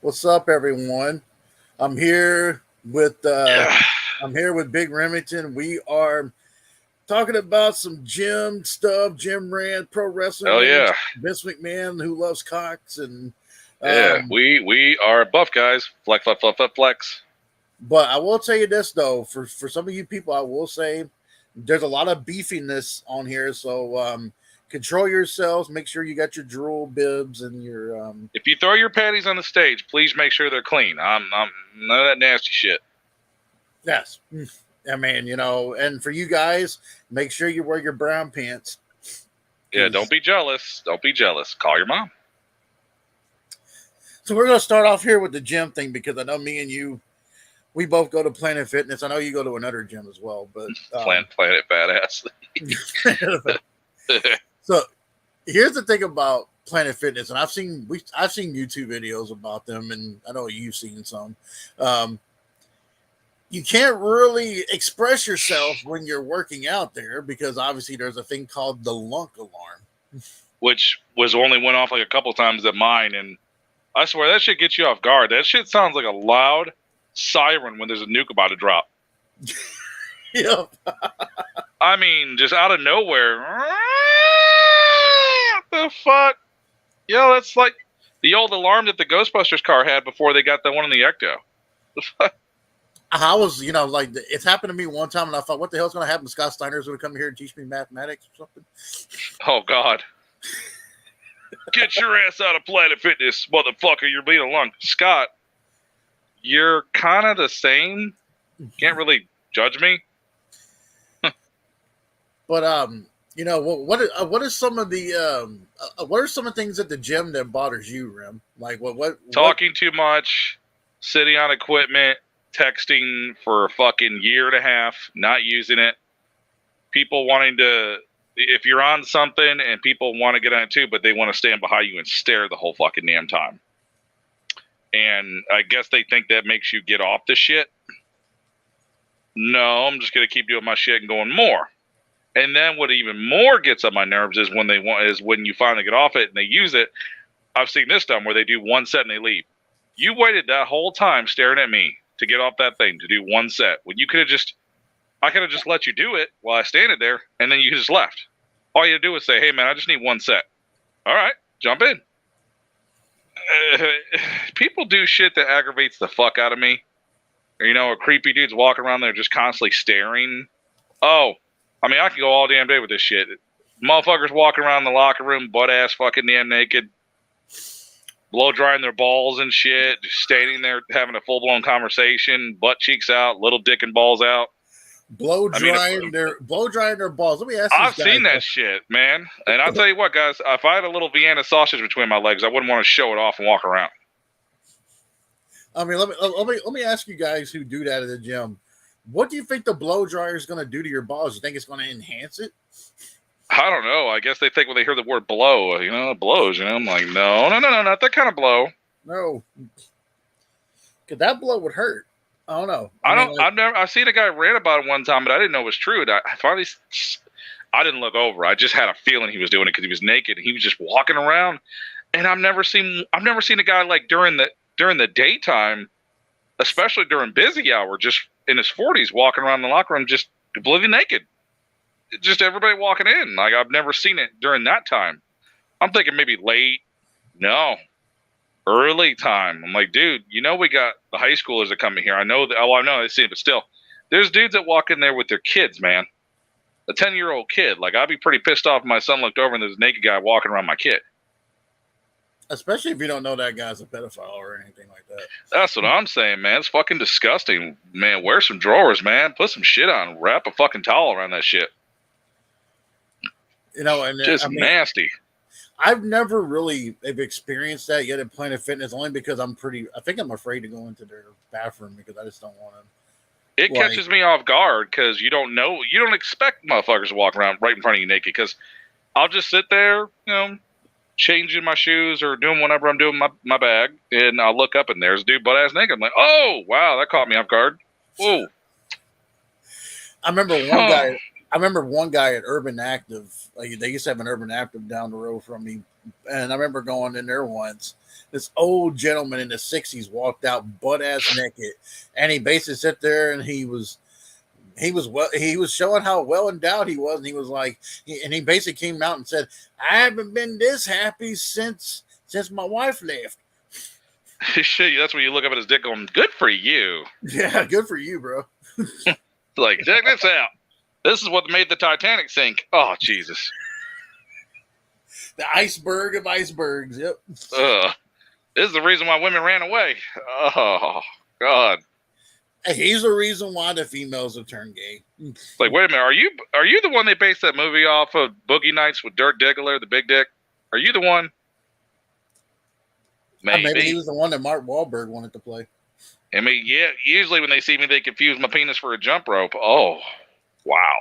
What's up, everyone? I'm here with Yeah. I'm here with Big Remington. We are talking about some gym stuff, gym rant, pro wrestling Hell rant. yeah. Vince McMahon, who loves cocks, and Yeah. um, We are buff guys. Flex, flex, flex, flex, flex. but I will tell you this though, for some of you people, I will say there's a lot of beefiness on here, so control yourselves. Make sure you got your drool bibs and your If you throw your panties on the stage, please make sure they're clean. I'm none of that nasty shit. yes. I mean, and for you guys, make sure you wear your brown pants. Yeah, don't 'Cause- be jealous. Don't be jealous. Call your mom. So we're gonna start off here with the gym thing because I know me and you, we both go to Planet Fitness. I know you go to another gym as well, but Planet badass. so here's the thing about Planet Fitness, and I've seen YouTube videos about them, and I know you've seen some. Um, you can't really express yourself when you're working out there because obviously there's a thing called the lunk alarm. Which was only went off like a couple times at mine, and I swear that shit gets you off guard. That shit sounds like a loud siren when there's a nuke about to drop. Yeah. I mean, just out of nowhere. What the fuck? Yo, that's like the old alarm that the Ghostbusters car had before they got the one in the Ecto. The fuck? I was, like it's happened to me one time, and I thought, what the hell's going to happen? Scott Steiner's going to come here and teach me mathematics or something. Oh, God. Get your ass out of Planet Fitness, motherfucker. You're being a lunk. Scott, you're kind of the same. Can't really judge me. But what are some of the what are some of the things at the gym that bothers you, Rim? Like what Talking too much, sitting on equipment, texting for a fucking year and a half, not using it. People wanting to, if you're on something and people want to get on it too, but they want to stand behind you and stare the whole fucking damn time. And I guess they think that makes you get off the shit. No, I'm just going to keep doing my shit and going more. And then what even more gets on my nerves is when you finally get off it and they use it. I've seen this done where they do one set and they leave. You waited that whole time staring at me to get off that thing to do one set when you could have I could have just let you do it while I standed there and then you just left. All you had to do was say, hey man, I just need one set. All right, jump in. People do shit that aggravates the fuck out of me. Or, a creepy dude's walking around there just constantly staring. Oh, I mean, I could go all damn day with this shit. Motherfuckers walking around the locker room, butt ass fucking damn naked, blow drying their balls and shit, just standing there having a full blown conversation, butt cheeks out, little dick and balls out. blow drying their balls? Let me ask you. I've seen that shit, man. And I'll tell you what, guys, if I had a little Vienna sausage between my legs, I wouldn't want to show it off and walk around. I mean, let me ask you guys who do that at the gym. What do you think the blow dryer is going to do to your balls? You think it's going to enhance it? I don't know. I guess they think when they hear the word blow, it blows. I'm like, no, not that kind of blow. No, because that blow would hurt. I don't know. I've seen a guy rant about it one time, but I didn't know it was true. And I didn't look over. I just had a feeling he was doing it because he was naked and he was just walking around. And I've never seen a guy like during the daytime, especially during busy hour, just in his 40s, walking around the locker room just completely naked. Just everybody walking in. Like, I've never seen it during that time. I'm thinking maybe late. No. Early time. I'm like, dude, we got the high schoolers that come in here. I know that. Oh, I know. I see it, but still, there's dudes that walk in there with their kids, man. A 10-year-old kid. Like, I'd be pretty pissed off if my son looked over and there's a naked guy walking around my kid. Especially if you don't know that guy's a pedophile or anything like that. That's what I'm saying, man. It's fucking disgusting. Man, wear some drawers, man. Put some shit on. Wrap a fucking towel around that shit. And just nasty. I've never really experienced that yet at Planet Fitness, only because I think I'm afraid to go into their bathroom because I just don't want to. It catches me off guard because you don't expect motherfuckers to walk around right in front of you naked because I'll just sit there, changing my shoes or doing whatever I'm doing my bag, and I'll look up and there's a dude butt ass naked. I'm like, oh wow, that caught me off guard. Whoa. I remember one guy at Urban Active. Like, they used to have an Urban Active down the road from me. and I remember going in there once. This old gentleman in the '60s walked out butt ass naked, and he basically sat there and he was showing how well endowed he was, and he was like, and he basically came out and said, "I haven't been this happy since my wife left." Shit, that's when you look up at his dick going, good for you. Yeah, good for you, bro. Like, check this out. This is what made the Titanic sink. Oh, Jesus. The iceberg of icebergs. Yep. This is the reason why women ran away. Oh, God. He's the reason why the females have turned gay. Like, wait a minute. Are you the one they based that movie off of, Boogie Nights with Dirk Diggler, the big dick? Are you the one? Maybe he was the one that Mark Wahlberg wanted to play. I mean, yeah, usually when they see me, they confuse my penis for a jump rope. Oh, wow.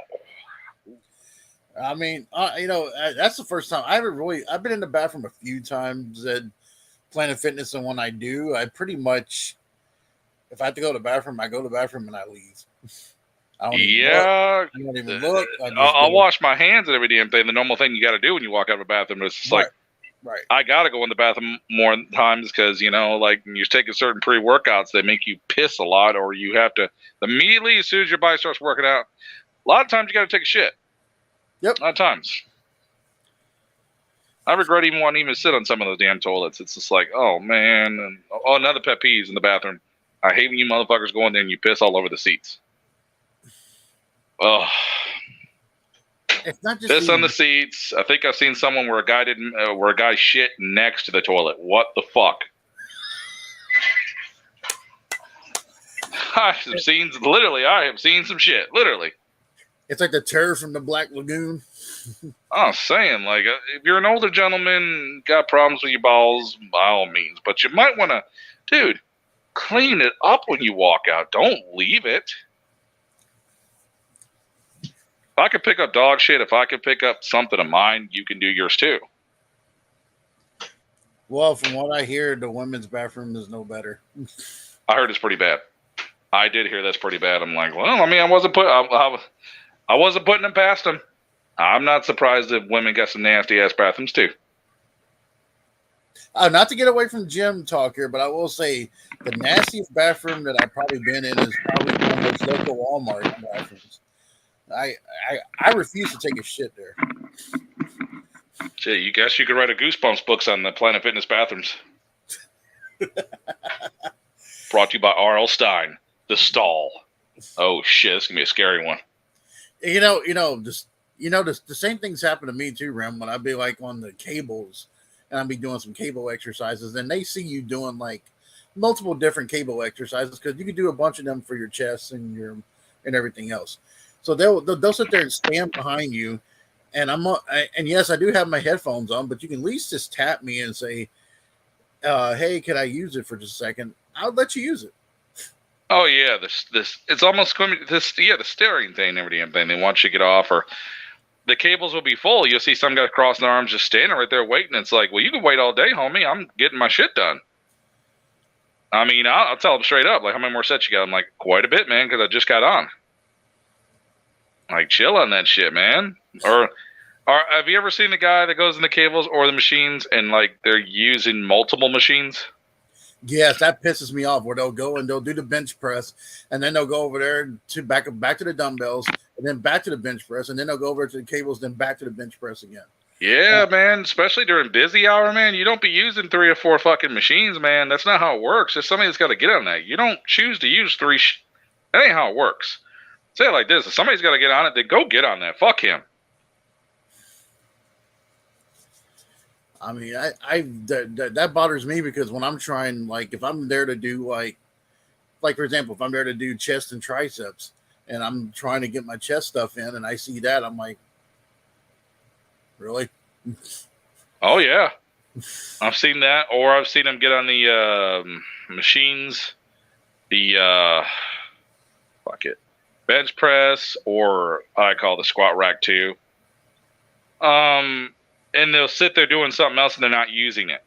I mean, that's the first time I've been in the bathroom a few times at Planet Fitness, and when I do, I pretty much, if I have to go to the bathroom, I go to the bathroom and I leave. I don't even look. I'll wash my hands and every damn thing. The normal thing you got to do when you walk out of a bathroom is just right. I got to go in the bathroom more times because, like when you're taking certain pre-workouts, they make you piss a lot, or you have to immediately, as soon as your body starts working out, a lot of times you got to take a shit. Yep. A lot of times. I regret even wanting to even sit on some of those damn toilets. It's just like, oh, man. And, another pet peeve in the bathroom. I hate when you motherfuckers go in there and you piss all over the seats. Oh. It's not just piss on the seats. I think I've seen someone where a guy shit next to the toilet. What the fuck? I have seen some shit. Literally. It's like the turd from the Black Lagoon. I'm saying, like, if you're an older gentleman, got problems with your balls, by all means, but you might want to, dude, clean it up when you walk out. Don't leave it. If I could pick up dog shit, if I could pick up something of mine, you can do yours too. Well, from what I hear, the women's bathroom is no better. I heard it's pretty bad. I did hear that's pretty bad. I'm like, well, I mean, I wasn't putting them past them. I'm not surprised if women got some nasty ass bathrooms too. Not to get away from gym talk here, but I will say the nastiest bathroom that I've probably been in is probably one of those local Walmart bathrooms. I refuse to take a shit there. Shit, you guess you could write a Goosebumps books on the Planet Fitness bathrooms. Brought to you by R.L. Stein, The Stall. Oh shit, this is gonna be a scary one. The same things happen to me too, Rem, when I be like on the cables and I'll be doing some cable exercises, and they see you doing like multiple different cable exercises because you can do a bunch of them for your chest and everything else. So they'll sit there and stand behind you, and and yes, I do have my headphones on, but you can at least just tap me and say, "Hey, can I use it for just a second?" I'll let you use it. Oh yeah, this it's almost going the staring thing, every damn thing. They want you to get off, or the cables will be full. You'll see some guy crossing their arms, just standing right there waiting. It's like, well, you can wait all day, homie. I'm getting my shit done. I mean, I'll tell them straight up, like, how many more sets you got? I'm like, quite a bit, man, because I just got on. Like, chill on that shit, man. Or have you ever seen the guy that goes in the cables or the machines and like they're using multiple machines? Yes, that pisses me off. Where they'll go and they'll do the bench press, and then they'll go over there to back to the dumbbells, and then back to the bench press, and then they'll go over to the cables, then back to the bench press again. Yeah, man. Especially during busy hour, man. You don't be using 3 or 4 fucking machines, man. That's not how it works. There's somebody that's got to get on that. You don't choose to use 3. That ain't how it works. Say it like this: if somebody's got to get on it, then go get on that. Fuck him. I mean, that bothers me because when I'm trying, like, if I'm there to do like for example, if I'm there to do chest and triceps, and I'm trying to get my chest stuff in, and I see that, I'm like, really? Oh yeah, I've seen that, or I've seen them get on the machines, the bench press, or I call the squat rack too. And they'll sit there doing something else and they're not using it.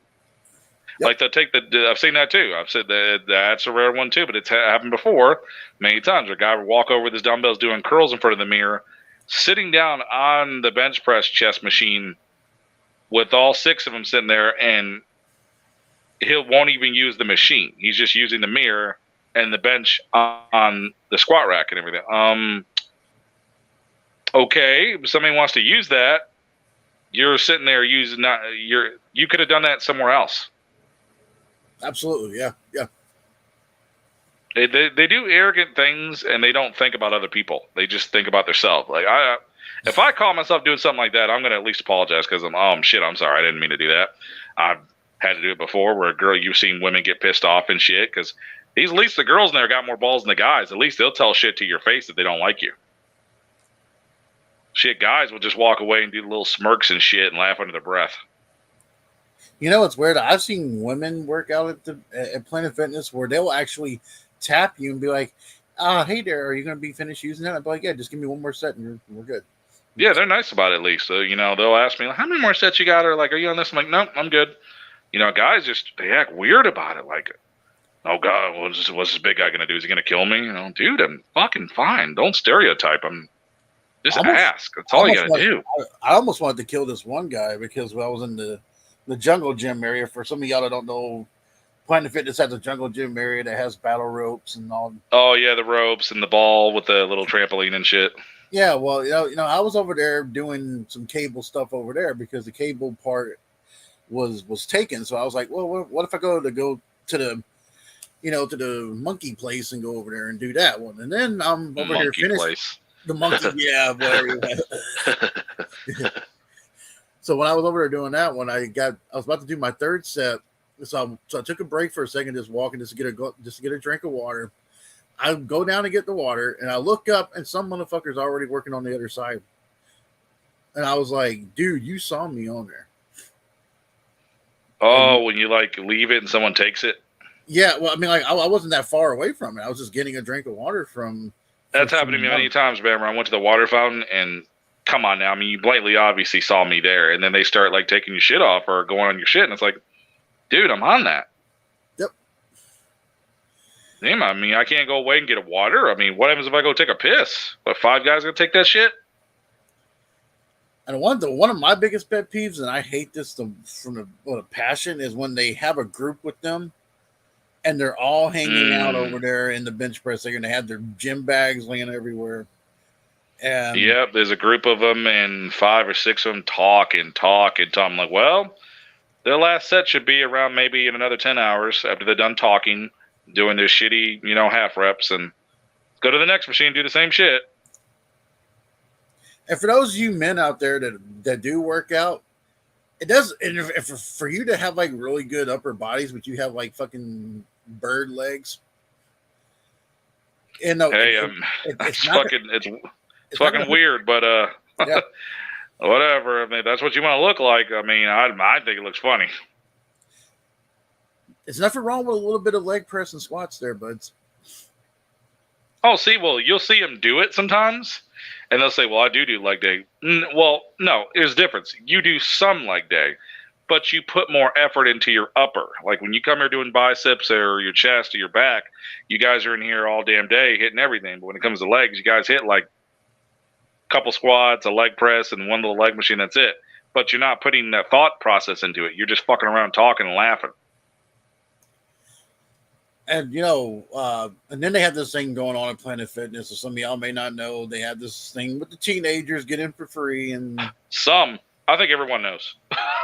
Yep. Like they'll take I've seen that too. I've said that's a rare one too, but it's happened before many times. A guy would walk over with his dumbbells doing curls in front of the mirror, sitting down on the bench press chest machine with all 6 of them sitting there, and he won't even use the machine. He's just using the mirror and the bench on the squat rack and everything. Okay, if somebody wants to use that, you're sitting there using you could have done that somewhere else. Absolutely, yeah. They do arrogant things, and they don't think about other people. They just think about themselves. Like if I call myself doing something like that, I'm gonna at least apologize because shit, I'm sorry, I didn't mean to do that. I've had to do it before, where you've seen women get pissed off and shit because at least the girls in there got more balls than the guys. At least they'll tell shit to your face if they don't like you. Shit, guys will just walk away and do little smirks and shit and laugh under their breath. You know, it's weird. I've seen women work out at Planet Fitness where they'll actually tap you and be like, hey there, are you going to be finished using that? I'll be like, yeah, just give me one more set and we're good. Yeah, they're nice about it at least. So, they'll ask me, how many more sets you got? Or like, are you on this? I'm like, no, I'm good. Guys they act weird about it. Like, oh God, what's this big guy going to do? Is he going to kill me? Dude, I'm fucking fine. Don't stereotype. I'm just ask. That's all you got to do. I almost wanted to kill this one guy because when I was in the jungle gym area, for some of y'all that don't know, Planet Fitness has a jungle gym area that has battle ropes and all. Oh yeah, the ropes and the ball with the little trampoline and shit. Yeah, well, I was over there doing some cable stuff over there because the cable part was taken. So I was like, well, what if I go to the to the monkey place and go over there and do that one, and then I'm over here finished the monkey. Yeah, whatever. So when I was over there doing that one, I was about to do my third set. So I took a break for a second, just walking, just to get a drink of water. I go down to get the water, and I look up, and some motherfucker's already working on the other side. And I was like, dude, you saw me on there. Oh, when you leave it and someone takes it? Yeah, well, I mean, I wasn't that far away from it. I was just getting a drink of water from. That's happened to me many times, remember? I went to the water fountain, and come on now. I mean, you blatantly obviously saw me there, and then they start taking your shit off or going on your shit, and it's like, dude, I'm on that. Yep. Damn, I mean, I can't go away and get a water. I mean, what happens if I go take a piss? But 5 guys gonna take that shit? And one of my biggest pet peeves, and I hate this from a passion, is when they have a group with them, and they're all hanging out over there in the bench press. They're gonna have their gym bags laying everywhere. And yep, there's a group of them, and 5 or 6 of them talk. I'm like, well, their last set should be around maybe in another 10 hours after they're done talking, doing their shitty, half reps, and go to the next machine, do the same shit. And for those of you men out there that do work out, it does. And if for you to have really good upper bodies, but you have fucking bird legs, hey, it's fucking weird, but yeah. Whatever. I mean, that's what you want to look like. I mean, I think it looks funny. There's nothing wrong with a little bit of leg press and squats there, buds. Oh, see, well, you'll see them do it sometimes, and they'll say, well, I do leg day. Well, no, there's a difference. You do some leg day, but you put more effort into your upper. Like when you come here doing biceps or your chest or your back, you guys are in here all damn day hitting everything. But when it comes to legs, you guys hit couple squats, a leg press, and one little leg machine. That's it. But you're not putting that thought process into it. You're just fucking around talking and laughing. And and then they have this thing going on at Planet Fitness. So some of y'all may not know they have this thing with the teenagers get in for free, and I think everyone knows.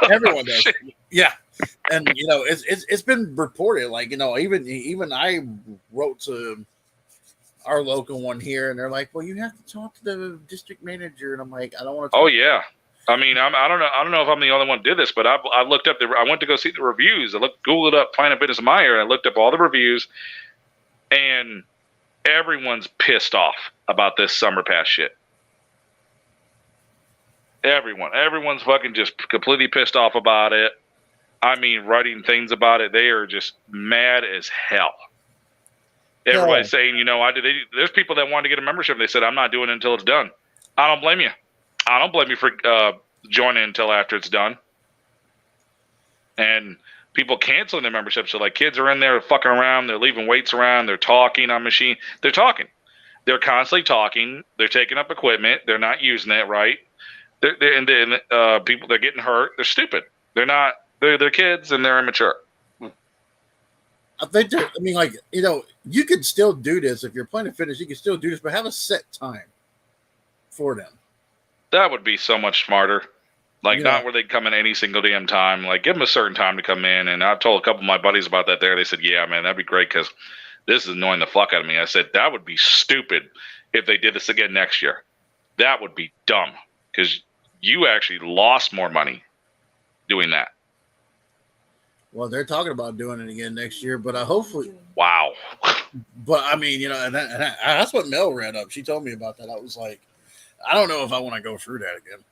Everyone does. Yeah, and it's been reported. Even I wrote to our local one here, and they're like, well, you have to talk to the district manager, and I'm like, I don't want to talk. Oh yeah, I mean, I don't know if I'm the only one who did this, but I looked up I went to go see the reviews. I googled up Planet Fitness in my area, and I looked up all the reviews, and everyone's pissed off about this summer pass shit. Everyone's fucking just completely pissed off about it. I mean, writing things about it, they are just mad as hell. Everybody's saying, there's people that wanted to get a membership. They said, I'm not doing it until it's done. I don't blame you. I don't blame you for joining until after it's done. And people canceling their memberships. So kids are in there fucking around. They're leaving weights around. They're talking on machine. They're talking. They're constantly talking. They're taking up equipment. They're not using it right. And then people, they're getting hurt. They're stupid. They're not. They're kids and they're immature. I think I mean, like, you could still do this if you're Planet Fitness. You can still do this, but have a set time for them. That would be so much smarter. Like, not where they come in any single damn time. Like, give them a certain time to come in. And I've told a couple of my buddies about that there. They said, yeah, man, that'd be great because this is annoying the fuck out of me. I said, that would be stupid if they did this again next year. That would be dumb because you actually lost more money doing that. Well, they're talking about doing it again next year, but hopefully. Wow. But I mean, and that's what Mel ran up. She told me about that. I was like, I don't know if I want to go through that again.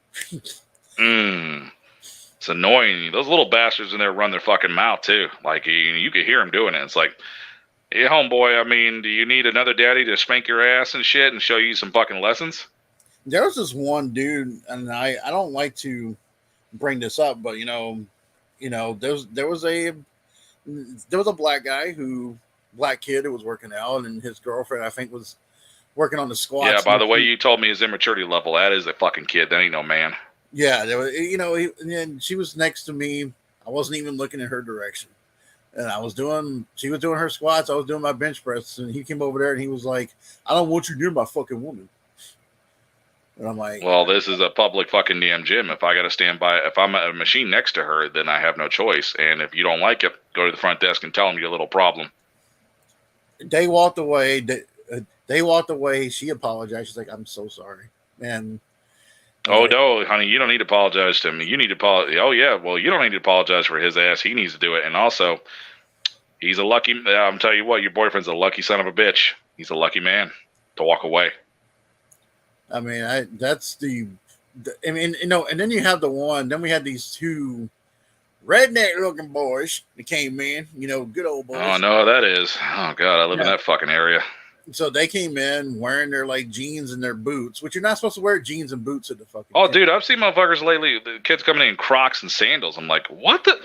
It's annoying. Those little bastards in there run their fucking mouth too. Like you could hear them doing it. It's like, hey, homeboy. I mean, do you need another daddy to spank your ass and shit and show you some fucking lessons? There was this one dude, and I don't like to bring this up, but there was a black kid who was working out, and his girlfriend, I think, was working on the squats. Yeah, by the way, you told me his immaturity level. That is a fucking kid. That ain't no man. Yeah, there was, and she was next to me. I wasn't even looking in her direction, and she was doing her squats. I was doing my bench press, and he came over there and he was like, "I don't want you near my fucking woman." And I'm like, well, this is a public fucking damn gym. If I got to stand by, if I'm a machine next to her, then I have no choice. And if you don't like it, go to the front desk and tell them your little problem. They walked away. They walked away. She apologized. She's like, "I'm so sorry." And no, honey, you don't need to apologize to me. You need to apologize. Oh yeah, well, you don't need to apologize for his ass. He needs to do it. And also, he's a lucky. I'm telling you what, your boyfriend's a lucky son of a bitch. He's a lucky man to walk away. I mean, and then you have the one. Then we had these two redneck-looking boys that came in. Good old boys. Oh, no, that is. Oh God, I live in that fucking area. So they came in wearing their like jeans and their boots, which you're not supposed to wear jeans and boots at the fucking. Oh, dude, I've seen motherfuckers lately. The kids coming in Crocs and sandals. I'm like, what the?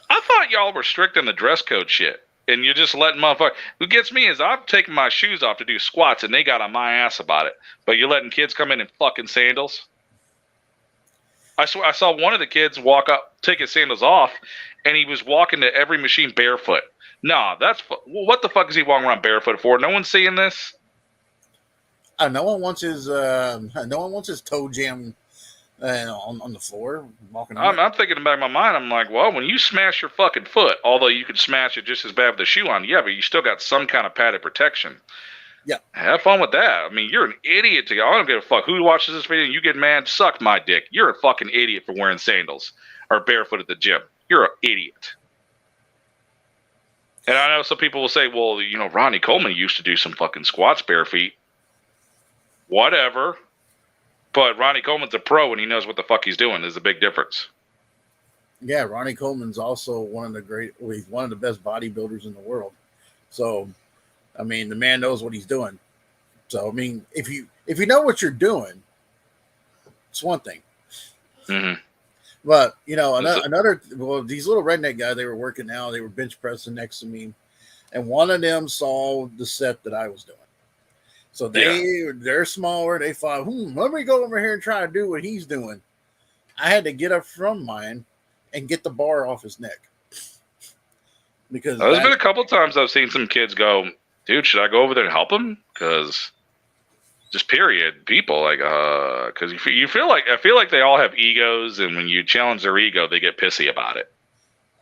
I thought y'all were strict on the dress code shit. And you're just letting motherfuckers. What gets me is I've taken my shoes off to do squats, and they got on my ass about it. But you're letting kids come in fucking sandals. I swear, I saw one of the kids walk up, take his sandals off, and he was walking to every machine barefoot. Nah, what the fuck is he walking around barefoot for? No one's seeing this. No one wants his toe jam on the floor walking. I'm thinking in the back of my mind. I'm like, well, when you smash your fucking foot, although you could smash it just as bad with a shoe on, yeah, but you still got some kind of padded protection. Yeah, have fun with that. I mean, you're an idiot. I don't give a fuck who watches this video and you get mad. Suck my dick. You're a fucking idiot for wearing sandals or barefoot at the gym. You're an idiot. And I know some people will say, well, Ronnie Coleman used to do some fucking squats bare feet. Whatever. But Ronnie Coleman's a pro and he knows what the fuck he's doing. There's a big difference. Yeah, Ronnie Coleman's also he's one of the best bodybuilders in the world. So, I mean, the man knows what he's doing. So, I mean, if you know what you're doing, it's one thing. Mm-hmm. But, these little redneck guys, they were working out. They were bench pressing next to me. And one of them saw the set that I was doing. So they're smaller. They thought, let me go over here and try to do what he's doing. I had to get up from mine and get the bar off his neck. Because there's been a couple times I've seen some kids go, dude, should I go over there and help him? Because just period, people like, because I feel like they all have egos, and when you challenge their ego, they get pissy about it.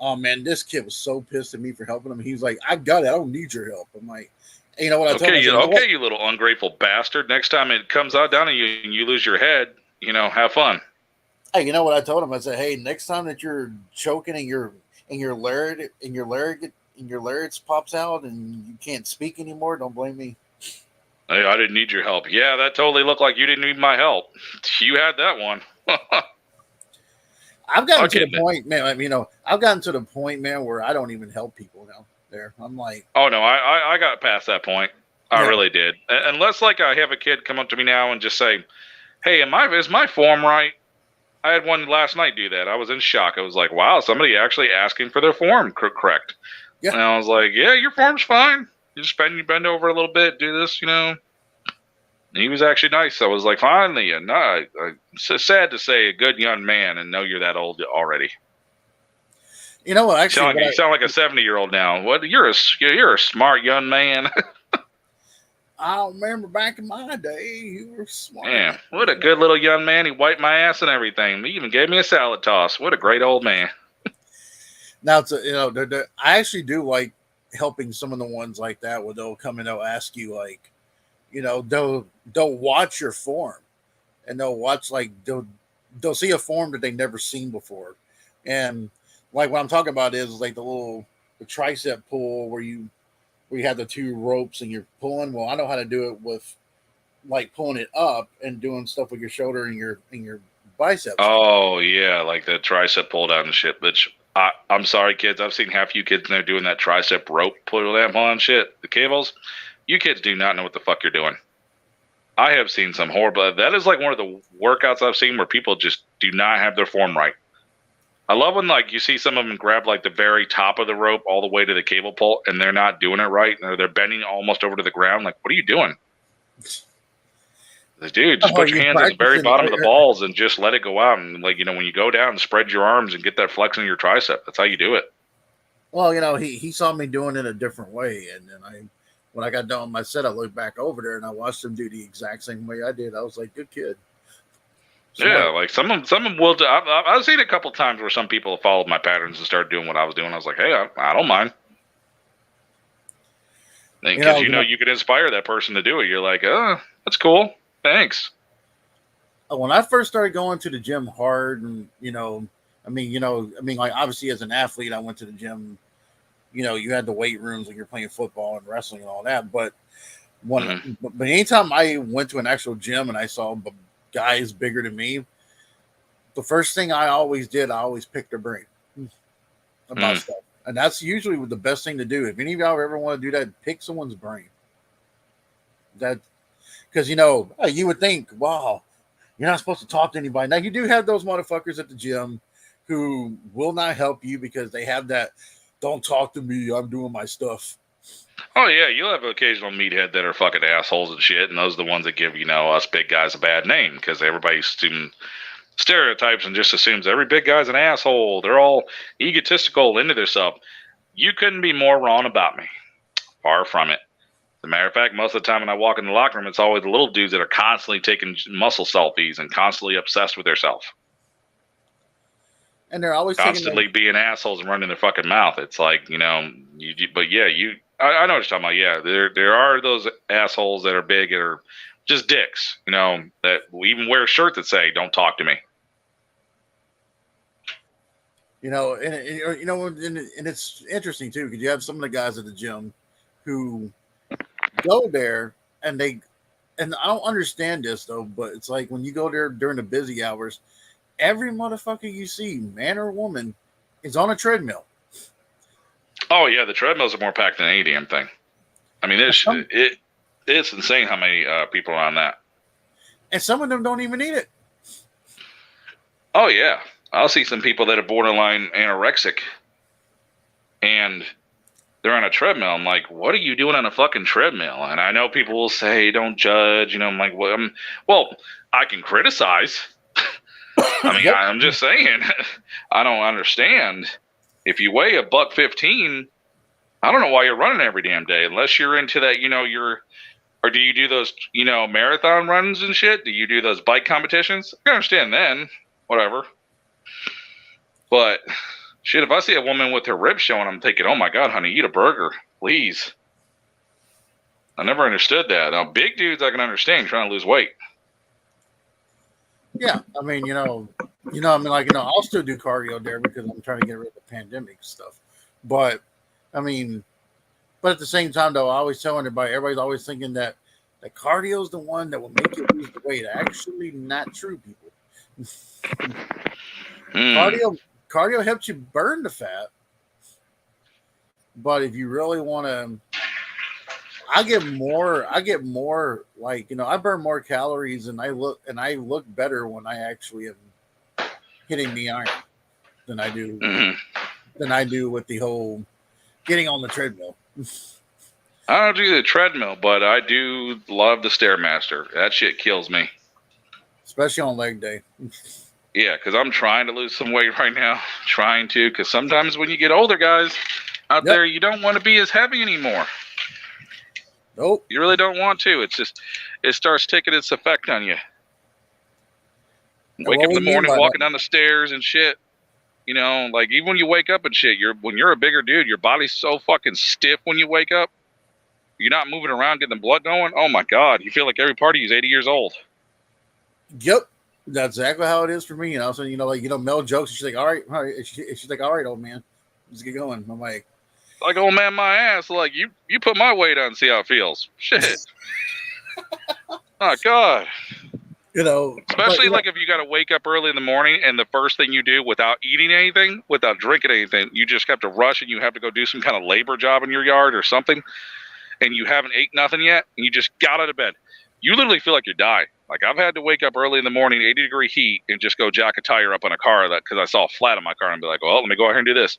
Oh man, this kid was so pissed at me for helping him. He was like, I got it. I don't need your help. I'm like, you know what I told him? Okay, you little ungrateful bastard. Next time it comes out down on you and you lose your head, have fun. Hey, you know what I told him? I said, hey, next time that you're choking and your larynx pops out and you can't speak anymore, don't blame me. Hey, I didn't need your help. Yeah, that totally looked like you didn't need my help. You had that one. I've gotten to the point, man. I've gotten to the point, man, where I don't even help people now. There, I'm like, oh no, I got past that point. I really did. Unless like I have a kid come up to me now and just say, "Hey, is my form right?" I had one last night do that. I was in shock. I was like, "Wow, somebody actually asking for their form correct." Yeah. And I was like, "Yeah, your form's fine. You bend over a little bit, do this, He was actually nice. I was like, finally, and it's sad to say, a good young man, and know you're that old already. You know what? Actually, You sound like a 70-year-old now. What? You're a smart young man. I remember back in my day, you were smart. Man, what a good little young man. He wiped my ass and everything. He even gave me a salad toss. What a great old man. Now, I actually do like helping some of the ones like that where they'll come and they'll ask you like, they'll watch your form and they'll watch like they'll see a form that they never seen before, and like what I'm talking about is like the tricep pull where you have the two ropes and you're pulling. Well, I know how to do it with like pulling it up and doing stuff with your shoulder and your biceps. Oh yeah, like the tricep pull down and shit. Which I'm sorry, kids. I've seen half you kids in there doing that tricep rope pull down on shit. The cables. You kids do not know what the fuck you're doing. I have seen some horrible. That is like one of the workouts I've seen where people just do not have their form right. I love when like you see some of them grab like the very top of the rope all the way to the cable pull, and they're not doing it right, or they're bending almost over to the ground. Like, what are you doing? Like, dude, just put your hands at the very bottom of the balls and just let it go out. And like when you go down, spread your arms and get that flex in your tricep. That's how you do it. Well, he saw me doing it a different way, and then when I got done with my set, I looked back over there and I watched him do the exact same way I did. I was like, good kid. Smart. Yeah, like some of them will. I've seen a couple times where some people have followed my patterns and started doing what I was doing. I was like, hey, I don't mind. Because you could inspire that person to do it. You're like, oh, that's cool. Thanks. When I first started going to the gym hard, and like obviously as an athlete, I went to the gym. You had the weight rooms when you're playing football and wrestling and all that. But but anytime I went to an actual gym and I saw guys bigger than me, the first thing I always picked their brain about stuff. And that's usually the best thing to do. If any of y'all ever want to do that, pick someone's brain. Because you would think, wow, you're not supposed to talk to anybody. Now you do have those motherfuckers at the gym who will not help you because they have that, don't talk to me, I'm doing my stuff. Oh yeah, you'll have an occasional meathead that are fucking assholes and shit, and those are the ones that give us big guys a bad name because everybody stereotypes and just assumes every big guy's an asshole. They're all egotistical into themselves. You couldn't be more wrong about me. Far from it. As a matter of fact, most of the time when I walk in the locker room, it's always the little dudes that are constantly taking muscle selfies and constantly obsessed with themselves. And they're always constantly being assholes and running their fucking mouth. It's like, I know what you're talking about. Yeah, there are those assholes that are big and are just dicks, that will even wear a shirt that say, don't talk to me. And it's interesting too, because you have some of the guys at the gym who go there and I don't understand this though, but it's like when you go there during the busy hours, every motherfucker you see, man or woman, is on a treadmill. Oh yeah, the treadmills are more packed than any damn thing. I mean, it's insane how many people are on that. And some of them don't even need it. Oh yeah, I'll see some people that are borderline anorexic, and they're on a treadmill. I'm like, what are you doing on a fucking treadmill? And I know people will say, don't judge. I'm like, well, I can criticize. I mean, I'm just saying, I don't understand. If you weigh $115, I don't know why you're running every damn day, unless you're into that, or do you do those, marathon runs and shit? Do you do those bike competitions? I can understand then, whatever. But shit, if I see a woman with her ribs showing, I'm thinking, oh my God, honey, eat a burger, please. I never understood that. Now, big dudes, I can understand trying to lose weight. Yeah, I mean, I'll still do cardio there because I'm trying to get rid of the pandemic stuff. But at the same time, though, I always tell everybody's always thinking that the cardio is the one that will make you lose the weight. Actually, not true, people. Cardio helps you burn the fat, but if you really want to, I get more like, I burn more calories and I look better when I actually am hitting the iron than I do with the whole getting on the treadmill. I don't do the treadmill, but I do love the Stairmaster. That shit kills me. Especially on leg day. Yeah, because I'm trying to lose some weight right now. Trying to, because sometimes when you get older, guys, out there, you don't want to be as heavy anymore. Nope. You really don't want to. It's just, it starts taking its effect on you. Wake up in the morning, walking down the stairs and shit. You know, like even when you wake up and shit, when you're a bigger dude, your body's so fucking stiff when you wake up. You're not moving around, getting the blood going. Oh my God, you feel like every part of you is 80 years old. Yep, that's exactly how it is for me. So Mel jokes, and she's like, "All right," she's like, "All right, old man, let's get going." I'm like, old man, my ass. Like you put my weight on, and see how it feels. Shit. Oh God. Especially if you got to wake up early in the morning and the first thing you do without eating anything, without drinking anything, you just have to rush and you have to go do some kind of labor job in your yard or something, and you haven't ate nothing yet, and you just got out of bed. You literally feel like you're dying. Like I've had to wake up early in the morning, 80-degree heat, and just go jack a tire up on a car because I saw a flat on my car and be like, well, let me go ahead and do this.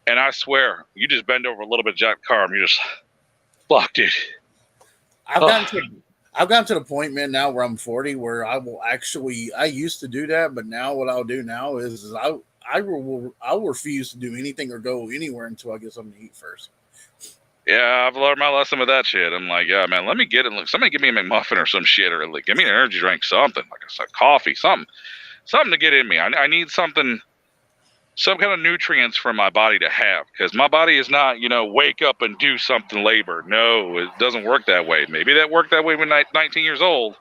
And I swear, you just bend over a little bit, jack the car, and you're just, fuck, dude. I've gotten to the point, man, now where I'm 40, where I used to do that, but now what I'll do now is I'll refuse to do anything or go anywhere until I get something to eat first. Yeah, I've learned my lesson with that shit. I'm like, yeah, man, let me get it. Look, somebody give me a McMuffin or some shit, or like, give me an energy drink, something like a coffee, something to get in me. I need something, some kind of nutrients for my body to have, because my body is not, wake up and do something labor. No, it doesn't work that way. Maybe that worked that way when 19 years old.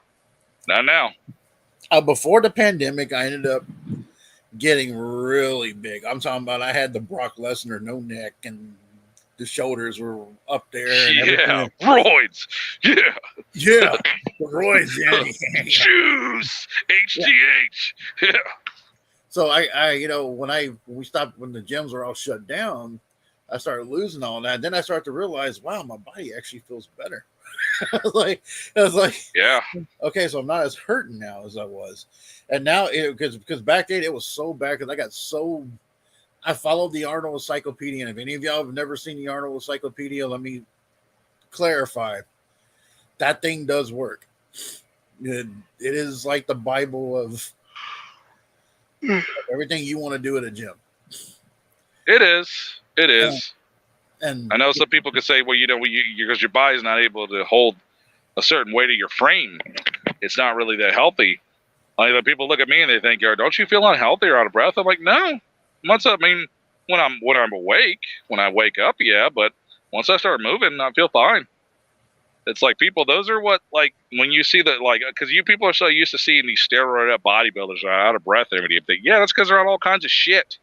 Not now. Before the pandemic, I ended up getting really big. I'm talking about I had the Brock Lesnar no neck, and the shoulders were up there. And roids. Yeah, the roids. Yeah. Juice. HGH. Yeah. So I when the gyms were all shut down, I started losing all that. Then I started to realize, wow, my body actually feels better. I was like, yeah, okay, so I'm not as hurting now as I was. And now because back then it was so bad, because I followed the Arnold Encyclopedia, and if any of y'all have never seen the Arnold Encyclopedia, let me clarify. That thing does work. It is like the Bible of everything you want to do at a gym. It is. And I know some people could say, well, because your body's not able to hold a certain weight of your frame, it's not really that healthy. Like people look at me and they think, don't you feel unhealthy or out of breath? I'm like, no. When I'm awake, when I wake up, yeah, but once I start moving, I feel fine. It's like those are what, like, when you see that, like, because you people are so used to seeing these steroid up bodybuilders are out of breath and everything. Yeah, that's because they're on all kinds of shit.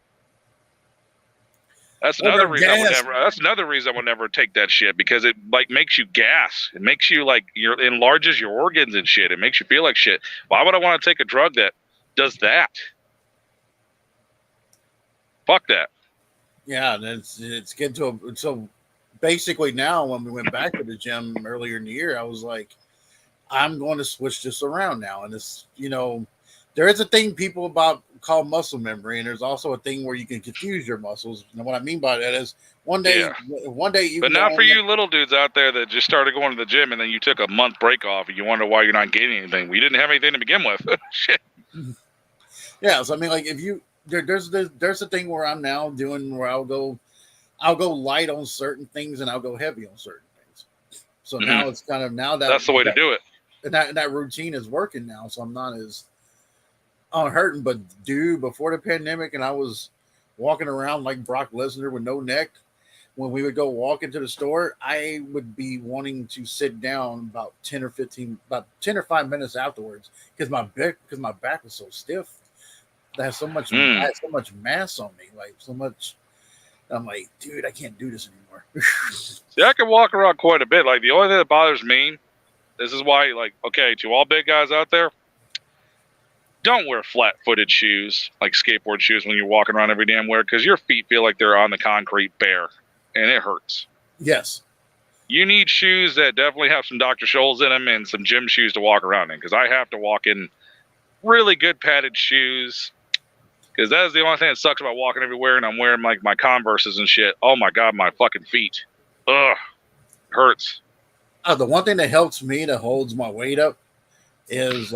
That's another reason I would never take that shit, because it like makes you gas. It makes you like enlarges your organs and shit. It makes you feel like shit. Why would I want to take a drug that does that? Fuck that. Yeah, it's getting to so basically now when we went back to the gym earlier in the year, I was like, I'm going to switch this around now. And it's, there is a thing people call muscle memory, and there's also a thing where you can confuse your muscles. And what I mean by that is one day you. But not for you little dudes out there that just started going to the gym and then you took a month break off and you wonder why you're not gaining anything. We didn't have anything to begin with. Shit. Yeah, so I mean, like if you there's a thing where I'm now doing where I'll go light on certain things and I'll go heavy on certain things. So now it's kind of that's the way to do it. And that routine is working now, so I'm not as hurting. But dude, before the pandemic, and I was walking around like Brock Lesnar with no neck. When we would go walk into the store, I would be wanting to sit down about 10 or 5 minutes afterwards because my back was so stiff. I had so much mass on me, like so much. I'm like, dude, I can't do this anymore. See, I can walk around quite a bit. Like the only thing that bothers me, this is why, like, okay, to all big guys out there, don't wear flat-footed shoes, like skateboard shoes, when you're walking around every damn where, because your feet feel like they're on the concrete bare, and it hurts. Yes. You need shoes that definitely have some Dr. Scholl's in them and some gym shoes to walk around in, because I have to walk in really good padded shoes, because that is the only thing that sucks about walking everywhere, and I'm wearing like my Converses and shit. Oh my God, my fucking feet. Ugh. hurts. The one thing that helps me, that holds my weight up, is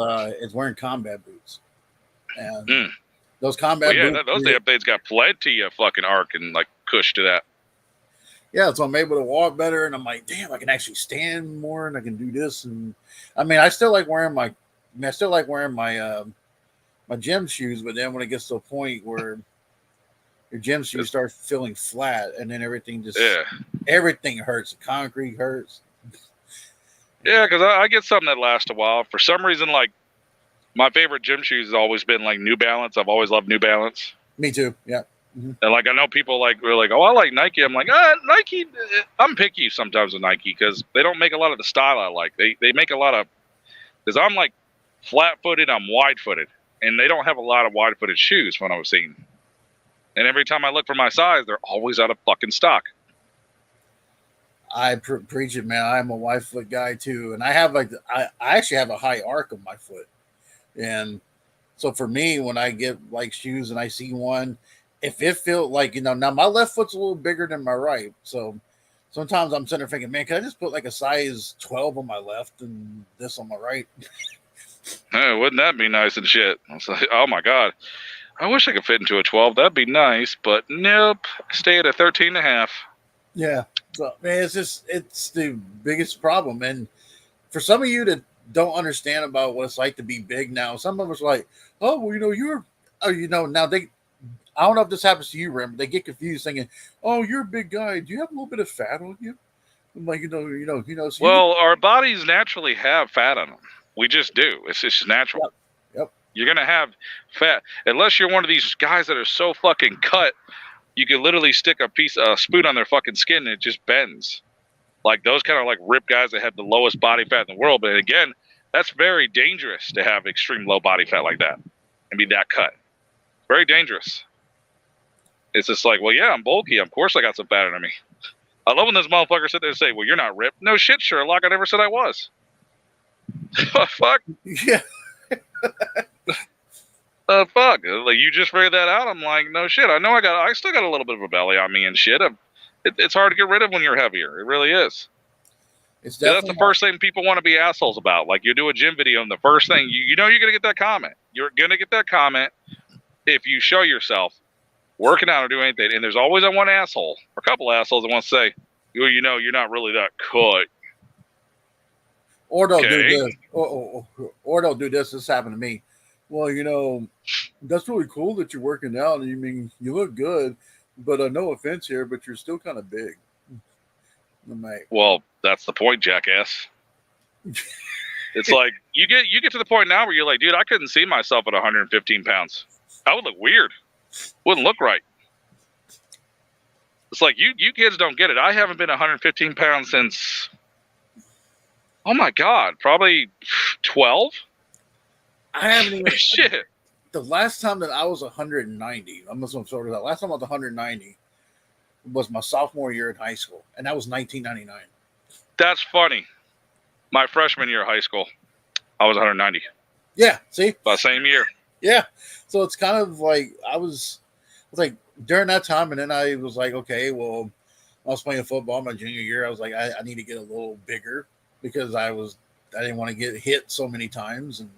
wearing combat boots. And those combat boots. Those damn things got plenty of fucking arc and like cush to that. Yeah, so I'm able to walk better, and I'm like, damn, I can actually stand more, and I can do this. And I mean, I still like wearing my my gym shoes, but then when it gets to a point where your gym shoes start feeling flat, and then everything hurts. The concrete hurts. Yeah, because I get something that lasts a while. For some reason, like my favorite gym shoes has always been like New Balance. I've always loved New Balance. Me too. Yeah. Mm-hmm. And like I know people were like, oh, I like Nike. I'm like, Nike. I'm picky sometimes with Nike because they don't make a lot of the style I like. They make a lot of, because I'm like flat-footed, I'm wide-footed, and they don't have a lot of wide-footed shoes from what I was seeing. And every time I look for my size, they're always out of fucking stock. I preach it, man. I'm a wide foot guy too, and I have I actually have a high arc of my foot, and so for me, when I get like shoes and I see one, if it feels like, now my left foot's a little bigger than my right, so sometimes I'm sitting there thinking, man, can I just put like a size 12 on my left and this on my right? Hey, wouldn't that be nice and shit? I was like, oh my god, I wish I could fit into a 12. That'd be nice, but nope. Stay at a 13.5. Yeah. So man, it's the biggest problem. And for some of you that don't understand about what it's like to be big now, some of us are like, oh, well, now I don't know if this happens to you, Ram, but they get confused thinking, oh, you're a big guy. Do you have a little bit of fat on you? I'm like, So well, our bodies naturally have fat on them. We just do. It's just natural. Yep. You're going to have fat. Unless you're one of these guys that are so fucking cut, you could literally stick a spoon on their fucking skin and it just bends. Like those kind of like ripped guys that have the lowest body fat in the world. But again, that's very dangerous to have extreme low body fat like that and be that cut. Very dangerous. It's just like, well, yeah, I'm bulky. Of course I got some fat under me. I love when those motherfuckers sit there and say, well, you're not ripped. No shit, Sherlock. I never said I was. Fuck. Yeah. Fuck. Like, you just figured that out? I'm like, no shit. I still got a little bit of a belly on me and shit. It's hard to get rid of when you're heavier. It really is. It's definitely that's the first thing people want to be assholes about. Like, you do a gym video and the first thing, you're going to get that comment. You're going to get that comment if you show yourself working out or doing anything. And there's always that one asshole or a couple assholes that want to say, well, you're not really that cut. Or they'll do this. Or they'll do this. This happened to me. Well, that's really cool that you're working out. You mean you look good, but no offense here, but you're still kind of big. I'm like, well, that's the point, jackass. It's like you get to the point now where you're like, dude, I couldn't see myself at 115 pounds. I would look weird. Wouldn't look right. It's like you kids don't get it. I haven't been 115 pounds since, oh my god, probably 12. I haven't even. Shit. The last time that I was 190, I'm just sort of that. Last time I was 190 was my sophomore year in high school, and that was 1999. That's funny. My freshman year of high school, I was 190. Yeah, see, about the same year. Yeah, so it's kind of like I was like during that time, and then I was like, okay, well, I was playing football my junior year. I was like, I need to get a little bigger because I didn't want to get hit so many times. And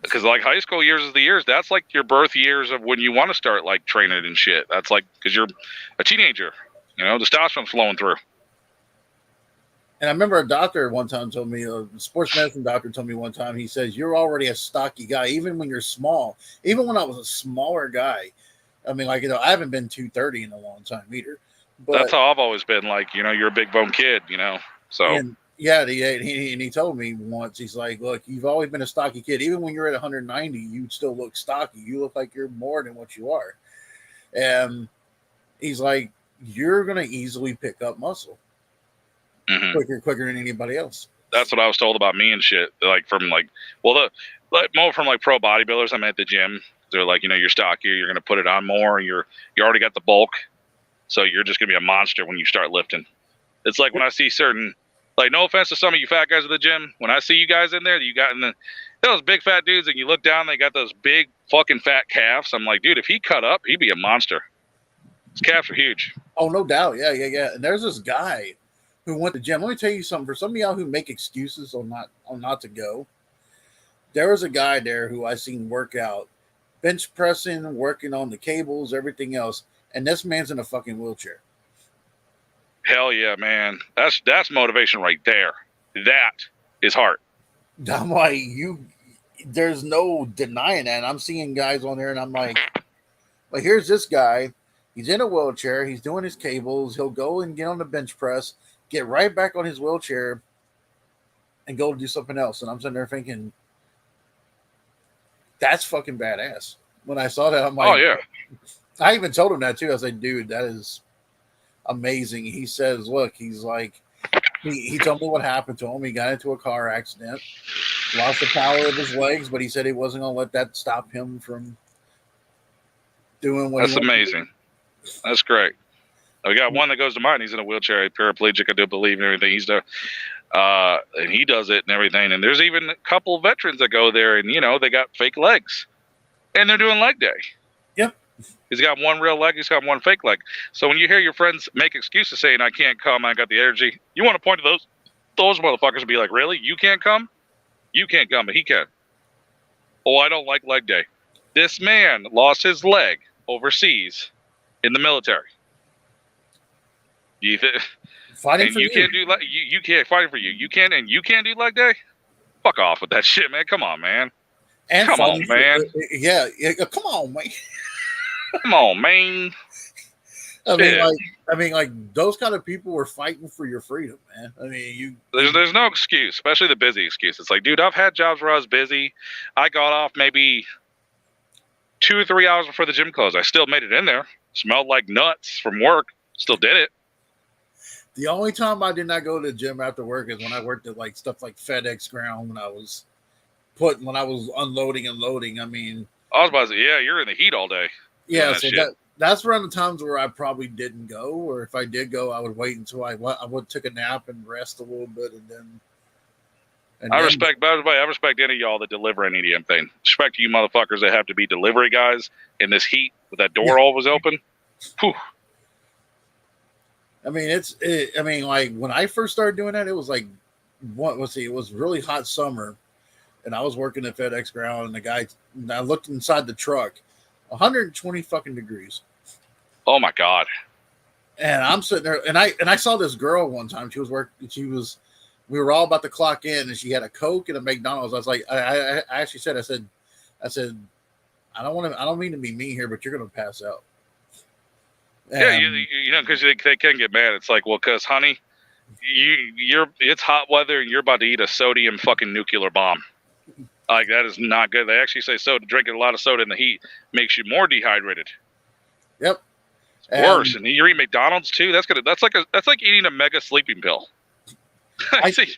because like high school years is the years, that's like your birth years of when you want to start like training and shit. That's like, because you're a teenager, the testosterone's flowing through. And I remember a doctor one time told me, a sports medicine doctor told me one time, he says, you're already a stocky guy, even when you're small. Even when I was a smaller guy, I mean, like, I haven't been 230 in a long time either. But that's how I've always been. Like, you're a big bone kid, so. And yeah, he told me once, he's like, look, you've always been a stocky kid. Even when you're at 190, you still look stocky. You look like you're more than what you are. And he's like, you're going to easily pick up muscle. Mm-hmm. Quicker than anybody else. That's what I was told about me and shit. Like from more from like pro bodybuilders I'm at the gym. They're like, you're stockier, you're gonna put it on more, you already got the bulk, so you're just gonna be a monster when you start lifting. It's like when I see certain, like, no offense to some of you fat guys at the gym, when I see you guys in there, you got those big fat dudes, and you look down, they got those big fucking fat calves. I'm like, dude, if he cut up, he'd be a monster. His calves are huge. Oh, no doubt. Yeah. And there's this guy who went to the gym. Let me tell you something. For some of y'all who make excuses on not to go, there was a guy there who I seen work out, bench pressing, working on the cables, everything else, and this man's in a fucking wheelchair. Hell yeah, man. That's motivation right there. That is heart. I'm like, there's no denying that. And I'm seeing guys on there, and I'm like, here's this guy. He's in a wheelchair. He's doing his cables. He'll go and get on the bench press, get right back on his wheelchair, and go do something else. And I'm sitting there thinking, that's fucking badass. When I saw that, I'm like, oh yeah. I even told him that too. I said, dude, that is amazing. He says, look, he's like, he told me what happened to him. He got into a car accident, lost the power of his legs, but he said he wasn't going to let that stop him from doing what That's amazing. That's great. We got one that goes to mind. He's in a wheelchair, paraplegic, I do believe, and everything. He's there, and he does it and everything. And there's even a couple veterans that go there, and they got fake legs, and they're doing leg day. Yep. He's got one real leg. He's got one fake leg. So when you hear your friends make excuses saying, "I can't come, I got the energy," you want to point to those motherfuckers and be like, "Really? You can't come? You can't come, but he can." Oh, I don't like leg day. This man lost his leg overseas in the military. Fighting for you. Can't do you can't fight for you. You can't do leg day. Fuck off with that shit, man. Come on, man. And come on, man. Yeah, come on, man. Come on, man. I mean, like those kind of people were fighting for your freedom, man. I mean, There's no excuse, especially the busy excuse. It's like, dude, I've had jobs where I was busy. I got off maybe 2 or 3 hours before the gym closed. I still made it in there. Smelled like nuts from work. Still did it. The only time I did not go to the gym after work is when I worked at like stuff like FedEx ground when I was unloading and loading. I mean, I was about to say, yeah, you're in the heat all day. Yeah, so that's around the times where I probably didn't go, or if I did go, I would wait until I would take a nap and rest a little bit, and then. I respect any of y'all that deliver any damn thing. Respect you motherfuckers that have to be delivery guys in this heat with that door always open. Whew. I mean, like when I first started doing that, it was like, it was really hot summer, and I was working at FedEx ground, and I looked inside the truck, 120 fucking degrees. Oh my God. And I'm sitting there, and I saw this girl one time. We were all about to clock in, and she had a Coke and a McDonald's. I was like, I actually said, I said, I don't mean to be mean here, but you're going to pass out. Yeah, because they can get mad. It's like, well, because honey, it's hot weather and you're about to eat a sodium fucking nuclear bomb. Like that is not good. They actually say drinking a lot of soda in the heat makes you more dehydrated. Yep, it's worse. And you eat McDonald's too. That's like eating a mega sleeping pill. I see.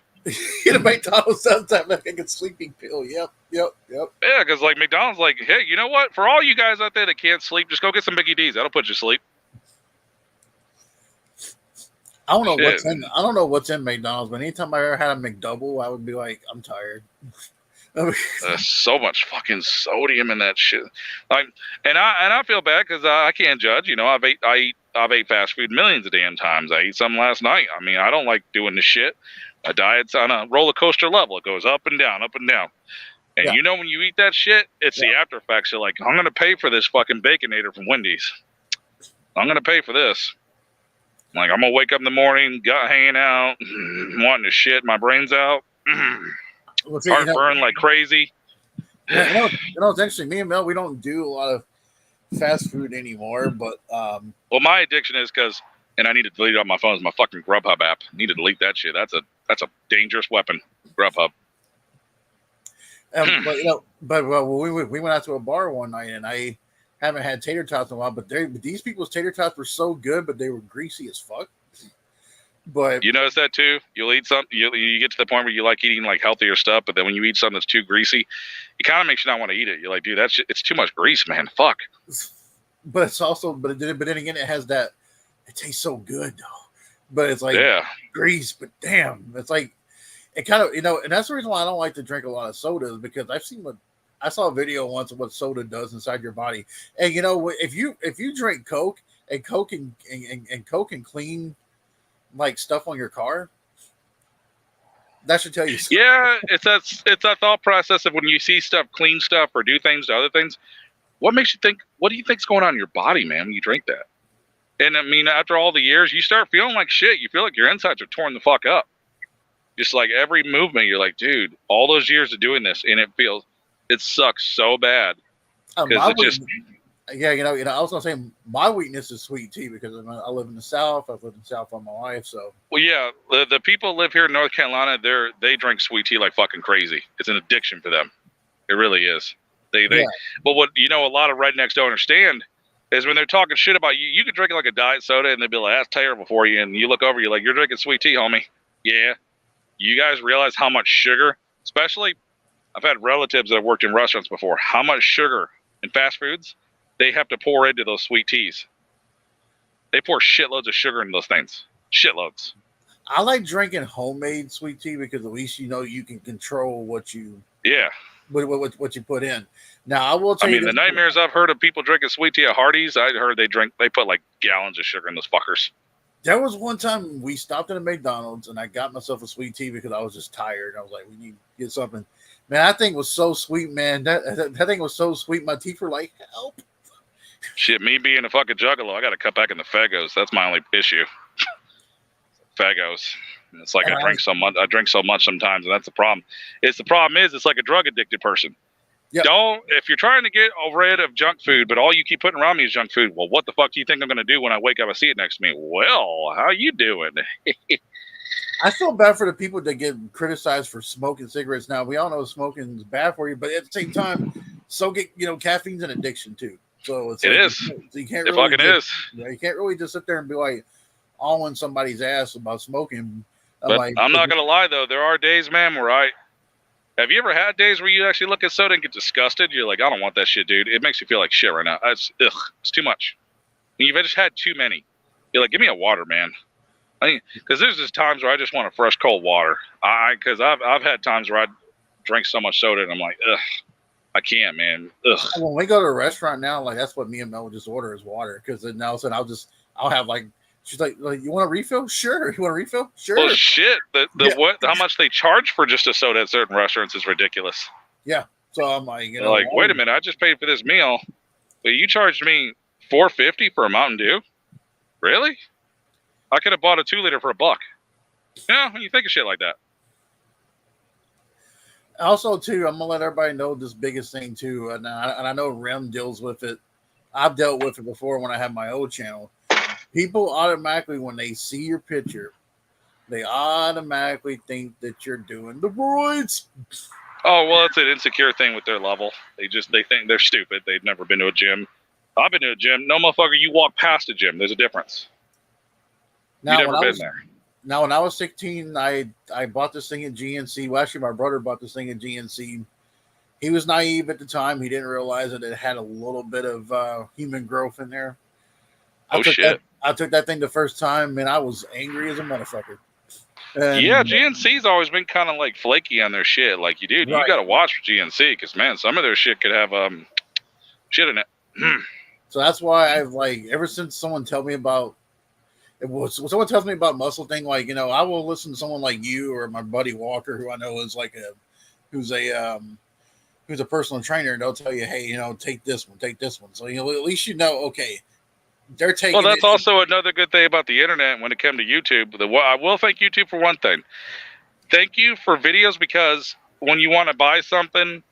Eat a McDonald's sometimes like a sleeping pill. Yep. Yeah, because like McDonald's, like, hey, you know what? For all you guys out there that can't sleep, just go get some Mickey D's. That'll put you to sleep. I don't know what's in McDonald's, but anytime I ever had a McDouble, I would be like, I'm tired. There's so much fucking sodium in that shit. And I feel bad because I can't judge. I've ate fast food millions of damn times. I ate some last night. I mean, I don't like doing this shit. My diet's on a roller coaster level. It goes up and down, up and down. And when you eat that shit, it's the after effects. You're like, I'm gonna pay for this fucking Baconator from Wendy's. I'm gonna pay for this. Like, I'm gonna wake up in the morning, gut hanging out, wanting to shit my brains out, heartburn like crazy. It's interesting. Me and Mel, we don't do a lot of fast food anymore, but well, my addiction is and I need to delete it on my phone, is my fucking Grubhub app. I need to delete that shit. That's a dangerous weapon, Grubhub. But we went out to a bar one night, and I haven't had tater tots in a while, but these people's tater tots were so good, but they were greasy as fuck. But you notice that too? You'll eat something, you get to the point where you like eating like healthier stuff, but then when you eat something that's too greasy, it kind of makes you not want to eat it. You're like, dude, it's too much grease, man. Fuck. But it's also, but then again, it has that. It tastes so good though, but it's like grease. But damn, it's like it kind of and that's the reason why I don't like to drink a lot of sodas, because I saw a video once of what soda does inside your body, and if you drink Coke and Coke and clean like stuff on your car, that should tell you something. Yeah, it's that thought process of when you see stuff, clean stuff, or do things to other things. What makes you think? What do you think's going on in your body, man, when you drink that? And I mean, after all the years, you start feeling like shit. You feel like your insides are torn the fuck up. Just like every movement, you're like, dude, all those years of doing this, and it sucks so bad because it just. Yeah, I was gonna say my weakness is sweet tea because I live in the South. I've lived in the South all my life, so. Well, yeah, the people live here in North Carolina. They drink sweet tea like fucking crazy. It's an addiction for them. It really is. Yeah. But what a lot of rednecks don't understand is when they're talking shit about you. You can drink like a diet soda, and they'll be like, "That's terrible for you." And you look over, you're like, "You're drinking sweet tea, homie." Yeah. You guys realize how much sugar, especially I've had relatives that have worked in restaurants before, how much sugar in fast foods they have to pour into those sweet teas. They pour shitloads of sugar in those things. Shitloads. I like drinking homemade sweet tea because at least you can control what you what you put in. Now I will tell you. The nightmares I've heard of people drinking sweet tea at Hardee's, I heard they put like gallons of sugar in those fuckers. There was one time we stopped at a McDonald's and I got myself a sweet tea because I was just tired. I was like, we need to get something. Man, that thing was so sweet, man. That thing was so sweet. My teeth were like, help. Shit, me being a fucking juggalo, I got to cut back in the Fagos. That's my only issue. Fagos. It's like I drink so much sometimes, and that's the problem. It's like a drug addicted person. Yep. If you're trying to get rid of junk food, but all you keep putting around me is junk food, well, what the fuck do you think I'm going to do when I wake up and see it next to me? Well, how you doing? I feel bad for the people that get criticized for smoking cigarettes. Now, we all know smoking is bad for you, but at the same time, caffeine's an addiction too. So it is. So you can't it really fucking is. You can't really just sit there and be like all in somebody's ass about smoking. I'm not going to lie, though. There are days, man, where have you ever had days where you actually look at soda and get disgusted? You're like, I don't want that shit, dude. It makes you feel like shit right now. It's too much. You've just had too many. You're like, give me a water, man. Because there's just times where I just want a fresh, cold water. Because I've had times where I drink so much soda and I'm like, ugh, I can't, man. Ugh. When we go to a restaurant now, like that's what me and Mel will just order is water. Because then all of a sudden I'll have like. She's like, you want a refill? Sure. You want a refill? Sure. Well, shit. How much they charge for just a soda at certain restaurants is ridiculous. Yeah. So I'm like, wait a minute. I just paid for this meal, but you charged me $4.50 for a Mountain Dew. Really? I could have bought a 2-liter for $1. Yeah, when you think of shit like that. Also, too, I'm gonna let everybody know this biggest thing too, and I know Rem deals with it. I've dealt with it before when I had my old channel. People automatically, when they see your picture, they automatically think that you're doing the roids. Oh, well, it's an insecure thing with their level. They think they're stupid. They've never been to a gym. I've been to a gym. No, motherfucker, you walk past a gym. There's a difference. Now, You've never been there. Now, when I was 16, I bought this thing at GNC. Well, actually, my brother bought this thing at GNC. He was naive at the time. He didn't realize that it had a little bit of human growth in there. I took that thing the first time, and I was angry as a motherfucker. And, yeah, GNC's always been kind of like flaky on their shit. Like, you got to watch for GNC because, man, some of their shit could have shit in it. So that's why I've ever since someone tells me about someone tells me about muscle thing, I will listen to someone like you or my buddy Walker, who I know is who's a personal trainer, and they'll tell you, hey, take this one. So at least okay. They're taking. Well, that's also another good thing about the internet when it comes to YouTube. I will thank YouTube for one thing. Thank you for videos, because when you want to buy something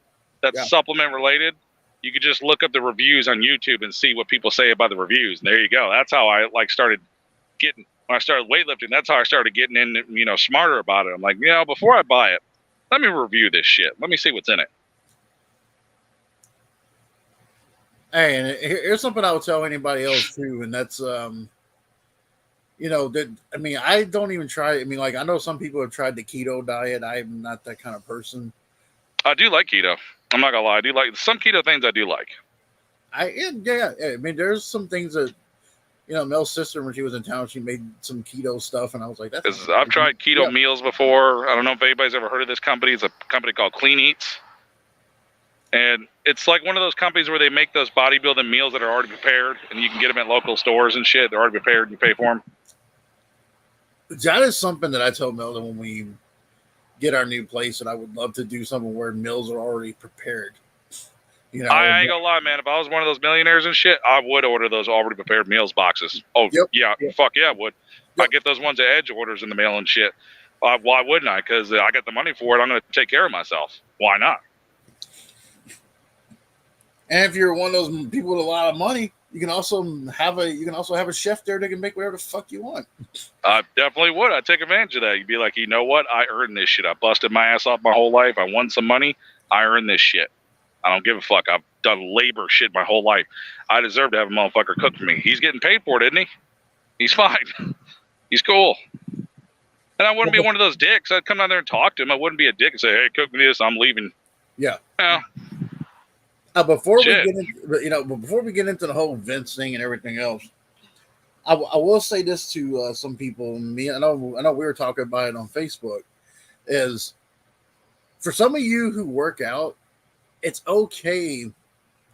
that's supplement related, you can just look up the reviews on YouTube and see what people say about the reviews. And there you go. That's how I started getting when I started weightlifting. That's how I started getting in, smarter about it. I'm like, before I buy it, let me review this shit. Let me see what's in it. Hey, and here's something I would tell anybody else too, and that's I don't even try. I know some people have tried the keto diet. I'm not that kind of person. I do like keto. I'm not gonna lie. I do like some keto things. I do like. There's some things that Mel's sister, when she was in town, she made some keto stuff, and I was like, "That's." I've tried keto meals before. I don't know if anybody's ever heard of this company. It's a company called Clean Eats. And it's like one of those companies where they make those bodybuilding meals that are already prepared, and you can get them at local stores and shit. They're already prepared, and you pay for them. that is something that I told Melvin when we get our new place, that I would love to do something where meals are already prepared. You know, I ain't gonna lie, man. If I was one of those millionaires and shit, I would order those already prepared meals boxes. Oh, yep, yeah. yep, Fuck yeah, I would. yep. I get those ones that Edge orders in the mail and shit. Why wouldn't I? Because I got the money for it. I'm going to take care of myself. Why not? And if you're one of those people with a lot of money, you can also have a chef there that can make whatever the fuck you want. I definitely would. I'd take advantage of that. You'd be like, you know what? I earned this shit. I busted my ass off my whole life. I won some money. I earned this shit. I don't give a fuck. I've done labor shit my whole life. I deserve to have a motherfucker cook for me. He's getting paid for it, isn't he? He's fine. He's cool. And I wouldn't be one of those dicks. I'd come down there and talk to him. I wouldn't be a dick and say, hey, cook me this. I'm leaving. Yeah. Yeah. Before we get into the whole Vince thing and everything else, I will say this to some people. I know we were talking about it on Facebook. Is for some of you who work out, it's okay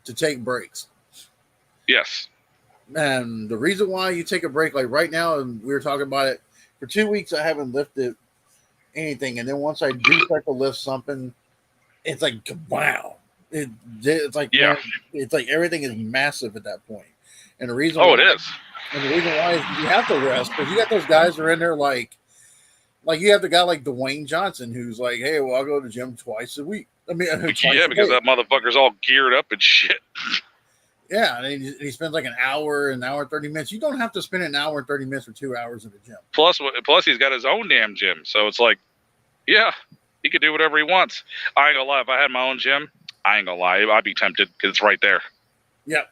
to take breaks. Yes. And the reason why you take a break, like right now, and we were talking about it, for 2 weeks I haven't lifted anything, and then once I do start to lift something, it's like wow. It's like yeah. It's like everything is massive at that point. And the reason it is. And the reason why is you have to rest, because you got those guys who are in there like you have the guy like Dwayne Johnson who's like, hey, well, I'll go to the gym twice a week. I mean, yeah, because that motherfucker's all geared up and shit. Yeah, and he spends like an hour and 30 minutes. You don't have to spend an hour and 30 minutes for 2 hours in the gym. Plus he's got his own damn gym, so it's like, yeah, he could do whatever he wants. I ain't gonna lie, if I had my own gym, I ain't gonna lie, I'd be tempted because it's right there. Yep.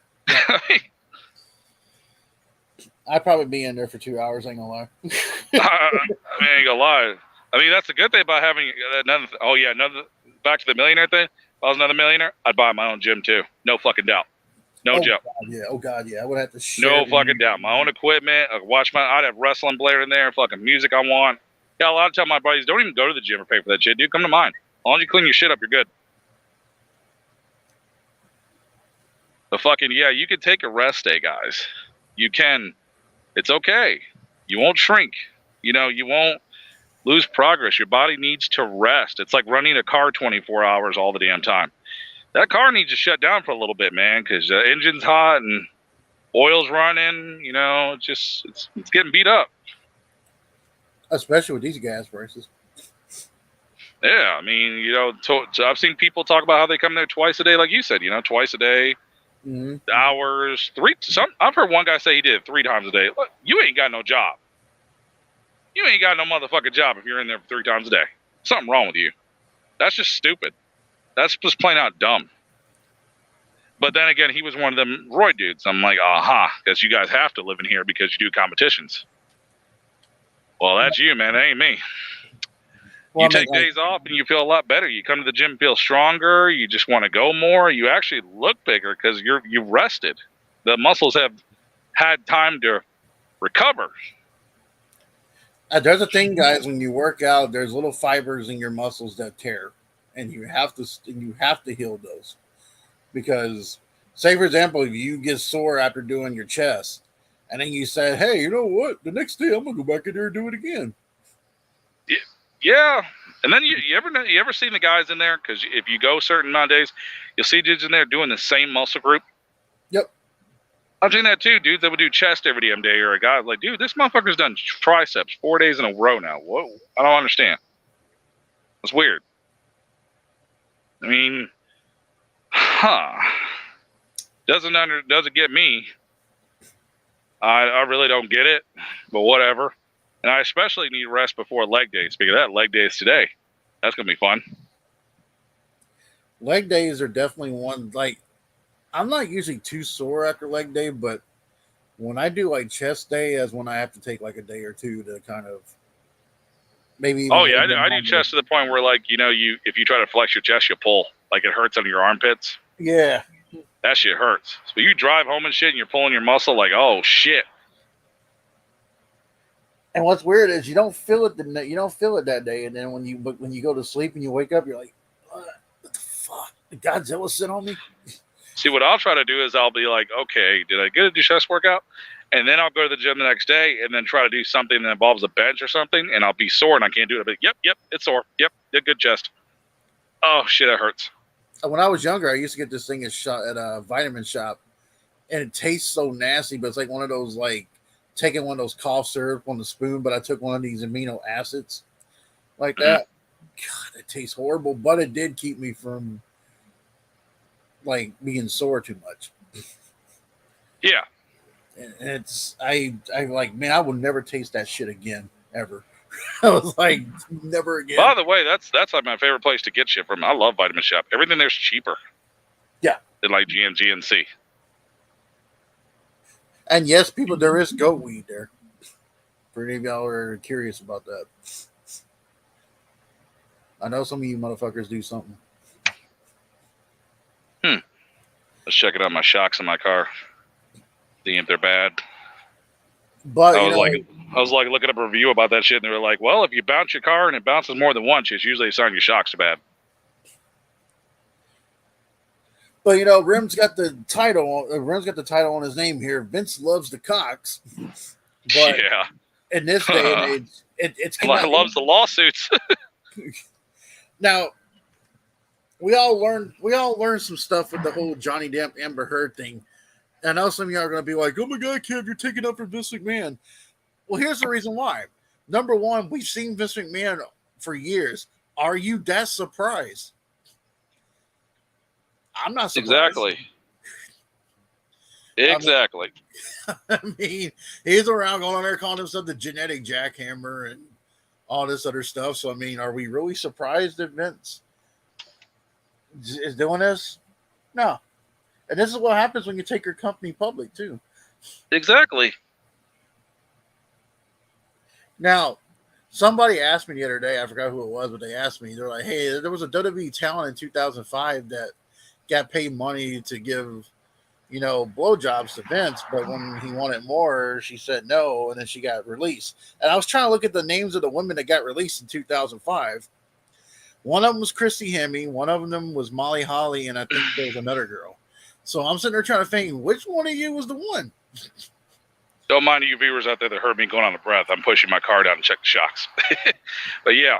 I'd probably be in there for 2 hours. I ain't gonna lie. I ain't gonna lie. I mean, that's the good thing about having another. Oh yeah, back to the millionaire thing. If I was another millionaire, I'd buy my own gym too. No fucking doubt. No joke. God, yeah. I would have to share. No fucking doubt. My own equipment. I'd have wrestling blare in there. Fucking music I want. Yeah, a lot of time my buddies don't even go to the gym or pay for that shit, dude. Come to mine. As long as you clean your shit up, you're good. But fucking yeah, you can take a rest day, guys. You can. It's okay. You won't shrink. You won't lose progress. Your body needs to rest. It's like running a car 24 hours all the damn time. That car needs to shut down for a little bit, man, because the engine's hot and oil's running. It's getting beat up. Especially with these gas prices. Yeah, I mean, I've seen people talk about how they come there twice a day, like you said. Twice a day, hours, three. I've heard one guy say he did it 3 times a day. Look, you ain't got no job. You ain't got no motherfucking job if you're in there 3 times a day. Something wrong with you. That's just stupid. That's just plain out dumb. But then again, he was one of them Roy dudes. I'm like, because you guys have to live in here because you do competitions. Well, that's you, man. That ain't me. Well, you take days off and you feel a lot better. You come to the gym, feel stronger. You just want to go more. You actually look bigger because you've rested. The muscles have had time to recover. There's a thing, guys. When you work out, there's little fibers in your muscles that tear, and you have to heal those. Because, say for example, if you get sore after doing your chest, and then you say, "Hey, you know what? The next day I'm gonna go back in there and do it again." Yeah, and then you ever seen the guys in there? Because if you go certain amount of days, you'll see dudes in there doing the same muscle group. Yep. I've seen that too, dudes that would do chest every damn day, or a guy like, dude, this motherfucker's done triceps 4 days in a row now. Whoa, I don't understand. It's weird. I mean, doesn't get me. I really don't get it, but whatever. And I especially need rest before leg day. Speaking of that, leg day is today. That's gonna be fun. Leg days are definitely one. Like, I'm not usually too sore after leg day, but when I do like chest day, is when I have to take like a day or two to kind of maybe. Oh yeah, I do chest to the point where like if you try to flex your chest, you pull, like it hurts under your armpits. Yeah, that shit hurts. So you drive home and shit, and you're pulling your muscle, like, oh shit. And what's weird is you don't feel it that day, and then when you go to sleep and you wake up, you're like, what the fuck? Did Godzilla sit on me? See, what I'll try to do is I'll be like, okay, did I get a chest workout? And then I'll go to the gym the next day and then try to do something that involves a bench or something, and I'll be sore and I can't do it. I'll be like, yep, it's sore. Yep, good chest. Oh, shit, it hurts. When I was younger, I used to get this thing at a vitamin shop, and it tastes so nasty, but it's like one of those, like, taking one of those cough syrup on the spoon, but I took one of these amino acids like that. God, it tastes horrible, but it did keep me from, like, being sore too much. Yeah. It's I like, man, I will never taste that shit again ever. I was like, never again. By the way, that's like my favorite place to get shit from. I love Vitamin Shop. Everything there's cheaper. Yeah. Than like GNC. And yes, people, there is goat weed there. For any of y'all are curious about that. I know some of you motherfuckers do something. Let's check it out. My shocks in my car. See if they're bad. But I was like looking up a review about that shit, and they were like, "Well, if you bounce your car and it bounces more than once, it's usually a sign your shocks are bad." But you know, Rim's got the title. Rim's got the title on his name here. Vince loves the cocks. But yeah. In this day and age, it's loves the lawsuits. Now, we all learned some stuff with the whole Johnny Depp Amber Heard thing. I know some of y'all are going to be like, "Oh my God, Kev, you're taking up for Vince McMahon." Well, here's the reason why. Number one, we've seen Vince McMahon for years. Are you that surprised? I'm not surprised. Exactly. I mean, he's around going on there calling himself the genetic jackhammer and all this other stuff. So, I mean, are we really surprised that Vince is doing this? No. And this is what happens when you take your company public, too. Exactly. Now, somebody asked me the other day, I forgot who it was, but they asked me, they're like, "Hey, there was a WWE talent in 2005 that got paid money to give, you know, blowjobs to Vince, but when he wanted more, she said no, and then she got released." And I was trying to look at the names of the women that got released in 2005. One of them was Christy Hemme, one of them was Molly Holly, and I think there was another girl. So I'm sitting there trying to think, which one of you was the one? Don't mind you viewers out there that heard me going on a breath. I'm pushing my car down to check the shocks. But yeah.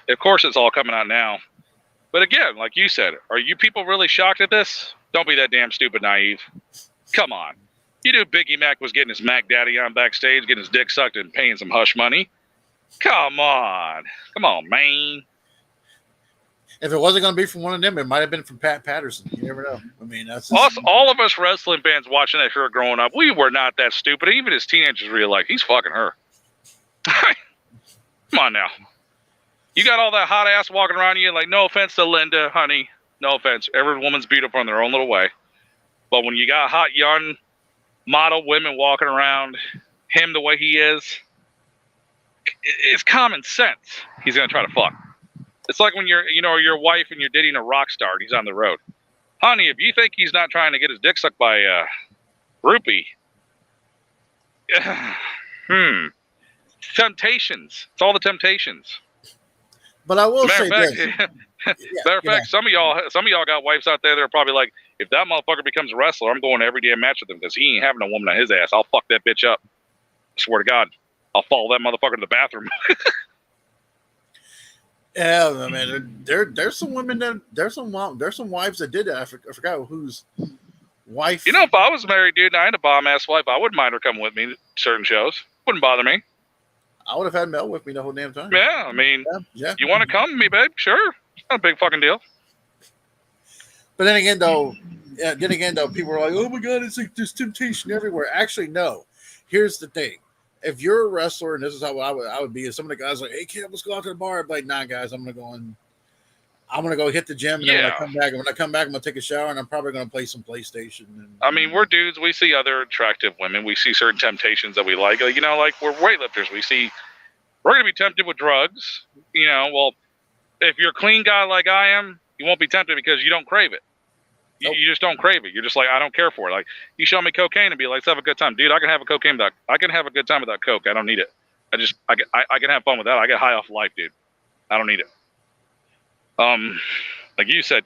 Of course, it's all coming out now. But again, like you said, are you people really shocked at this? Don't be that damn stupid naive. Come on. You knew Biggie Mac was getting his Mac Daddy on backstage, getting his dick sucked and paying some hush money. Come on, man. If it wasn't going to be from one of them, it might have been from Pat Patterson. You never know. I mean, that's all of us wrestling fans watching that show growing up. We were not that stupid. Even as teenagers, we were like, "He's fucking her." Come on now. You got all that hot ass walking around you. Like, no offense to Linda, honey. No offense. Every woman's beautiful in their own little way. But when you got hot, young model women walking around, him the way he is, it's common sense. He's gonna try to fuck. It's like when you're your wife and you're dating a rock star and he's on the road. Honey, if you think he's not trying to get his dick sucked by a groupie, temptations. It's all the temptations. But I will say this. Matter of fact, some of y'all got wives out there that are probably like, if that motherfucker becomes a wrestler, I'm going to every damn match with him because he ain't having a woman on his ass. I'll fuck that bitch up. I swear to God, I'll follow that motherfucker to the bathroom. Yeah, I mean, there's some women there's some wives that did that. I forgot whose wife. You know, if I was married, dude, and I had a bomb ass wife, I wouldn't mind her coming with me to certain shows. Wouldn't bother me. I would have had Mel with me the whole damn time. Yeah, I mean, yeah. You want to come with me, babe? Sure. It's not a big fucking deal. But then again, though, people are like, "Oh my God, it's like there's temptation everywhere." Actually, no. Here's the thing. If you're a wrestler, and this is how I would be, if some of the guys are like, "Hey, kid, let's go out to the bar," I'd be like, "Nah, guys, I'm gonna go hit the gym, and then when I come back, I'm gonna take a shower, and I'm probably gonna play some PlayStation." I mean, we're dudes. We see other attractive women. We see certain temptations that we like. Like, like we're weightlifters. We're gonna be tempted with drugs. Well, if you're a clean guy like I am, you won't be tempted because you don't crave it. Nope. You just don't crave it. You're just like, I don't care for it. Like, you show me cocaine and be like, let's have a good time, dude. I can have a good time without coke. I don't need it. I can have fun with that. I get high off life, dude. I don't need it. Like you said,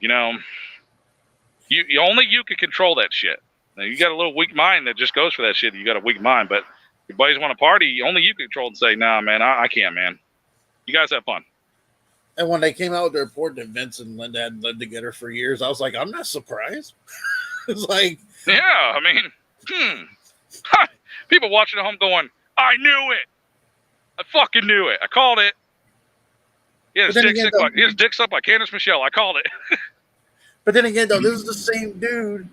You only you can control that shit. Now, you got a little weak mind that just goes for that shit. You got a weak mind, but your buddies want to party, only you can control and say, nah, man, I can't, man. You guys have fun. And when they came out with the report that Vince and Linda had lived together for years, I was like, I'm not surprised. It's like, yeah, I mean, people watching at home going, I knew it. I fucking knew it. I called it. Yeah, his dick's up like Candace Michelle. I called it. But then again, though, this is the same dude.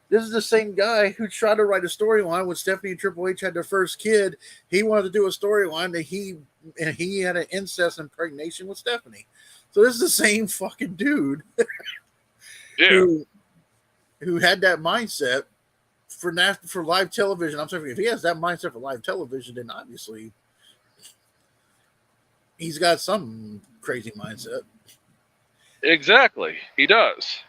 This is the same guy who tried to write a storyline when Stephanie and Triple H had their first kid. He wanted to do a storyline that he had an incest impregnation with Stephanie. So this is the same fucking dude who had that mindset for live television. I'm sorry, if he has that mindset for live television, then obviously he's got some crazy mindset. Exactly, he does.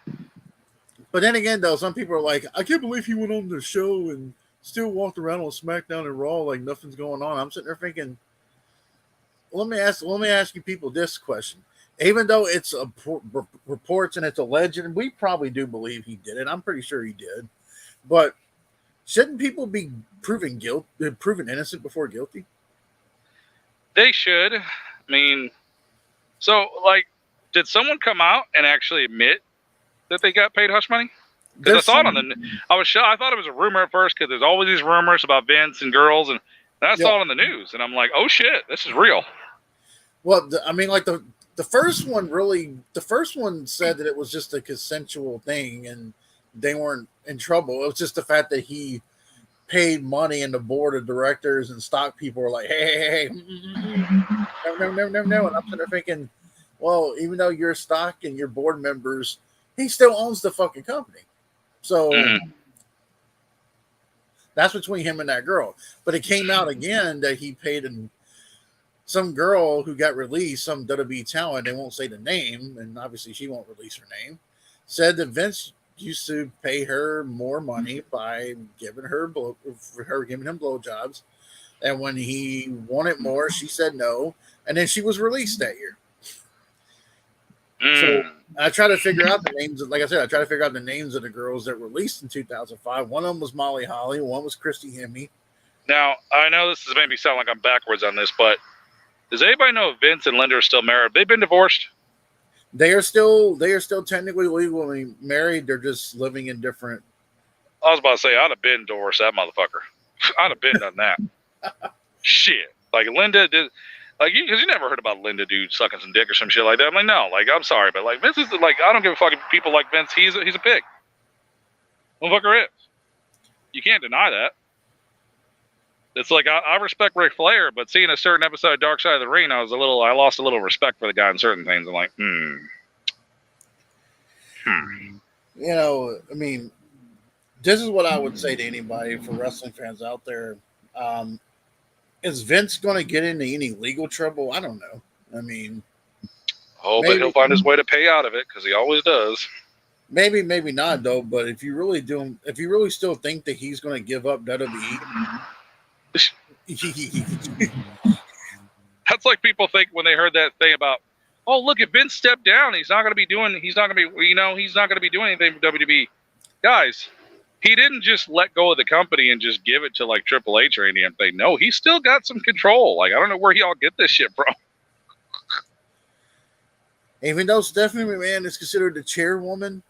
But then again, though, some people are like, I can't believe he went on the show and still walked around on SmackDown and Raw like nothing's going on. I'm sitting there thinking, let me ask you people this question. Even though it's reports and it's alleged, and we probably do believe he did it. I'm pretty sure he did. But shouldn't people be proven innocent before guilty? They should. I mean, so like, did someone come out and actually admit that they got paid hush money? Because I saw it I was shocked. I thought it was a rumor at first because there's always these rumors about Vince and girls, and I saw it on the news, and I'm like, oh shit, this is real. Well, I mean, like the first one said that it was just a consensual thing and they weren't in trouble. It was just the fact that he paid money and the board of directors and stock people were like, hey, no. And I'm sitting there thinking, well, even though you're stock and your board members, he still owns the fucking company. So that's between him and that girl. But it came out again that he paid some girl who got released, some WWE talent, they won't say the name, and obviously she won't release her name, said that Vince used to pay her more money by giving him blowjobs. And when he wanted more, she said no. And then she was released that year. So I try to figure out the names. Like I said, I try to figure out the names of the girls that were released in 2005. One of them was Molly Holly. One was Christy Hemme. Now, I know this is maybe sound like I'm backwards on this, but does anybody know if Vince and Linda are still married? Have they been divorced? They are still technically legally married. They're just living in different. I was about to say, I'd have been divorced that motherfucker. I'd have been done that. Shit. Like Linda did. Like, because you never heard about Linda dude sucking some dick or some shit like that. I'm like, no, like, I'm sorry, but like Vince is like, I don't give a fuck if people like Vince. He's a pig. Motherfucker is. You can't deny that. It's like I respect Ric Flair, but seeing a certain episode of Dark Side of the Ring, I lost a little respect for the guy in certain things. I'm like, You know, I mean, this is what I would say to anybody for wrestling fans out there. Is Vince going to get into any legal trouble? I don't know. I mean, but he'll find his way to pay out of it because he always does. Maybe not though. But if you really still think that he's going to give up WWE, that's like people think when they heard that thing about, oh look, if Vince stepped down, he's not going to be doing anything for WWE. Guys, he didn't just let go of the company and just give it to like Triple H or anything. No, he's still got some control. Like, I don't know where y'all get this shit from. Even though Stephanie McMahon is considered the chairwoman,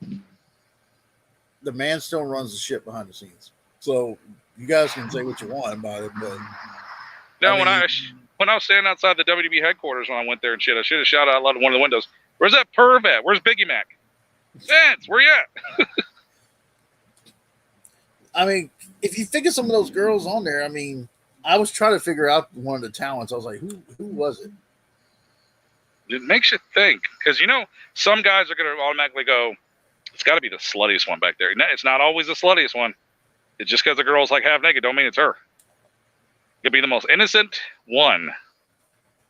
the man still runs the shit behind the scenes. So you guys can say what you want about it, but no, when I was standing outside the WWE headquarters when I went there and shit, I should have shouted out loud to one of the windows. Where's that perv at? Where's Biggie Mac? Vince, where you at? I mean, if you think of some of those girls on there, I mean, I was trying to figure out one of the talents. I was like, who was it? It makes you think, because some guys are going to automatically go, it's got to be the sluttiest one back there. It's not always the sluttiest one. It's just because the girl's like half naked don't mean it's her. It could be the most innocent one.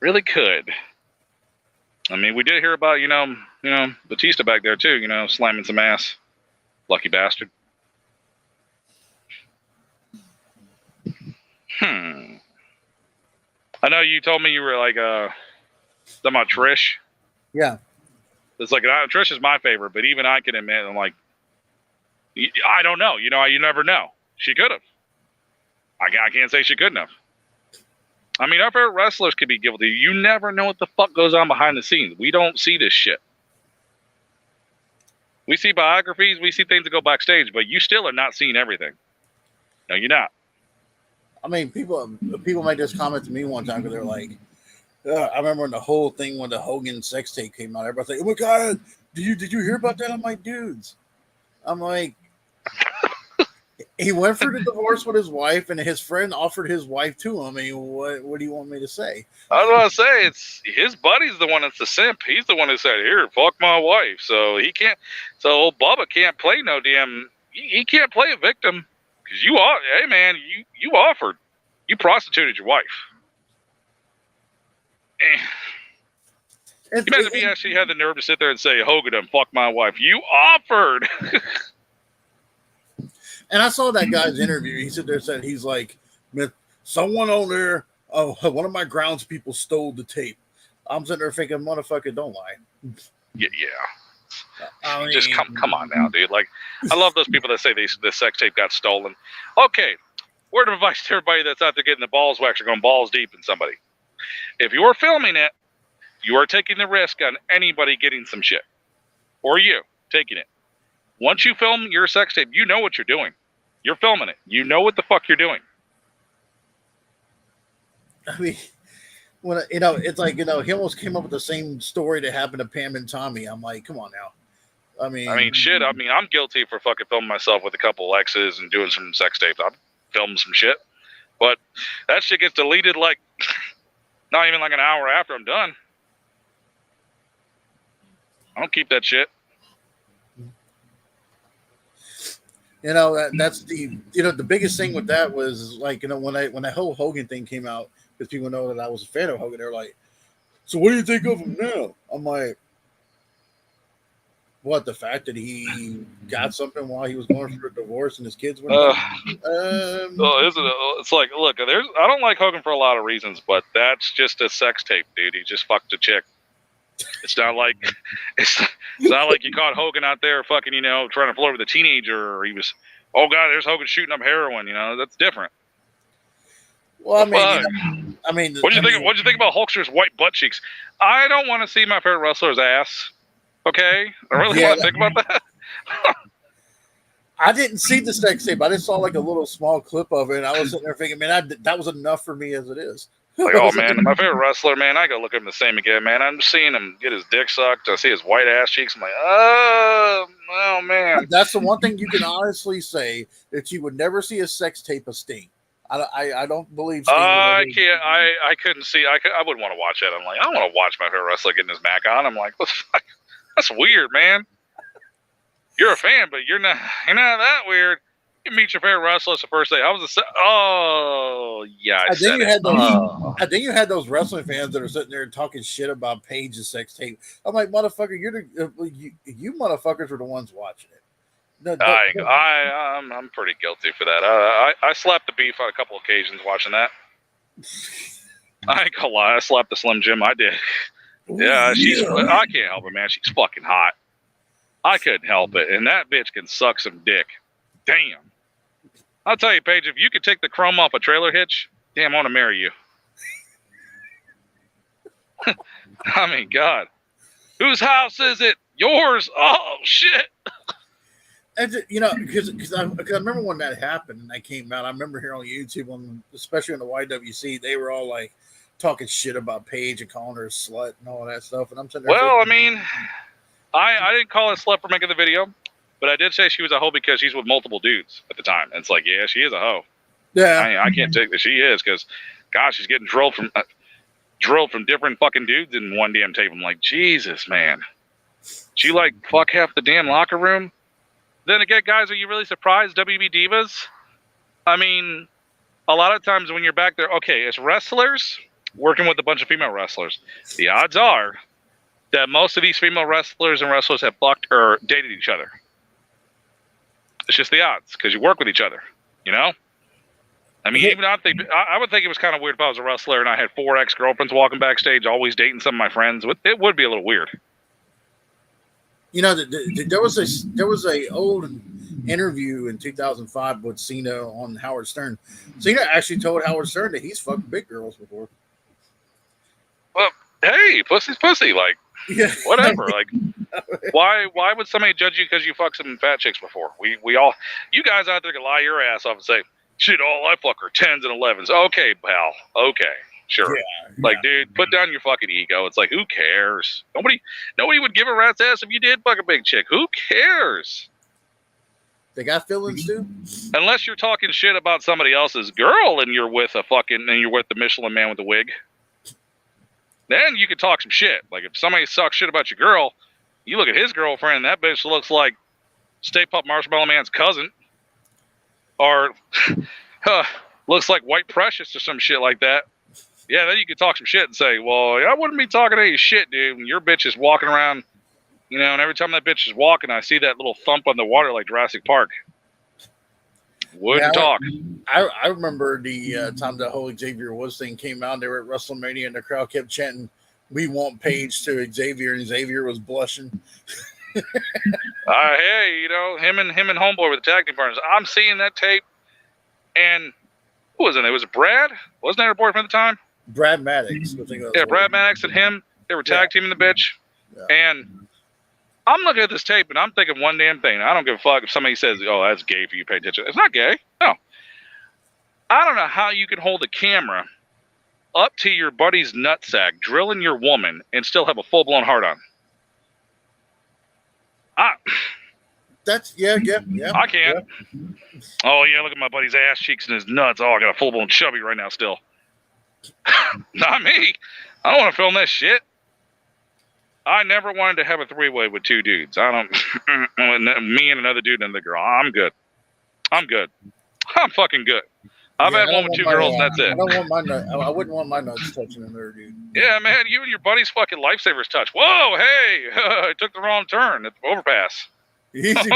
Really could. I mean, we did hear about Batista back there too. Slamming some ass. Lucky bastard. I know you told me you were like talking about Trish. Yeah. It's like Trish is my favorite, but even I can admit, I'm like, I don't know. You never know. She could have. I can't say she couldn't have. I mean, our favorite wrestlers could be guilty. You never know what the fuck goes on behind the scenes. We don't see this shit. We see biographies, we see things that go backstage, but you still are not seeing everything. No, you're not. I mean, people made this comment to me one time because they're like, I remember when the whole thing when the Hogan sex tape came out, everybody's like, "Oh my god, did you hear about that?" I'm like, dudes. I'm like, he went through the divorce with his wife, and his friend offered his wife to him. I mean, what do you want me to say? I was going to say, it's his buddy's the one that's the simp. He's the one who said, "Here, fuck my wife." So he can't. So old Bubba can't play no damn. He can't play a victim because you are. Hey man, you offered. You prostituted your wife. Imagine if he actually had the nerve to sit there and say, "Hogan, fuck my wife." You offered. And I saw that guy's interview. He sit there and said he's like, someone on there, one of my grounds people stole the tape. I'm sitting there thinking, motherfucker, don't lie. Yeah. I mean, just come on now, dude. Like, I love those people that say the sex tape got stolen. Okay, word of advice to everybody that's out there getting the balls waxed or going balls deep in somebody. If you're filming it, you are taking the risk on anybody getting some shit. Or you taking it. Once you film your sex tape, you know what you're doing. You're filming it. You know what the fuck you're doing. I mean, when it's like he almost came up with the same story that happened to Pam and Tommy. I'm like, come on now. I mean, shit. I mean, I'm guilty for fucking filming myself with a couple exes and doing some sex tapes. I'm filming some shit, but that shit gets deleted like not even like an hour after I'm done. I don't keep that shit. That's the biggest thing with that was like, when that whole Hogan thing came out, because people know that I was a fan of Hogan, they're like, so what do you think of him now? I'm like, what, the fact that he got something while he was going through a divorce and his kids were it's like, look, I don't like Hogan for a lot of reasons, but that's just a sex tape, dude. He just fucked a chick. It's not like you caught Hogan out there fucking, trying to flirt with a teenager, or he was, oh god, there's Hogan shooting up heroin. That's different. Well, what'd you think about Hulkster's white butt cheeks? I don't want to see my favorite wrestler's ass. Okay, I really want to think about that. I didn't see the sex tape. I just saw like a little small clip of it, and I was sitting there thinking, man, that was enough for me as it is. Like, oh man, my favorite wrestler, man, I gotta look at him the same again, man. I'm seeing him get his dick sucked. I see his white ass cheeks. I'm like, oh man. That's the one thing you can honestly say, that you would never see a sex tape of Sting. I don't believe Sting. I can't. I couldn't see. I wouldn't want to watch that. I'm like, I don't want to watch my favorite wrestler getting his Mac on. I'm like, what the fuck? That's weird, man. You're a fan, but you're not that weird. You meet your favorite wrestler the first day. I think you had those wrestling fans that are sitting there talking shit about Paige's sex tape. I'm like, motherfucker, you motherfuckers were the ones watching it. I'm pretty guilty for that. I slapped the beef on a couple occasions watching that. I ain't gonna lie, I slapped the Slim Jim. I did. Yeah, I can't help it, man. She's fucking hot. I couldn't help it, and that bitch can suck some dick. Damn. I'll tell you, Paige, if you could take the chrome off a trailer hitch, damn, I want to marry you. I mean, God. Whose house is it? Yours? Oh, shit. And because I remember when that happened and that came out, I remember here on YouTube, especially on the YWC, they were all like talking shit about Paige and calling her a slut and all that stuff. And I'm sitting there I mean, I didn't call her a slut for making the video. But I did say she was a hoe because she's with multiple dudes at the time. And it's like, yeah, she is a hoe. Yeah. I can't take that she is because, gosh, she's getting drilled from different fucking dudes in one damn tape. I'm like, Jesus, man. She like fuck half the damn locker room. Then again, guys, are you really surprised, WB Divas? I mean, a lot of times when you're back there, okay, as wrestlers working with a bunch of female wrestlers, the odds are that most of these female wrestlers and wrestlers have fucked or dated each other. It's just the odds because you work with each other, I mean, even I would think it was kind of weird if I was a wrestler and I had 4 ex-girlfriends walking backstage, always dating some of my friends. It would be a little weird. There was a old interview in 2005 with Cena on Howard Stern. Cena actually told Howard Stern that he's fucked big girls before. Well, hey, pussy's pussy. Like, Yeah. whatever. Like, why would somebody judge you because you fucked some fat chicks before? We all, you guys out there can lie your ass off and say, shit, all I fuck are 10s and 11s. Okay, pal. Okay, sure. Like, dude, put down your fucking ego. It's like, who cares? Nobody would give a rat's ass if you did fuck a big chick. Who cares? They got feelings too. Unless you're talking shit about somebody else's girl and you're with the Michelin man with the wig. Then you can talk some shit. Like, if somebody sucks shit about your girl, you look at his girlfriend, and that bitch looks like Stay Puft Marshmallow Man's cousin. Or looks like White Precious or some shit like that. Yeah, then you could talk some shit and say, well, I wouldn't be talking any shit, dude. When your bitch is walking around, you know, and every time that bitch is walking, I see that little thump on the water like Jurassic Park. Wouldn't talk. I remember the time the whole Xavier Woods thing came out. They were at WrestleMania, and the crowd kept chanting, "We want Paige" to Xavier, and Xavier was blushing. Hey, you know, him and Homeboy were the tag team partners. I'm seeing that tape, and who was it? Was it Brad? Wasn't that her boyfriend at the time? Brad Maddox. Yeah, Brad Maddox and him. They were tag teaming the bitch, and I'm looking at this tape and I'm thinking one damn thing. I don't give a fuck if somebody says, "Oh, that's gay for you, pay attention." It's not gay. No. I don't know how you can hold a camera up to your buddy's nutsack, drilling your woman, and still have a full-blown hard-on. That's yeah. I can't. Yeah. Oh yeah, look at my buddy's ass cheeks and his nuts. Oh, I got a full-blown chubby right now still. Not me. I don't want to film that shit. I never wanted to have a three-way with two dudes. I don't. Me and another dude and another girl. I'm good. I'm fucking good. I've had one with two girls, and that's it. I wouldn't want my nuts touching another dude. Yeah, man, you and your buddy's fucking lifesavers touch. Whoa, hey, I took the wrong turn at the overpass. Easy,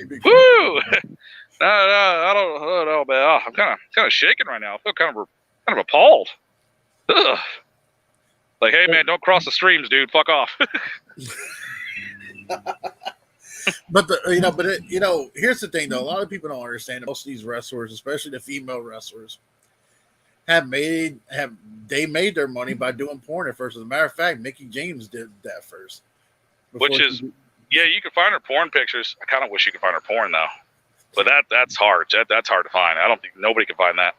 big. Woo! No, I don't know, man. I'm kind of shaking right now. I feel kind of appalled. Ugh. Like, hey, man, don't cross the streams, dude. Fuck off. But here's the thing, though. A lot of people don't understand that most of these wrestlers, especially the female wrestlers, made their money by doing porn at first. As a matter of fact, Mickie James did that first. Which is, you can find her porn pictures. I kind of wish you could find her porn, though. But that's hard. That's hard to find. I don't think nobody can find that.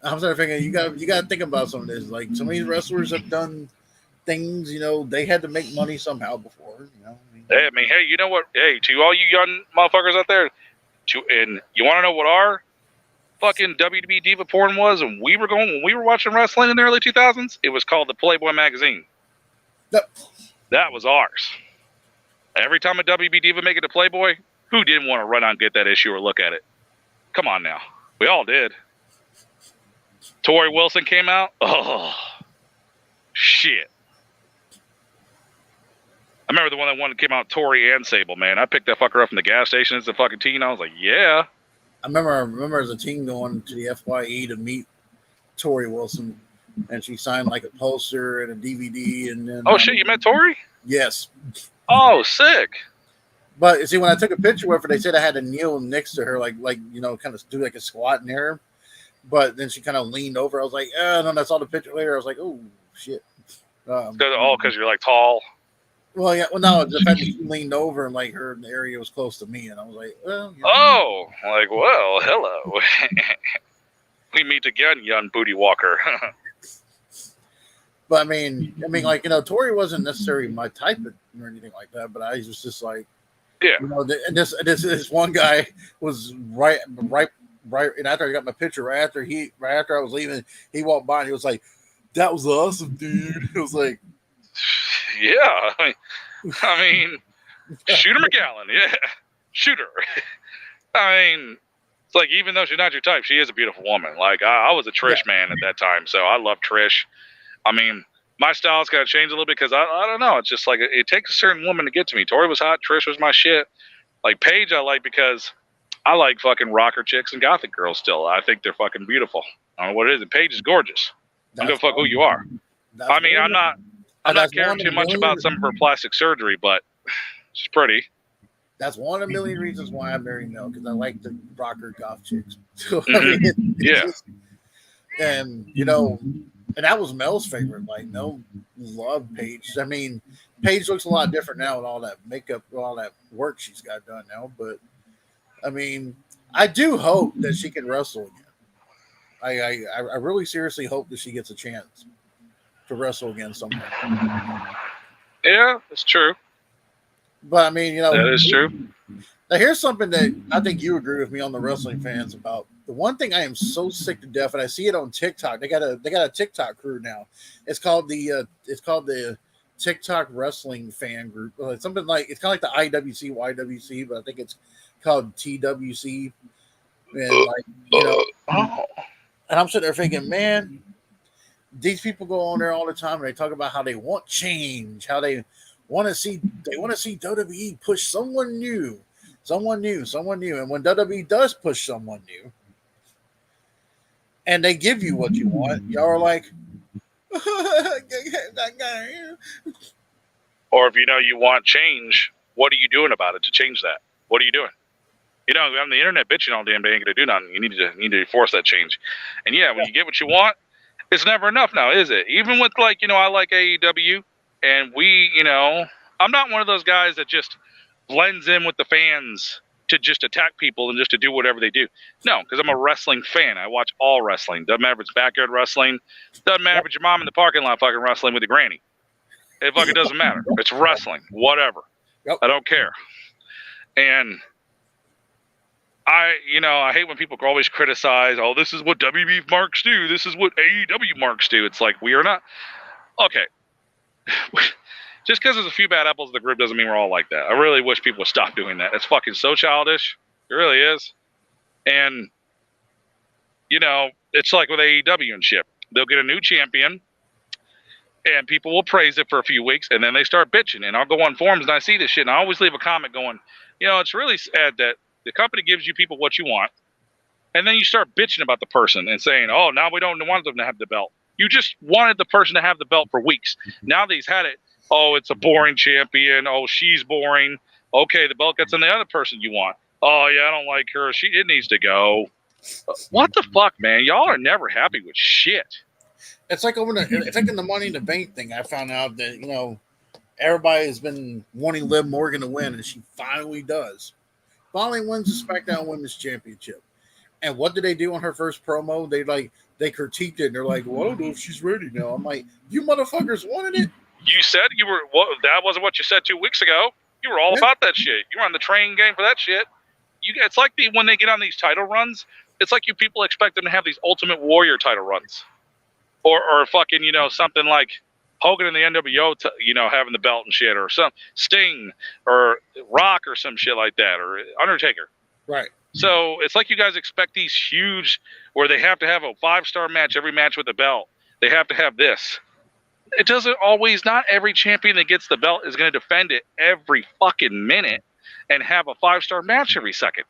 I'm starting thinking you got to think about some of this. Like, some of these wrestlers have done things, they had to make money somehow before. Hey, you know what? Hey, to all you young motherfuckers out there, and you want to know what our fucking WWE Diva porn was? And when we were watching wrestling in the early 2000s, it was called the Playboy magazine. Yep. That was ours. Every time a WWE Diva make it a Playboy, who didn't want to run out and get that issue or look at it? Come on now. We all did. Tori Wilson came out. Oh, shit. I remember the one that came out, Tori and Sable, man. I picked that fucker up from the gas station as a fucking teen. I was like, yeah. I remember as a teen going to the FYE to meet Tori Wilson, and she signed like a poster and a DVD. And then, oh, shit, you met Tori? Yes. Oh, sick. But see, when I took a picture with her, they said I had to kneel next to her, like kind of do like a squat near her. But then she kind of leaned over. I was like, no, that's all the picture later. I was like, oh, shit. Because you're like tall. Well, yeah. Well, no, the fact that she leaned over and like her area was close to me, and I was like, well. Oh, like, well, hello. We meet again, young booty walker. But I mean, like, Tori wasn't necessarily my type or anything like that. But I was just like, yeah. And this one guy was right. And after I got my picture, right after I was leaving, he walked by and he was like, "That was awesome, dude." It was like, yeah, I mean, Shooter McGowan, yeah, Shooter. I mean, it's like, even though she's not your type, she is a beautiful woman. Like, I was a Trish man at that time, so I love Trish. I mean, my style's got to change a little bit because I don't know. It's just like it takes a certain woman to get to me. Tori was hot. Trish was my shit. Like, Paige, I like because I like fucking rocker chicks and gothic girls still. I think they're fucking beautiful. I don't know what it is. And Paige is gorgeous. I'm gonna fuck who you are. I mean, I'm not caring too much about some of her plastic surgery, but She's pretty. That's one of a million reasons why I marry Mel, because I like the rocker goth chicks. So and and that was Mel's favorite. Like Mel loved Paige. I mean, Paige looks a lot different now with all that makeup, all that work she's got done now. But I mean, I do hope that she can wrestle again. I really seriously hope that she gets a chance to wrestle again somewhere. Yeah, it's true. But I mean, that is true. Now here's something that I think you agree with me on the wrestling fans about. The one thing I am so sick to death, and I see it on TikTok. They got a TikTok crew now. It's called the TikTok Wrestling Fan Group. Something like, it's kind of like the IWC YWC, but I think it's called TWC. And and I'm sitting there thinking, man, these people go on there all the time and they talk about how they want change, how they want to see WWE push someone new. And when WWE does push someone new and they give you what you want, y'all are like, or if you want change, what are you doing about it to change that? What are you doing? On the internet bitching all damn day ain't gonna do nothing. You need to force that change. And when you get what you want, it's never enough now, is it? Even with I like AEW, and I'm not one of those guys that just blends in with the fans to just attack people and just to do whatever they do. No, because I'm a wrestling fan. I watch all wrestling. Doesn't matter if it's backyard wrestling. Doesn't matter if it's your mom in the parking lot fucking wrestling with your granny. It fucking doesn't matter. It's wrestling. Whatever. Yep. I don't care. And I hate when people always criticize, oh, this is what WB marks do. This is what AEW marks do. It's like, we are not. Okay. Just because there's a few bad apples in the group doesn't mean we're all like that. I really wish people would stop doing that. It's fucking so childish. It really is. And, it's like with AEW and shit. They'll get a new champion, and people will praise it for a few weeks, and then they start bitching. And I'll go on forums, and I see this shit, and I always leave a comment going, it's really sad that the company gives you people what you want, and then you start bitching about the person and saying, oh, now we don't want them to have the belt. You just wanted the person to have the belt for weeks. Now that he's had it, oh, it's a boring champion. Oh, she's boring. Okay, the belt gets on the other person you want. Oh, yeah, I don't like her. It needs to go. What the fuck, man? Y'all are never happy with shit. It's like it's like in the Money in the Bank thing. I found out that, everybody has been wanting Liv Morgan to win, and she finally does. Finally wins the SmackDown Women's Championship. And what did they do on her first promo? They critiqued it, and they're like, well, I don't know if she's ready now. I'm like, you motherfuckers wanted it? You said you were. Well, that wasn't what you said 2 weeks ago. You were all about that shit. You were on the train game for that shit. It's like when they get on these title runs, it's like you people expect them to have these Ultimate Warrior title runs. Or fucking, something like Hogan in the NWO, having the belt and shit, or some Sting or Rock or some shit like that, or Undertaker. Right. So it's like you guys expect these huge, where they have to have a 5-star match every match with the belt. They have to have this. It doesn't always. Not every champion that gets the belt is going to defend it every fucking minute and have a 5-star match every second.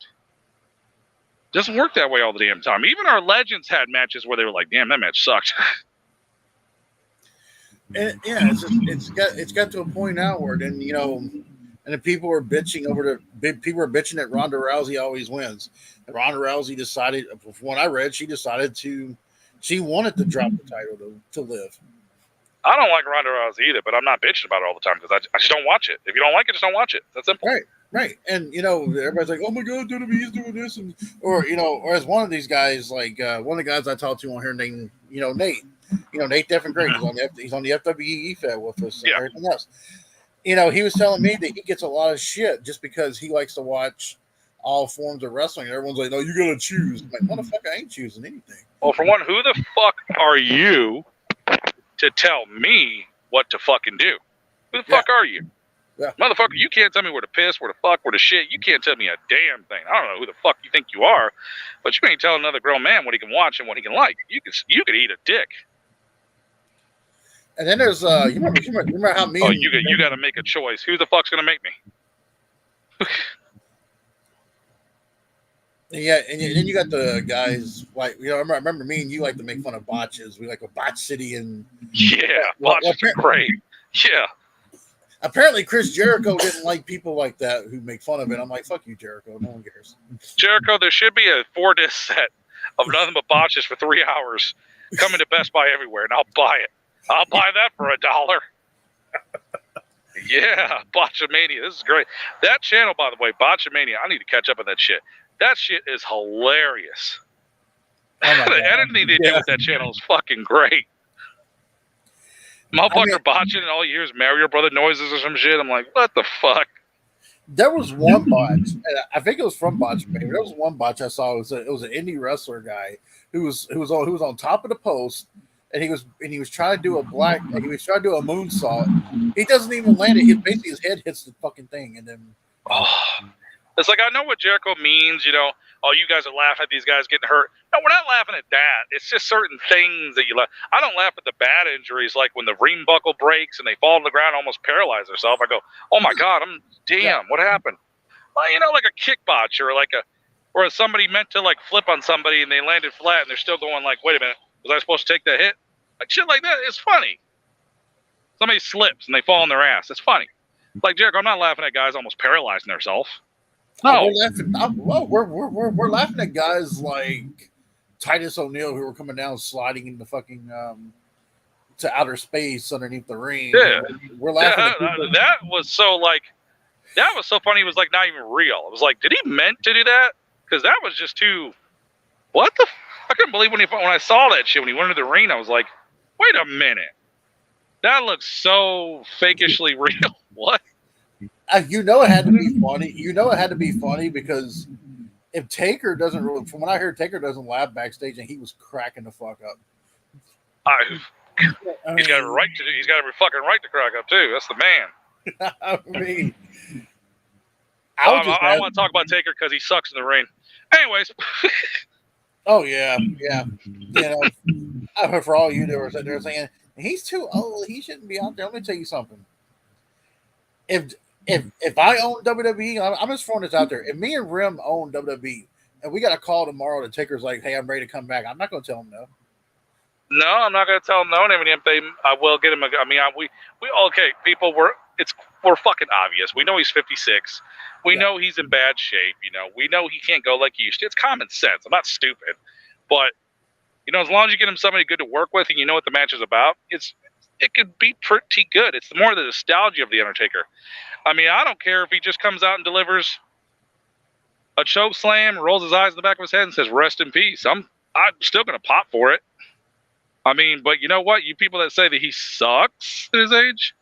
Doesn't work that way all the damn time. Even our legends had matches where they were like, "Damn, that match sucked." And it's got to a point now where then and the people are bitching that Ronda Rousey always wins. And Ronda Rousey decided, from what I read, she wanted to drop the title to Liv. I don't like Ronda Rousey either, but I'm not bitching about it all the time because I just don't watch it. If you don't like it, just don't watch it. That's simple. Right. And everybody's like, "Oh my God, WWE's doing this," or as one of these guys, like one of the guys I talked to on here named Nate. Nate Deffin Great. He's on the FWE Fed with us and everything else. He was telling me that he gets a lot of shit just because he likes to watch all forms of wrestling. Everyone's like, "No, you gotta choose." I'm like, motherfucker, I ain't choosing anything. Well, for one, who the fuck are you to tell me what to fucking do? Who the fuck are you? Yeah. Motherfucker, you can't tell me where to piss, where to fuck, where to shit. You can't tell me a damn thing. I don't know who the fuck you think you are, but you ain't telling another grown man what he can watch and what he can like. You could eat a dick. And then there's you remember how me? Oh, you got to make a choice. Who the fuck's gonna make me? Yeah, and then you got the guys like I remember me and you like to make fun of botches. We like a botch city and botches are great. Yeah. Apparently, Chris Jericho didn't like people like that who make fun of it. I'm like, fuck you, Jericho. No one cares. Jericho, there should be a 4-disc set of nothing but botches for 3 hours coming to Best Buy everywhere, and I'll buy it. I'll buy that for $1. Yeah, Botchamania. This is great. That channel, by the way, Botchamania, I need to catch up on that shit. That shit is hilarious. Oh The editing they do with that channel is fucking great. Motherfucker botching and all you hear is Mario Brother noises or some shit. I'm like, what the fuck? There was one botch. I think it was from Botchamania. There was one botch I saw. It was an indie wrestler guy who was on top of the post, and he was trying to do a moonsault. He doesn't even land it. Basically his head hits the fucking thing, and then. It's like, I know what Jericho means, you know. Oh, you guys are laughing at these guys getting hurt. No, we're not laughing at that. It's just certain things that you laugh. I don't laugh at the bad injuries, like when the ring buckle breaks and they fall to the ground, almost paralyze themselves. I go, oh my God, what happened? Well, you know, like a kick botch or somebody meant to like flip on somebody and they landed flat and they're still going like, wait a minute, was I supposed to take that hit? Like shit like that. It's funny. Somebody slips and they fall on their ass. It's funny. Like Jericho, I'm not laughing at guys almost paralyzing themselves. No, we're laughing at guys like Titus O'Neil who were coming down, sliding into fucking to outer space underneath the ring. Yeah, we're laughing. That was so funny. It was like not even real. It was like, did he meant to do that? Because that was just too. What the? I couldn't believe when I saw that shit when he went into the ring. I was like, wait a minute, that looks so fakishly real. What? You know it had to be funny. You know it had to be funny because if Taker doesn't really, from what I heard, Taker doesn't laugh backstage, and he was cracking the fuck up. He's got a fucking right to crack up too. That's the man. I want to talk about Taker because he sucks in the ring. Anyways. Oh yeah. You know, for all you do, they're saying he's too old. He shouldn't be out there. Let me tell you something. If I own WWE, I'm just throwing this out there. If me and Rim own WWE, and we got a call tomorrow, the Taker's like, "Hey, I'm ready to come back." I'm not going to tell him no. No, I'm not going to tell him no. I will get him. Okay, people. We're fucking obvious. We know he's 56. We know he's in bad shape. You know, we know he can't go like he used to. It's common sense. I'm not stupid, but you know, as long as you get him somebody good to work with, and you know what the match is about, it could be pretty good. It's more the nostalgia of the Undertaker. I mean, I don't care if he just comes out and delivers a choke slam, rolls his eyes in the back of his head, and says, "Rest in peace." I'm still gonna pop for it. I mean, but you know what? You people that say that he sucks at his age,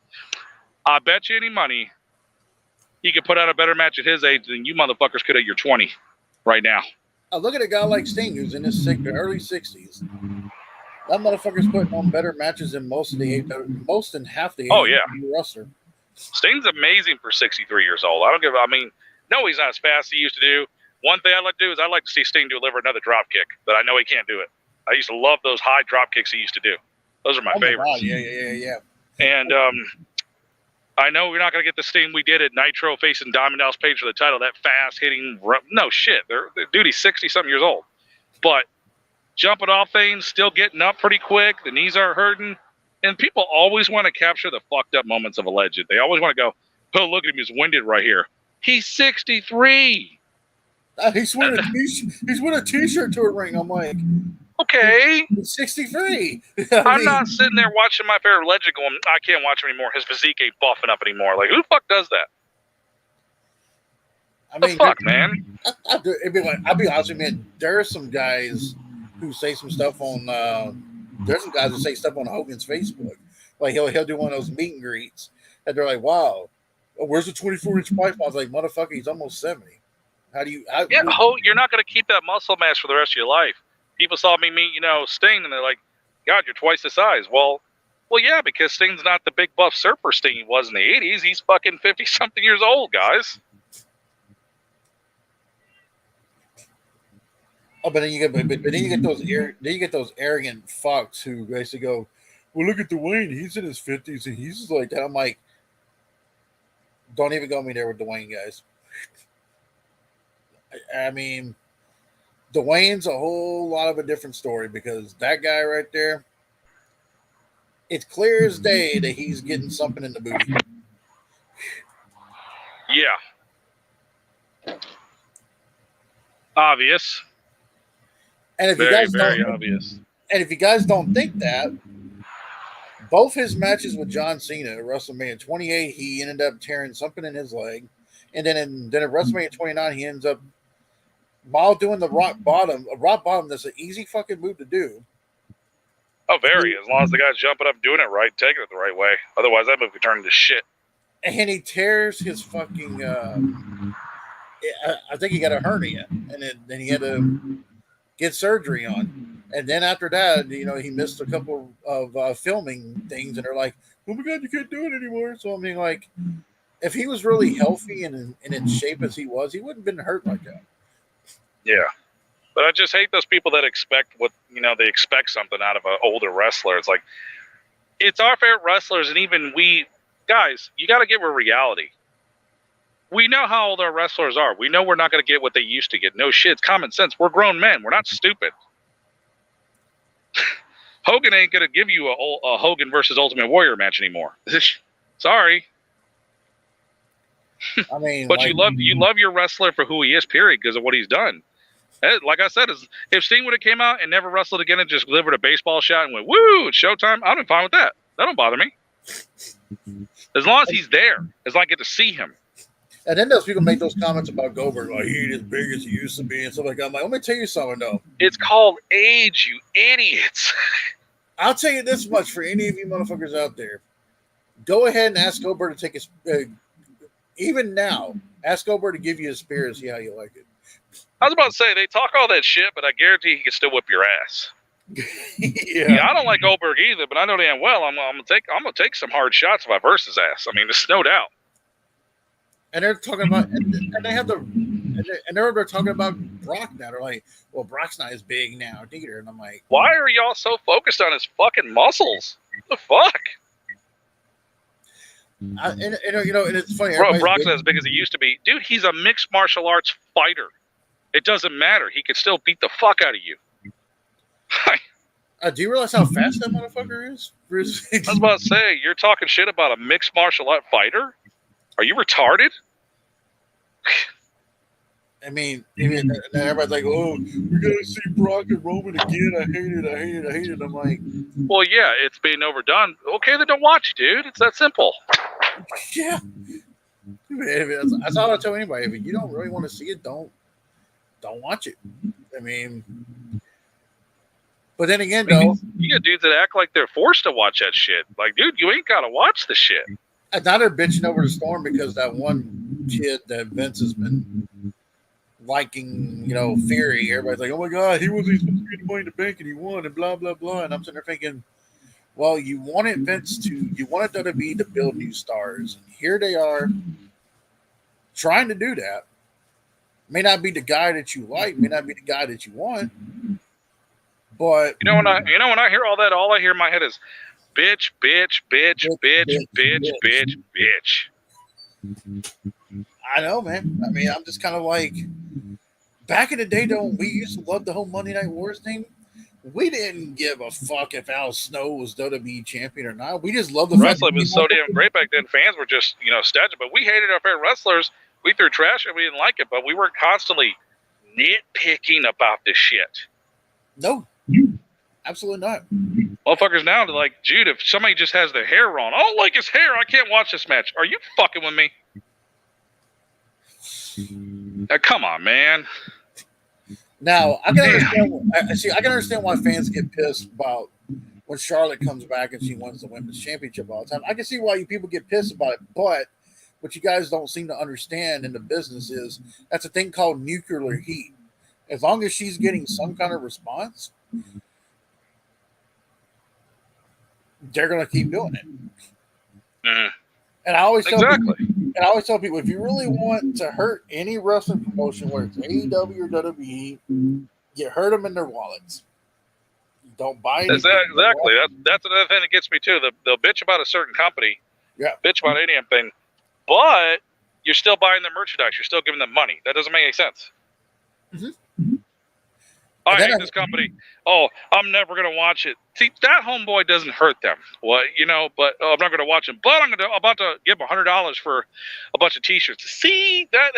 I bet you any money he could put out a better match at his age than you motherfuckers could at your 20 right now. Look at a guy like Sting who's in his early 60s. That motherfucker's putting on better matches than most than half the roster. Sting's amazing for 63 years old. No, he's not as fast as he used to do. One thing I'd like to do is I'd like to see Sting deliver another drop kick, but I know he can't do it. I used to love those high drop kicks he used to do. Those are my favorites. God. Yeah. And I know we're not going to get the Sting we did at Nitro facing Diamond Dallas Page for the title, that fast hitting. No shit. Dude, he's 60-something years old. But jumping off things, still getting up pretty quick. The knees aren't hurting. And people always want to capture the fucked up moments of a legend. They always want to go, oh, look at him. He's winded right here. He's 63. He's wearing a t-shirt to a ring. I'm like, okay. He's 63. I'm not sitting there watching my favorite legend going, I can't watch him anymore. His physique ain't buffing up anymore. Like, who the fuck does that? Man? I'll be honest with you, man. There are some guys who say some stuff on there's some guys who say stuff on Hogan's Facebook. Like he'll do one of those meet and greets and they're like, wow, where's the 24-inch pipe? I was like, motherfucker, he's almost 70. How do you you're not gonna keep that muscle mass for the rest of your life. People saw me meet, Sting, and they're like, God, you're twice the size. Well, yeah, because Sting's not the big buff surfer Sting he was in the 80s. He's fucking 50-something years old, guys. Oh, but then you get those arrogant fucks who basically go, well, look at Dwayne. He's in his 50s and he's like that. I'm like, don't even go me there with Dwayne, guys. I mean, Dwayne's a whole lot of a different story because that guy right there, it's clear as day that he's getting something in the booty. Yeah. Obvious. And if very, very obvious. And if you guys don't think that, both his matches with John Cena at WrestleMania 28, he ended up tearing something in his leg, and then at WrestleMania 29, he ends up while doing the rock bottom. A rock bottom that's an easy fucking move to do. Oh, very. As long as the guy's jumping up, doing it right, taking it the right way. Otherwise, that move could turn into shit. And he tears his fucking. I think he got a hernia, and then he had to get surgery on. And then after that, he missed a couple of filming things, and they're like, "Oh my god, you can't do it anymore." So I mean, like, if he was really healthy and in shape as he was, he wouldn't have been hurt like that. Yeah. But I just hate those people that expect what, they expect something out of an older wrestler. It's like, it's our favorite wrestlers, and even we, guys, you got to get with reality. We know how old our wrestlers are. We know we're not going to get what they used to get. No shit, it's common sense. We're grown men. We're not stupid. Hogan ain't going to give you a Hogan versus Ultimate Warrior match anymore. Sorry. I mean, but you love your wrestler for who he is, period, because of what he's done. Like I said, if Sting would have came out and never wrestled again and just delivered a baseball shot and went, woo, it's showtime, I'd be fine with that. That don't bother me. As long as he's there, as long as I get to see him. And then those people make those comments about Goldberg, like, he ain't as big as he used to be and stuff like that. I'm like, let me tell you something, though. It's called age, you idiots. I'll tell you this much for any of you motherfuckers out there. Go ahead and ask Goldberg to take his, even now, ask Goldberg to give you a spear and see how you like it. I was about to say, they talk all that shit, but I guarantee he can still whip your ass. Yeah, I don't like Goldberg either, but I know damn well I'm gonna take some hard shots if I verse his ass. I mean, there's no doubt. And they're talking about, and they have they're talking about Brock now. They're like, well, Brock's not as big now, either. And I'm like, why are y'all so focused on his fucking muscles? What the fuck? And it's funny. Bro, Brock's not as big as he used to be. Dude, he's a mixed martial arts fighter. It doesn't matter. He can still beat the fuck out of you. Do you realize how fast that motherfucker is? I was about to say, you're talking shit about a mixed martial art fighter? Are you retarded? I mean, everybody's like, oh, we gotta see Brock and Roman again. I hate it. I'm like, well, yeah, it's being overdone. Okay, then don't watch it, dude. It's that simple. Yeah. That's all I tell anybody. If you don't really want to see it, don't watch it. I mean, but then again, though, you get dudes that act like they're forced to watch that shit. Like, dude, you ain't gotta watch the shit. And now they're bitching over the Storm because that one kid that Vince has been liking, Theory. Everybody's like, oh my god, he wasn't supposed to get the Money in the Bank and he won and blah blah blah. And I'm sitting there thinking, well, you wanted WWE to build new stars, and here they are trying to do that. May not be the guy that you like, may not be the guy that you want, but when I hear all that, all I hear in my head is bitch. I know, man. I mean, I'm just kind of like, back in the day, though, we used to love the whole Monday Night Wars thing. We didn't give a fuck if Al Snow was WWE champion or not. We just loved the wrestling was so damn great back then. Fans were just, statue, but we hated our favorite wrestlers. We threw trash and we didn't like it, but we weren't constantly nitpicking about this shit. No, absolutely not. Motherfuckers now, they're like, dude, if somebody just has their hair on, I don't like his hair, I can't watch this match. Are you fucking with me? Come on, man. Now, I can understand why fans get pissed about when Charlotte comes back and she wins the women's championship all the time. I can see why you people get pissed about it, but what you guys don't seem to understand in the business is that's a thing called nuclear heat. As long as she's getting some kind of response, they're going to keep doing it. And I always tell people, if you really want to hurt any wrestling promotion, whether it's AEW or WWE, you hurt them in their wallets. Don't buy anything. Exactly. That's another thing that gets me too. They'll bitch about a certain company. Yeah. Bitch about any damn thing. But you're still buying their merchandise. You're still giving them money. That doesn't make any sense. Mm-hmm. I hate this company. Oh, I'm never gonna watch it. See, that homeboy doesn't hurt them. Well, but I'm not gonna watch him. But I'm about to give him $100 for a bunch of T-shirts. See that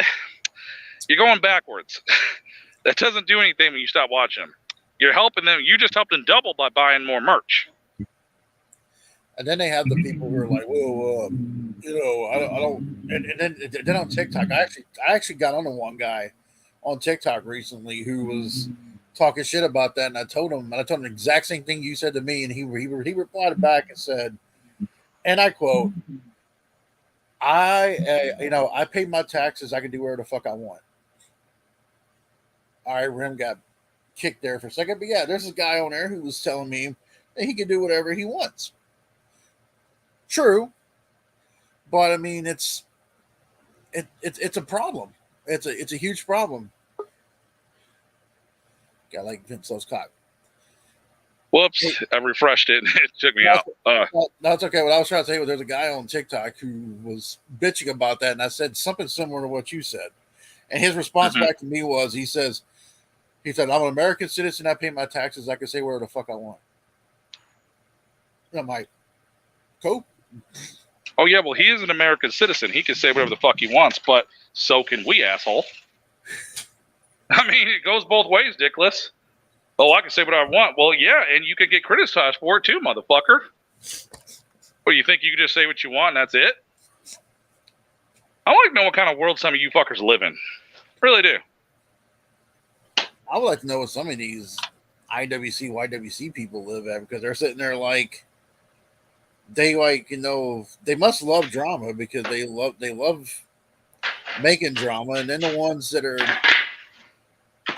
you're going backwards. That doesn't do anything when you stop watching them. You're helping them. You just helped them double by buying more merch. And then they have the people who are like, "Whoa, I don't." And then on TikTok, I actually got on to one guy on TikTok recently who was talking shit about that, and I told him the exact same thing you said to me, and he replied back and said, and I quote, I pay my taxes, I can do whatever the fuck I want. All right, Rim got kicked there for a second, but yeah, there's this guy on there who was telling me that he can do whatever he wants. True, but I mean, it's a problem. It's a huge problem. Got like Vince Lowe's cock. Whoops! I refreshed it. It took me out. That's okay. What I was trying to say was there's a guy on TikTok who was bitching about that, and I said something similar to what you said. And his response back to me was, he said, "I'm an American citizen. I pay my taxes. I can say whatever the fuck I want." And I'm like, cool. Oh yeah, well he is an American citizen. He can say whatever the fuck he wants, but so can we, asshole. I mean, it goes both ways, dickless. Oh, I can say what I want. Well, yeah, and you could get criticized for it too, motherfucker. Well, you think you can just say what you want and that's it? I want to know what kind of world some of you fuckers live in. Really do. I would like to know what some of these IWC, YWC people live at, because they're sitting there like, they they must love drama because they love making drama, and then the ones that are,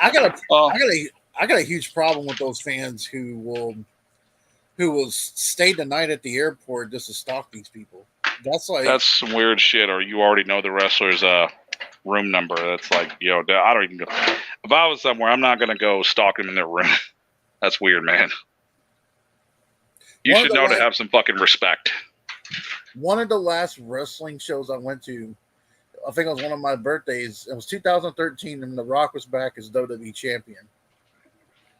I got a huge problem with those fans who will stay the night at the airport just to stalk these people. That's some weird shit. Or you already know the wrestler's room number. That's like, I don't even go. If I was somewhere, I'm not gonna go stalk them in their room. That's weird, man. You should know to have some fucking respect. One of the last wrestling shows I went to, I think it was one of my birthdays. It was 2013, and The Rock was back as WWE champion.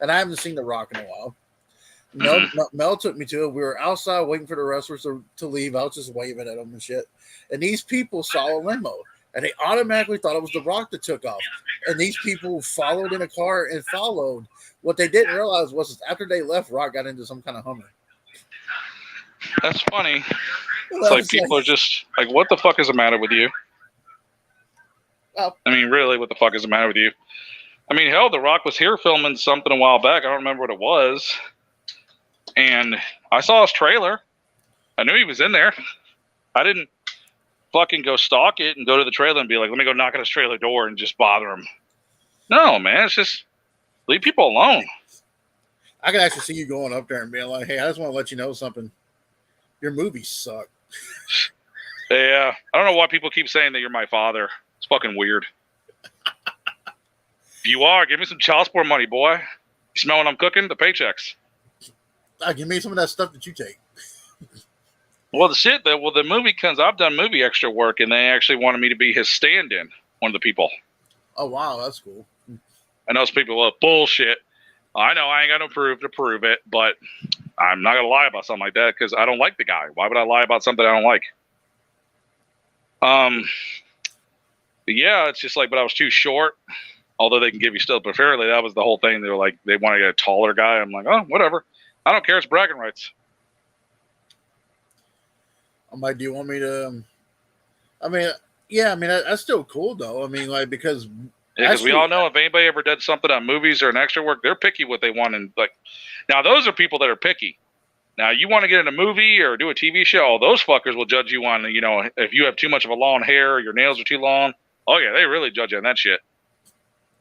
And I haven't seen The Rock in a while. Mel took me to it. We were outside waiting for the wrestlers to leave. I was just waving at them and shit. And these people saw a limo, and they automatically thought it was The Rock that took off. And these people followed in a car and followed. What they didn't realize was after they left, Rock got into some kind of Hummer. That's funny. It's like people are just like, what the fuck is the matter with you? Well, I mean, really, what the fuck is the matter with you? I mean, hell, The Rock was here filming something a while back. I don't remember what it was. And I saw his trailer. I knew he was in there. I didn't fucking go stalk it and go to the trailer and be like, let me go knock on his trailer door and just bother him. No, man, it's just leave people alone. I could actually see you going up there and being like, hey, I just want to let you know something. Your movies suck. Yeah, I don't know why people keep saying that you're my father. It's fucking weird. If you are, give me some child support money, boy. You smell what I'm cooking? The paychecks. Give me some of that stuff that you take. Well, the movie comes. I've done movie extra work, and they actually wanted me to be his stand-in. One of the people. Oh wow, that's cool. And those people are bullshit. I know I ain't got no proof to prove it, but I'm not gonna lie about something like that because I don't like the guy. Why would I lie about something I don't like? Yeah, it's just like, but I was too short. Although they can give you still, but fairly, that was the whole thing. They were like, they want to get a taller guy. I'm like, oh, whatever. I don't care. It's bragging rights. I'm like, do you want me to? I mean, yeah. I mean, that's still cool though. I mean, like because we all know if anybody ever did something on movies or an extra work, they're picky what they want. And like, now those are people that are picky. Now you want to get in a movie or do a TV show, those fuckers will judge you on, if you have too much of a long hair, or your nails are too long. Oh yeah, they really judge you on that shit.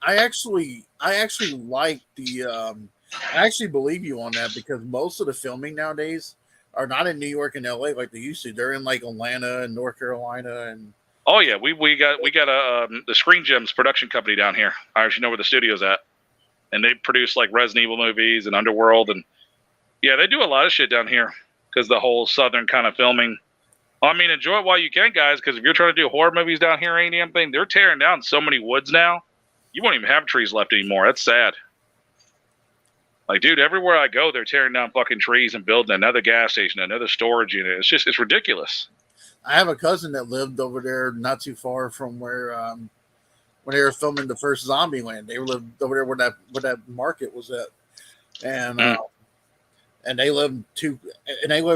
I actually like the. I actually believe you on that because most of the filming nowadays are not in New York and LA like they used to. They're in like Atlanta and North Carolina and. Oh yeah, we got the Screen Gems production company down here. I actually know where the studio's at, and they produce like Resident Evil movies and Underworld, and yeah, they do a lot of shit down here because the whole southern kind of filming. I mean, enjoy it while you can, guys, because if you're trying to do horror movies down here, ain't damn thing. They're tearing down so many woods now. You won't even have trees left anymore. That's sad. Like, dude, everywhere I go, they're tearing down fucking trees and building another gas station, another storage unit. It's ridiculous. I have a cousin that lived over there, not too far from where when they were filming the first Zombieland. They lived over there where that market was at, and and they lived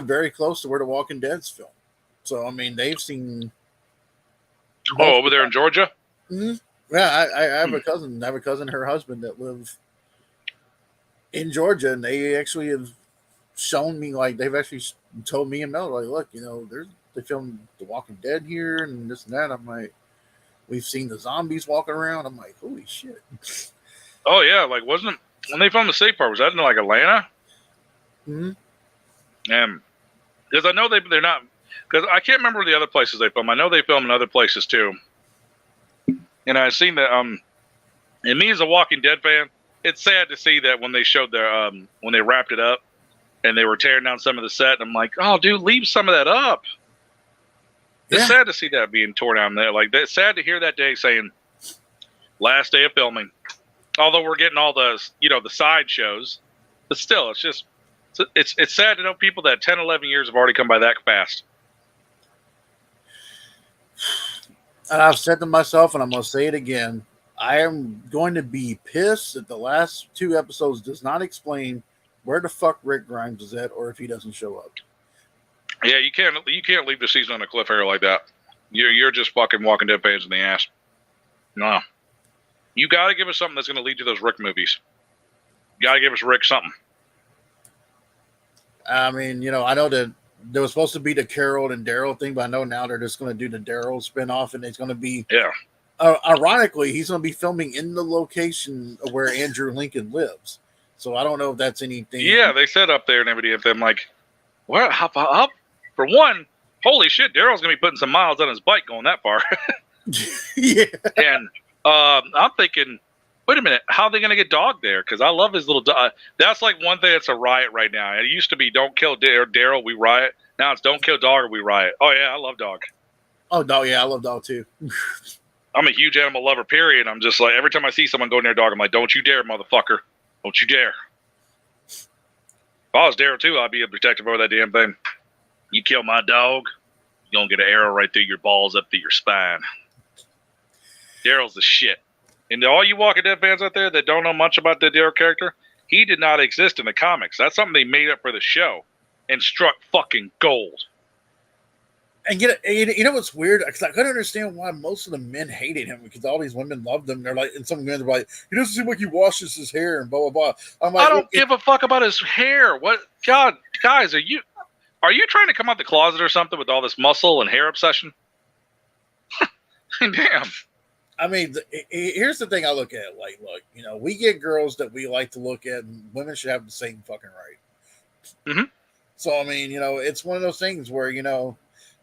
very close to where the Walking Dead's filmed. So I mean, they've seen. Oh, over there in Georgia. Mm-hmm. Yeah, I have a cousin. I have a cousin, her husband, that live in Georgia, and they actually have shown me, like, they've actually told me and Mel, like, look, they filmed The Walking Dead here and this and that. I'm like, we've seen the zombies walking around. I'm like, holy shit. Oh yeah, like when they filmed the safe part, was that in like Atlanta? Mm-hmm. And because I know they're not, because I can't remember the other places they film. I know they film in other places too. And I've seen that. And me as a Walking Dead fan, it's sad to see that when they showed their when they wrapped it up and they were tearing down some of the set. I'm like, oh, dude, leave some of that up. It's sad to see that being torn down there. Like, it's sad to hear that day saying last day of filming. Although we're getting all the the side shows, but still, it's just it's sad to know people that 10, 11 years have already come by that fast. And I've said to myself, and I'm going to say it again, I am going to be pissed that the last 2 episodes does not explain where the fuck Rick Grimes is at, or if he doesn't show up. Yeah, you can't leave the season on a cliffhanger like that. You're just fucking Walking Dead fans in the ass. No, you got to give us something that's going to lead to those Rick movies. You got to give us Rick something. I mean, I know that there was supposed to be the Carol and Daryl thing, but I know now they're just going to do the Daryl spinoff, and it's going to be ironically, he's going to be filming in the location of where Andrew Lincoln lives. So I don't know if that's anything. Yeah, they said up there and everything. If I'm like, what? How, for one, holy shit, Daryl's going to be putting some miles on his bike going that far. Yeah. And I'm thinking, wait a minute, how are they going to get Dog there? Because I love his little dog. That's like one thing that's a riot right now. It used to be don't kill Daryl, we riot. Now it's don't kill Dog or we riot. Oh, yeah, I love Dog. Oh, no, yeah, I love Dog too. I'm a huge animal lover, period. I'm just like, every time I see someone go near a dog, I'm like, don't you dare, motherfucker. Don't you dare. If I was Daryl too, I'd be a protective over that damn thing. You kill my dog, you're going to get an arrow right through your balls up through your spine. Daryl's the shit. And all you Walking Dead fans out there that don't know much about the Daryl character, he did not exist in the comics. That's something they made up for the show and struck fucking gold. And you know what's weird? Because I couldn't understand why most of the men hated him, because all these women loved him. They're like, and some men are like, he doesn't seem like he washes his hair and blah blah blah. I'm like, I don't give a fuck about his hair. What? God, guys, are you trying to come out the closet or something with all this muscle and hair obsession? Damn. I mean, here's the thing I look at. Like, look, we get girls that we like to look at, and women should have the same fucking right. Mm-hmm. So I mean, it's one of those things where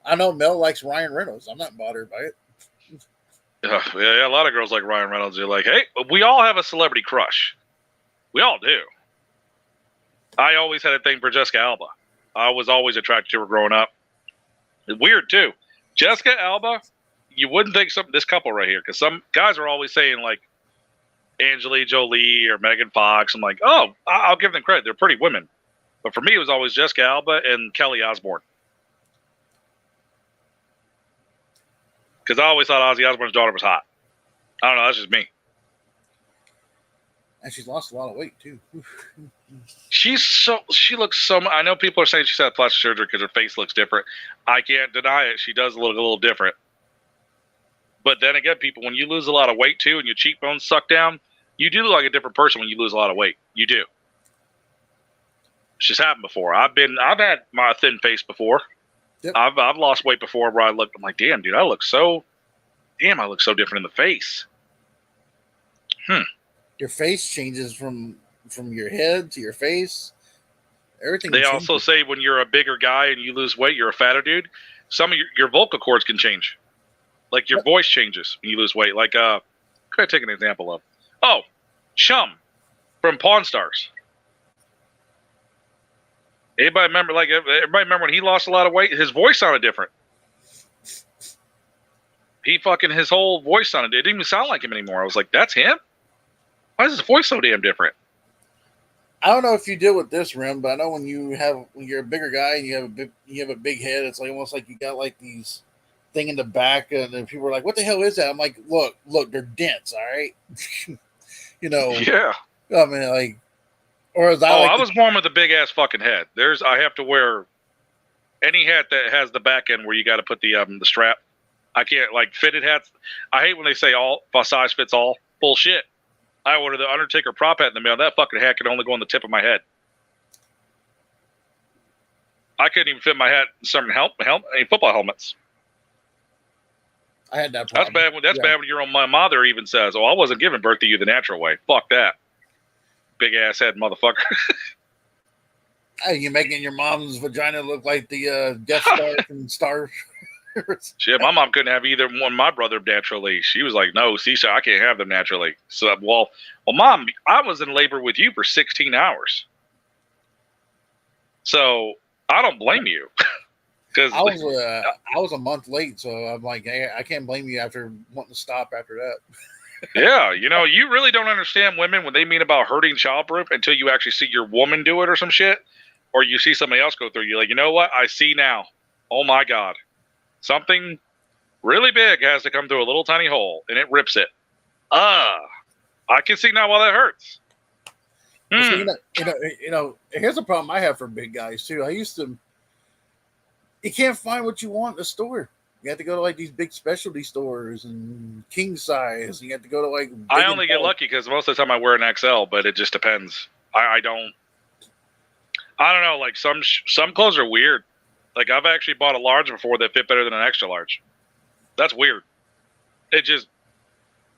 I know Mel likes Ryan Reynolds. I'm not bothered by it. Yeah, a lot of girls like Ryan Reynolds. They're like, hey, we all have a celebrity crush. We all do. I always had a thing for Jessica Alba. I was always attracted to her growing up. Weird, too. Jessica Alba, you wouldn't think this couple right here, because some guys are always saying, like, Angelina Jolie or Megan Fox. I'm like, oh, I'll give them credit. They're pretty women. But for me, it was always Jessica Alba and Kelly Osbourne. Because I always thought Ozzy Osbourne's daughter was hot. I don't know. That's just me. And she's lost a lot of weight, too. She looks so. I know people are saying she's had plastic surgery because her face looks different. I can't deny it. She does look a little different. But then again, people, when you lose a lot of weight, too, and your cheekbones suck down, you do look like a different person when you lose a lot of weight. You do. It's just happened before. I've had my thin face before. Yep. I've lost weight before where I'm like, damn, dude, I look so different in the face. Your face changes from your head to your face. Everything. They also say when you're a bigger guy and you lose weight, you're a fatter dude. Some of your vocal cords can change. Like your voice changes when you lose weight. Like, could I take an example of? Oh, Chum from Pawn Stars. Everybody remember when he lost a lot of weight? His voice sounded different. His whole voice sounded, it didn't even sound like him anymore. I was like, that's him? Why is his voice so damn different? I don't know if you deal with this, Rim, but I know when you're a bigger guy and you have a big head, it's like almost like you got like these thing in the back, and then people are like, "What the hell is that?" I'm like, "Look, they're dents, all right." you know, Yeah. I mean, like, or as I Oh, like, I was born with a big ass fucking head. I have to wear any hat that has the back end where you got to put the strap. I can't like fitted hats. I hate when they say all size fits all. Bullshit. I ordered the Undertaker prop hat in the mail. That fucking hat could only go on the tip of my head. I couldn't even fit my hat in some football helmets. I had that problem. That's bad when your own my mother even says, "Oh, I wasn't giving birth to you the natural way." Fuck that. Big ass head motherfucker. Hey, you making your mom's vagina look like the Death Star from Star Wars? Shit, my mom couldn't have either one of my brother naturally. She was like, "No, Sisha, I can't have them naturally." So, well, Mom, I was in labor with you for 16 hours. So I don't blame you. Because I was a month late, so I'm like, hey, I can't blame you after wanting to stop after that. Yeah, you really don't understand women when they mean about hurting childbirth until you actually see your woman do it or some shit, or you see somebody else go through. You're like, you know what? I see now. Oh my God, something really big has to come through a little tiny hole, and it rips it. I can see now why that hurts. So, here's a problem I have for big guys too. You can't find what you want in the store. You have to go to like these big specialty stores and king size. You have to go to like. I only get lucky because most of the time I wear an XL, but it just depends. I don't know. Like some clothes are weird. Like I've actually bought a large before that fit better than an extra large. That's weird. It just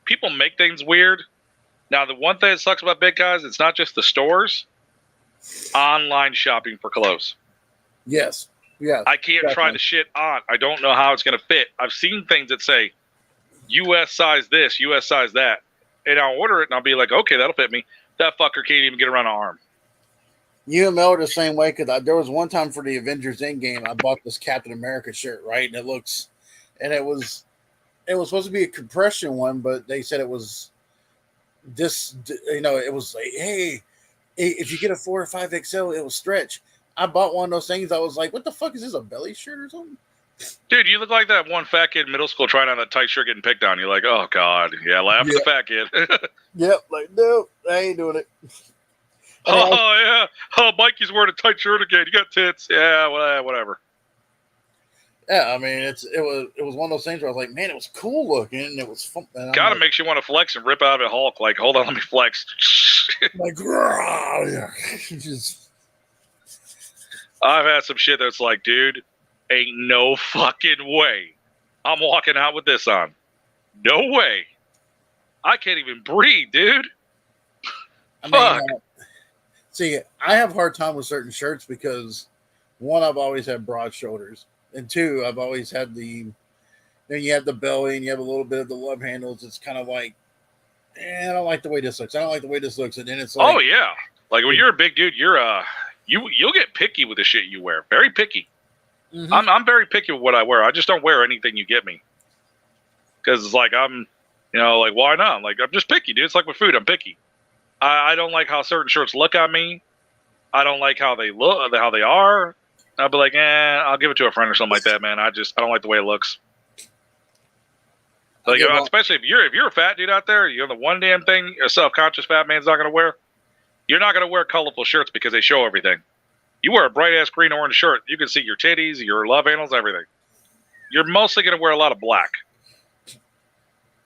people make things weird. Now the one thing that sucks about big guys, it's not just the stores. Online shopping for clothes. Yes. Yeah, I can't try the shit on. I don't know how it's going to fit. I've seen things that say U.S. size this, U.S. size that. And I'll order it and I'll be like, okay, that'll fit me. That fucker can't even get around an arm. You and Mel are the same way because there was one time for the Avengers Endgame, I bought this Captain America shirt, right? And it was supposed to be a compression one, but they said it was this, it was like, hey, if you get a 4 or 5 XL, it will stretch. I bought one of those things. I was like, what the fuck is this, a belly shirt or something? Dude, you look like that one fat kid in middle school trying on that tight shirt getting picked on. You're like, oh, God. Yeah, laugh at the fat kid. Yep, like, no, I ain't doing it. Yeah. Oh, Mikey's wearing a tight shirt again. You got tits. Yeah, whatever. Yeah, I mean, it was one of those things where I was like, man, it was cool looking. It was fun. Kind of makes you want to flex and rip out of a Hulk. Like, hold on, let me flex. Like, just... I've had some shit that's like, dude, ain't no fucking way I'm walking out with this on. No way. I can't even breathe, dude. Fuck. See, I have a hard time with certain shirts because, one, I've always had broad shoulders. And two, I've always had you have the belly and you have a little bit of the love handles. It's kind of like, I don't like the way this looks. I don't like the way this looks. And then it's like, oh, yeah. Like when you're a big dude, you'll get picky with the shit you wear. Very picky. Mm-hmm. I'm very picky with what I wear. I just don't wear anything you get me. Because it's like like why not? Like I'm just picky, dude. It's like with food. I'm picky. I don't like how certain shirts look on me. I don't like how they look, how they are. I'll be like, I'll give it to a friend or something like that, man. I don't like the way it looks. Like, especially if you're a fat dude out there, you're the one damn thing a self-conscious fat man's not going to wear. You're not going to wear colorful shirts because they show everything. You wear a bright-ass green orange shirt, you can see your titties, your love handles, everything. You're mostly going to wear a lot of black.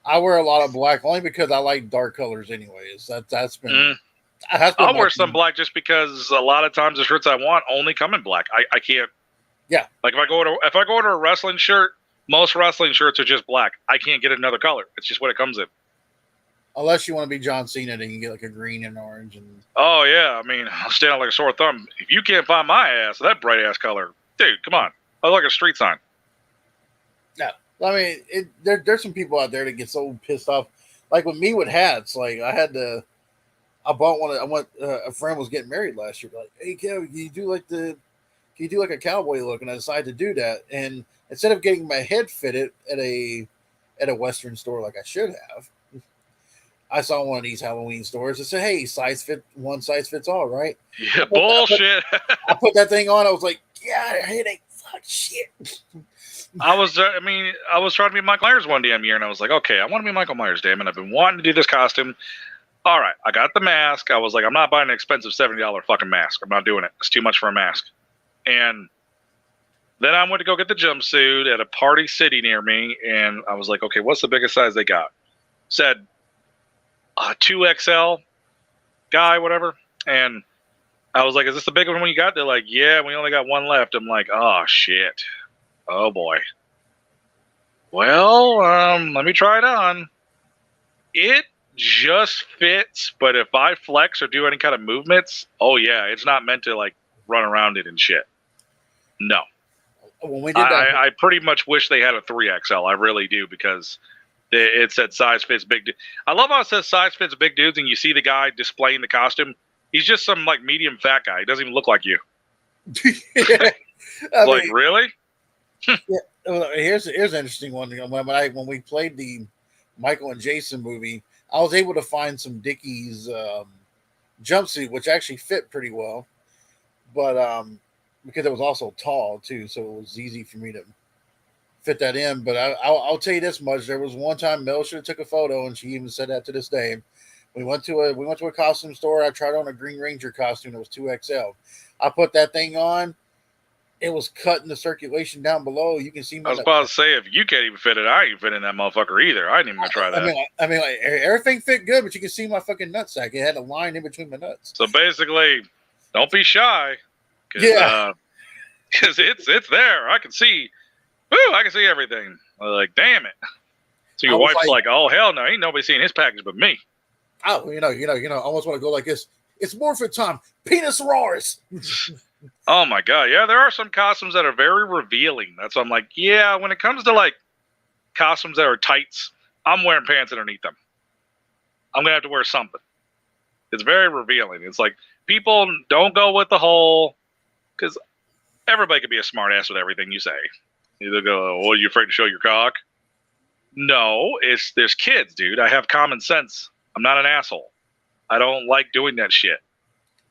I wear a lot of black only because I like dark colors anyways. That's been... I'll wear some black just because a lot of times the shirts I want only come in black. I can't. Yeah. Like if I go to a wrestling shirt, most wrestling shirts are just black. I can't get another color. It's just what it comes in. Unless you want to be John Cena, then you get like a green and orange. Oh yeah, I mean, I'll stand out like a sore thumb. If you can't find my ass that bright ass color, dude, come on. I look like a street sign. Yeah. I mean, there's some people out there that get so pissed off. Like with me with hats, like I bought one. A friend was getting married last year. Like, hey, Kev, can you do like a cowboy look? And I decided to do that. And instead of getting my head fitted at a Western store like I should have, I saw one of these Halloween stores that said, "Hey, one size fits all," right? Yeah, bullshit. I put that thing on. I was like, "Yeah, it ain't fuck shit." I was trying to be Michael Myers one damn year, and I was like, okay, I want to be Michael Myers, damn it. I've been wanting to do this costume. All right, I got the mask. I was like, I'm not buying an expensive $70 fucking mask. I'm not doing it. It's too much for a mask. And then I went to go get the jumpsuit at a Party City near me, and I was like, okay, what's the biggest size they got? Said 2XL guy, whatever. And I was like, is this the big one you got? They're like, yeah, we only got one left. I'm like, oh, shit. Oh, boy. Well, let me try it on. It just fits, but if I flex or do any kind of movements, oh, yeah, it's not meant to, like, run around it and shit. No. When we did that, I pretty much wish they had a 3XL. I really do, because it said size fits big. I love how it says size fits big dudes, and you see the guy displaying the costume. He's just some like medium fat guy. He doesn't even look like you. yeah. Like, really? Yeah. Well, here's an interesting one. When we played the Michael and Jason movie, I was able to find some Dickies jumpsuit, which actually fit pretty well, but because it was also tall too, so it was easy for me to fit that in. But I'll tell you this much: there was one time Mel should have took a photo, and she even said that to this day. We went to a costume store. I tried on a Green Ranger costume. It was 2XL. I put that thing on. It was cutting the circulation down below. You can see my. I was about to say, if you can't even fit it, I ain't fit in that motherfucker either. I didn't even try that. I mean, like, everything fit good, but you can see my fucking nutsack. It had a line in between my nuts. So basically, don't be shy. Yeah. Because it's there. I can see. Woo! I can see everything. I was like, damn it. So your wife's like, oh hell no, ain't nobody seeing his package but me. Oh, you know, I almost want to go like this. It's morphin' time. Penis roars. Oh my god, yeah, there are some costumes that are very revealing. That's why I'm like, yeah, when it comes to like costumes that are tights, I'm wearing pants underneath them. I'm gonna have to wear something. It's very revealing. It's like, people don't go with the whole, because everybody could be a smart ass with everything you say. Either go, well, you afraid to show your cock? No, there's kids, dude. I have common sense. I'm not an asshole. I don't like doing that shit.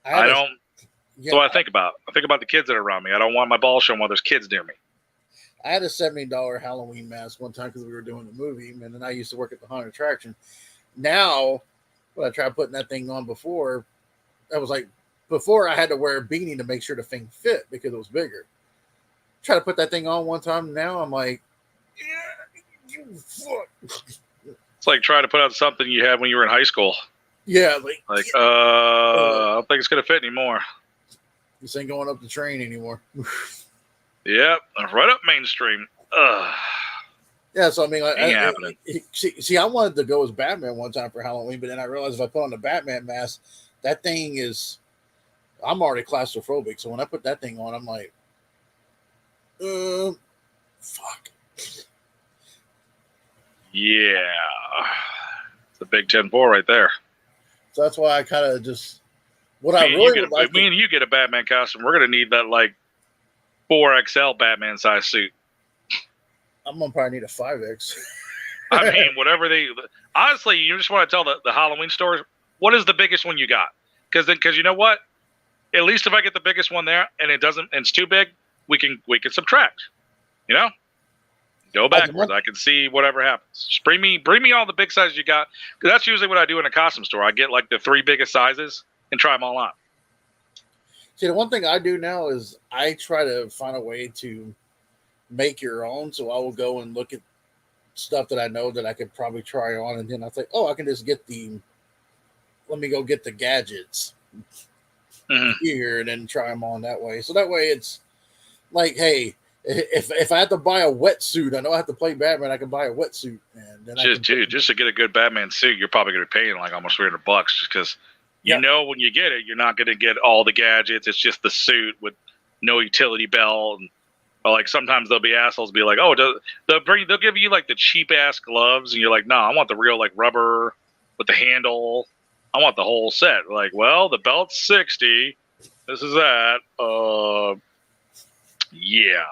So I think about the kids that are around me. I don't want my balls shown while there's kids near me. I had a $70 Halloween mask one time because we were doing the movie, and then I used to work at the haunted attraction. Now, when I tried putting that thing on before, I had to wear a beanie to make sure the thing fit because it was bigger. Try to put that thing on one time. Now I'm like, yeah, you fuck. It's like trying to put on something you had when you were in high school. Yeah, I don't think it's gonna fit anymore. This ain't going up the train anymore. Yep, right up mainstream. Yeah, so I mean, I wanted to go as Batman one time for Halloween, but then I realized if I put on the Batman mask, that thing is, I'm already claustrophobic. So when I put that thing on, I'm like, fuck. Yeah, the Big 10-4 right there. So that's why I kind of just me and you get a Batman costume. We're gonna need that like 4XL Batman size suit. I'm gonna probably need a 5X. I mean, whatever honestly, you just want to tell the Halloween stores what is the biggest one you got, because you know what, at least if I get the biggest one there and it's too big, we can subtract. You know. Go backwards. I can see whatever happens. Just bring me all the big sizes you got, because that's usually what I do in a costume store. I get like the 3 biggest sizes and try them all on. See, the one thing I do now is I try to find a way to make your own. So I will go and look at stuff that I know that I could probably try on, and then I think, oh, I can just let me go get the gadgets here and then try them on that way. So that way it's like, hey, if I have to buy a wetsuit, I know I have to play Batman. I can buy a wetsuit, and then just to get a good Batman suit, you're probably going to be paying like almost $300 just because you know when you get it, you're not going to get all the gadgets. It's just the suit with no utility belt, or like sometimes there'll be assholes be like, oh, they'll give you like the cheap ass gloves, and you're like, no, I want the real like rubber with the handle. I want the whole set. Like, well, the belt's $60. This is that. Yeah.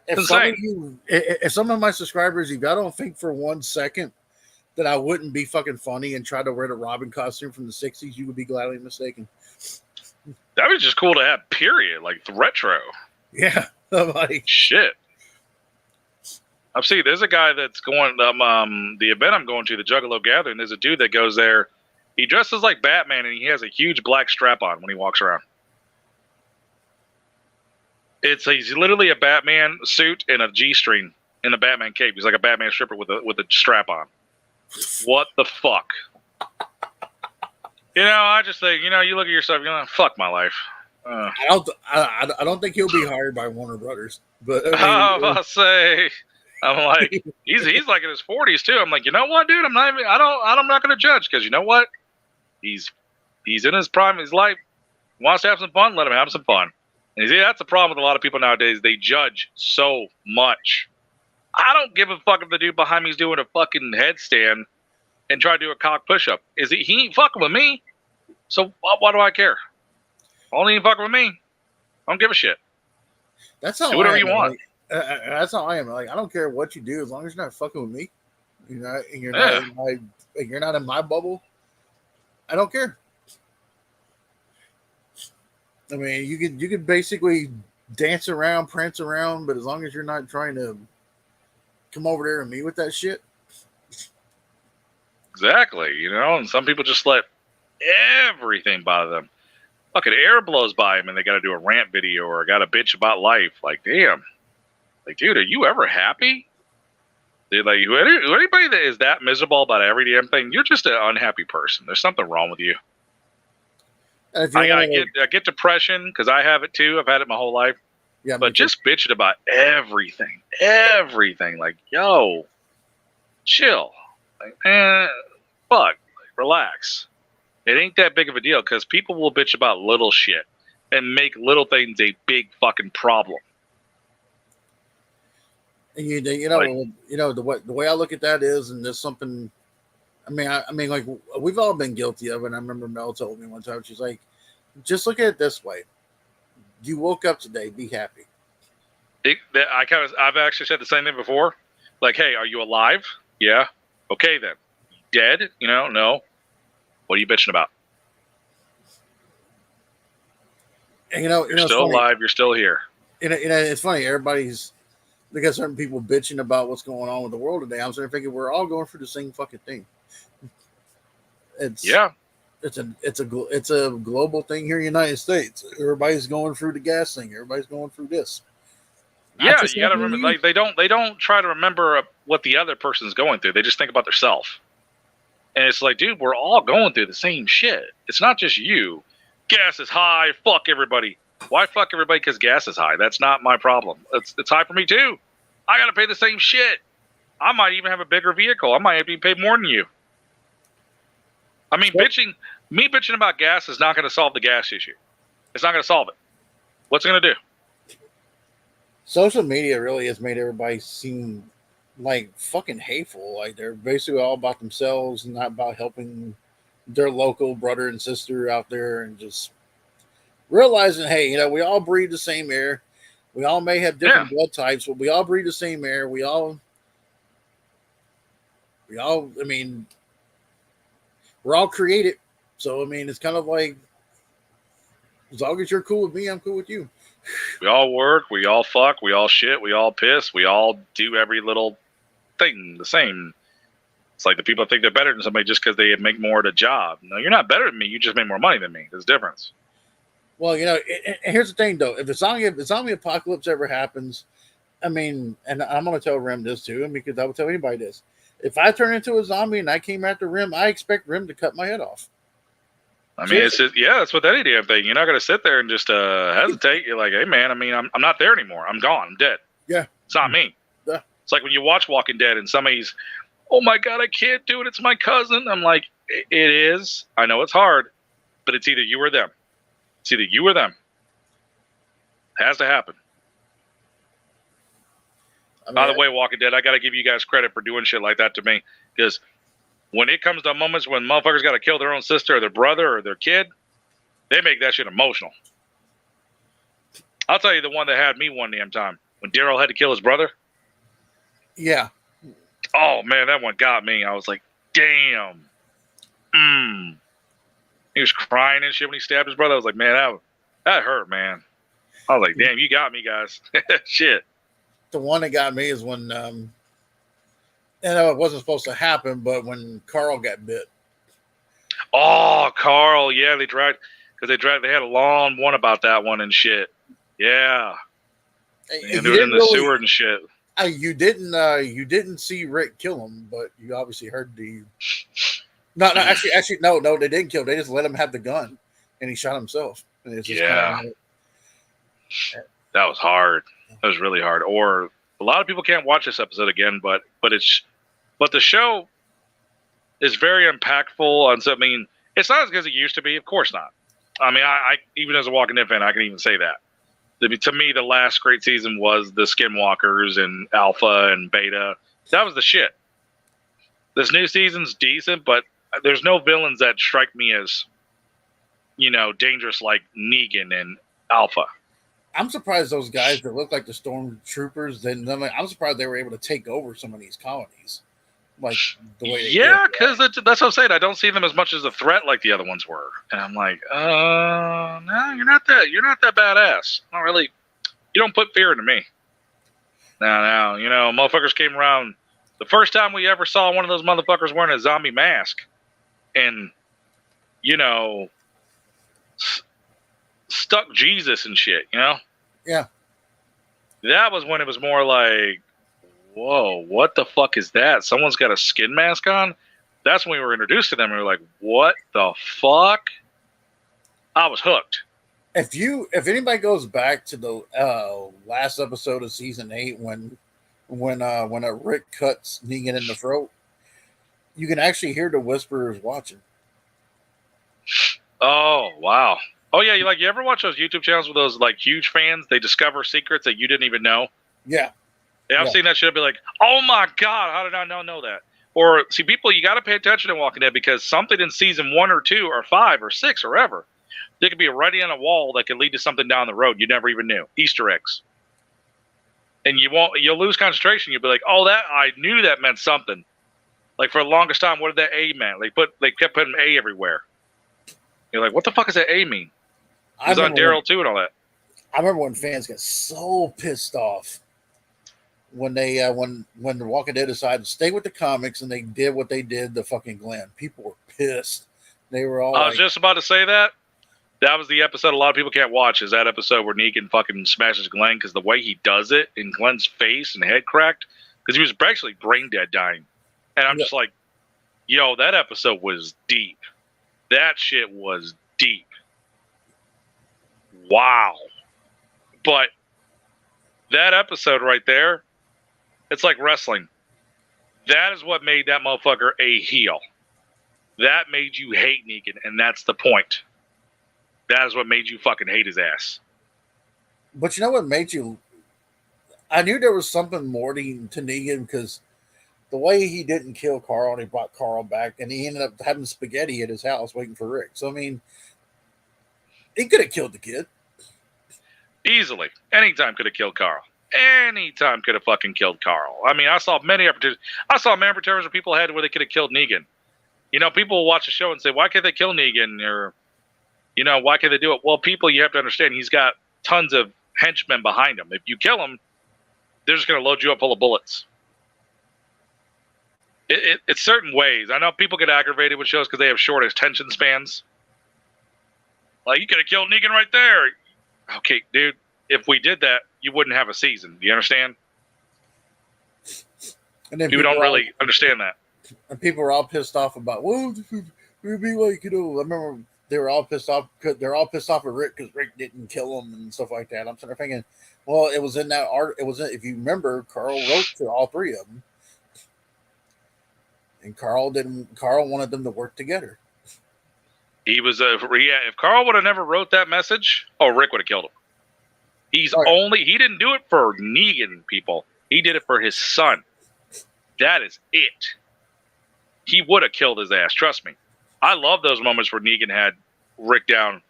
If some of my subscribers, you got to think for 1 second that I wouldn't be fucking funny and try to wear the Robin costume from the '60s, you would be gladly mistaken. That was just cool to have. Period. Like the retro. Yeah, like shit. I've seen. There's a guy that's going. The event I'm going to, the Juggalo Gathering. There's a dude that goes there. He dresses like Batman, and he has a huge black strap on when he walks around. He's literally a Batman suit and a G-string in a Batman cape. He's like a Batman stripper with a strap on. What the fuck? I just think, you look at yourself, you're like, fuck my life. I don't think he'll be hired by Warner Brothers. But I'll say, I'm like, he's like in his 40s too. I'm like, you know what, dude? I'm not going to judge because you know what? He's in his prime of his life. He wants to have some fun. Let him have some fun. And you see, that's the problem with a lot of people nowadays. They judge so much. I don't give a fuck if the dude behind me is doing a fucking headstand and try to do a cock push-up. He ain't fucking with me. So why do I care? Only ain't fucking with me. I don't give a shit. That's how do whatever you want. That's how I am. Like, I don't care what you do as long as you're not fucking with me. You're not in my bubble. I don't care. I mean, you could basically dance around, prance around, but as long as you're not trying to come over there and me with that shit. Exactly, and some people just let everything bother them. Fucking air blows by them and they got to do a rant video or got to bitch about life. Like, damn. Like, dude, are you ever happy? Dude, like, anybody that is that miserable about every damn thing, you're just an unhappy person. There's something wrong with you. I get depression because I have it too. I've had it my whole life. Yeah, but just bitching about everything. Like, yo, chill. Like, man, fuck. Like, relax. It ain't that big of a deal because people will bitch about little shit and make little things a big fucking problem. And the way I look at that is, and there's something. I mean, like we've all been guilty of it. And I remember Mel told me one time, she's like, "Just look at it this way: you woke up today, be happy." I've actually said the same thing before. Like, hey, are you alive? Yeah. Okay, then. Dead? No. What are you bitching about? And, you're still alive. You're still here. It's funny. They got certain people bitching about what's going on with the world today. I'm sort of thinking we're all going through the same fucking thing. It's a global thing here in the United States. Everybody's going through the gas thing. Everybody's going through this. You got to remember, like they don't try to remember what the other person's going through. They just think about themselves. And it's like, dude, we're all going through the same shit. It's not just you. Gas is high. Fuck everybody. Why fuck everybody because gas is high? That's not my problem. It's high for me too. I got to pay the same shit. I might even have a bigger vehicle. I might even pay more than you. I mean, bitching about gas is not going to solve the gas issue. It's not going to solve it. What's it going to do? Social media really has made everybody seem like fucking hateful. Like they're basically all about themselves and not about helping their local brother and sister out there, and just realizing, hey, we all breathe the same air. We all may have different blood types, but we all breathe the same air. We all, I mean, we're all created. So, I mean, it's kind of like, as long as you're cool with me, I'm cool with you. We all work, we all fuck, we all shit, we all piss, we all do every little thing the same. It's like the people think they're better than somebody just because they make more at a job. No, you're not better than me. You just make more money than me. There's a difference. Well, here's the thing, though. If the zombie apocalypse ever happens, I mean, and I'm going to tell Rim this too, because I will tell anybody this. If I turn into a zombie and I came after Rim, I expect Rim to cut my head off. I mean, that's with any damn thing. You're not going to sit there and just hesitate. You're like, hey, man, I mean, I'm not there anymore. I'm gone. I'm dead. Yeah. It's not me. Yeah. It's like when you watch Walking Dead and somebody's, oh, my God, I can't do it. It's my cousin. I'm like, it is. I know it's hard, but it's either you or them. It's either you or them. It has to happen. By the way, Walking Dead, I got to give you guys credit for doing shit like that to me, because when it comes to moments when motherfuckers got to kill their own sister or their brother or their kid, they make that shit emotional. I'll tell you the one that had me one damn time. When Daryl had to kill his brother. Yeah. Oh, man, that one got me. I was like, damn. He was crying and shit when he stabbed his brother. I was like, man, that hurt, man. I was like, damn, you got me, guys. Shit. The one that got me is when, and it wasn't supposed to happen, but when Carl got bit. Oh, Carl, yeah, they had a long one about that one and shit. Yeah. And doing it in the sewer and shit. You didn't see Rick kill him, but you obviously heard the. No, actually, no, they didn't kill him. They just let him have the gun, and he shot himself. And it's just that was hard. That was really hard. Or a lot of people can't watch this episode again, but the show is very impactful on something. It's not as good as it used to be, of course not. I mean, I even as a Walking Dead fan, I can even say that. To me, the last great season was the Skinwalkers and Alpha and Beta. That was the shit. This new season's decent, but there's no villains that strike me as, dangerous like Negan and Alpha. I'm surprised those guys that look like the stormtroopers. I'm surprised they were able to take over some of these colonies, like the way. Because that's what I'm saying. I don't see them as much as a threat like the other ones were, and I'm like, no, you're not that badass. Not really. You don't put fear into me. Now, motherfuckers came around. The first time we ever saw one of those motherfuckers wearing a zombie mask, and stuck Jesus and shit, Yeah. That was when it was more like, whoa, what the fuck is that? Someone's got a skin mask on? That's when we were introduced to them. And we were like, what the fuck? I was hooked. If anybody goes back to the last episode of season 8 when Rick cuts Negan in the throat, you can actually hear the whisperers watching. Oh, wow. Oh yeah, you ever watch those YouTube channels with those like huge fans? They discover secrets that you didn't even know. Yeah, I've seen that shit. I'll be like, oh my god, how did I not know that? Or see, people, you got to pay attention to Walking Dead because something in season 1 or 2 or 5 or 6 or ever, there could be a writing on a wall that could lead to something down the road you never even knew. Easter eggs, and you'll lose concentration. You'll be like, oh, that I knew that meant something. Like for the longest time, what did that A mean? They kept putting A everywhere. You're like, what the fuck does that A mean? It was on Daryl too and all that. I remember when fans got so pissed off when they when The Walking Dead decided to stay with the comics and they did what they did to fucking Glenn. People were pissed. They were all. I was just about to say that. That was the episode a lot of people can't watch. Is that episode where Negan fucking smashes Glenn because the way he does it in Glenn's face and head cracked because he was actually brain dead dying, and I'm just like, yo, that episode was deep. That shit was deep. Wow. But that episode right there, it's like wrestling. That is what made that motherfucker a heel. That made you hate Negan, and that's the point. That is what made you fucking hate his ass. But you know what made you... I knew there was something more to Negan because the way he didn't kill Carl and he brought Carl back and he ended up having spaghetti at his house waiting for Rick. So, I mean, he could have killed the kid. Easily. Anytime could have killed Carl. Anytime could have fucking killed Carl. I mean, I saw many opportunities. I saw many opportunities where people had where they could have killed Negan. People will watch the show and say, why can't they kill Negan? Or, why can't they do it? Well, people, you have to understand, he's got tons of henchmen behind him. If you kill him, they're just going to load you up full of bullets. It's certain ways. I know people get aggravated with shows because they have short attention spans. Like, you could have killed Negan right there. Okay, dude, if we did that, you wouldn't have a season. Do you understand? And then people don't really understand that. And people were all pissed off about, well, it would be like, I remember they were all pissed off. They're all pissed off at Rick because Rick didn't kill him and stuff like that. I'm sort of thinking, well, it was in that art. It was, if you remember, Carl wrote to all three of them. And Carl wanted them to work together. He was if Carl would have never wrote that message, Rick would have killed him. He didn't do it for Negan, people. He did it for his son. That is it. He would have killed his ass. Trust me. I love those moments where Negan had Rick down.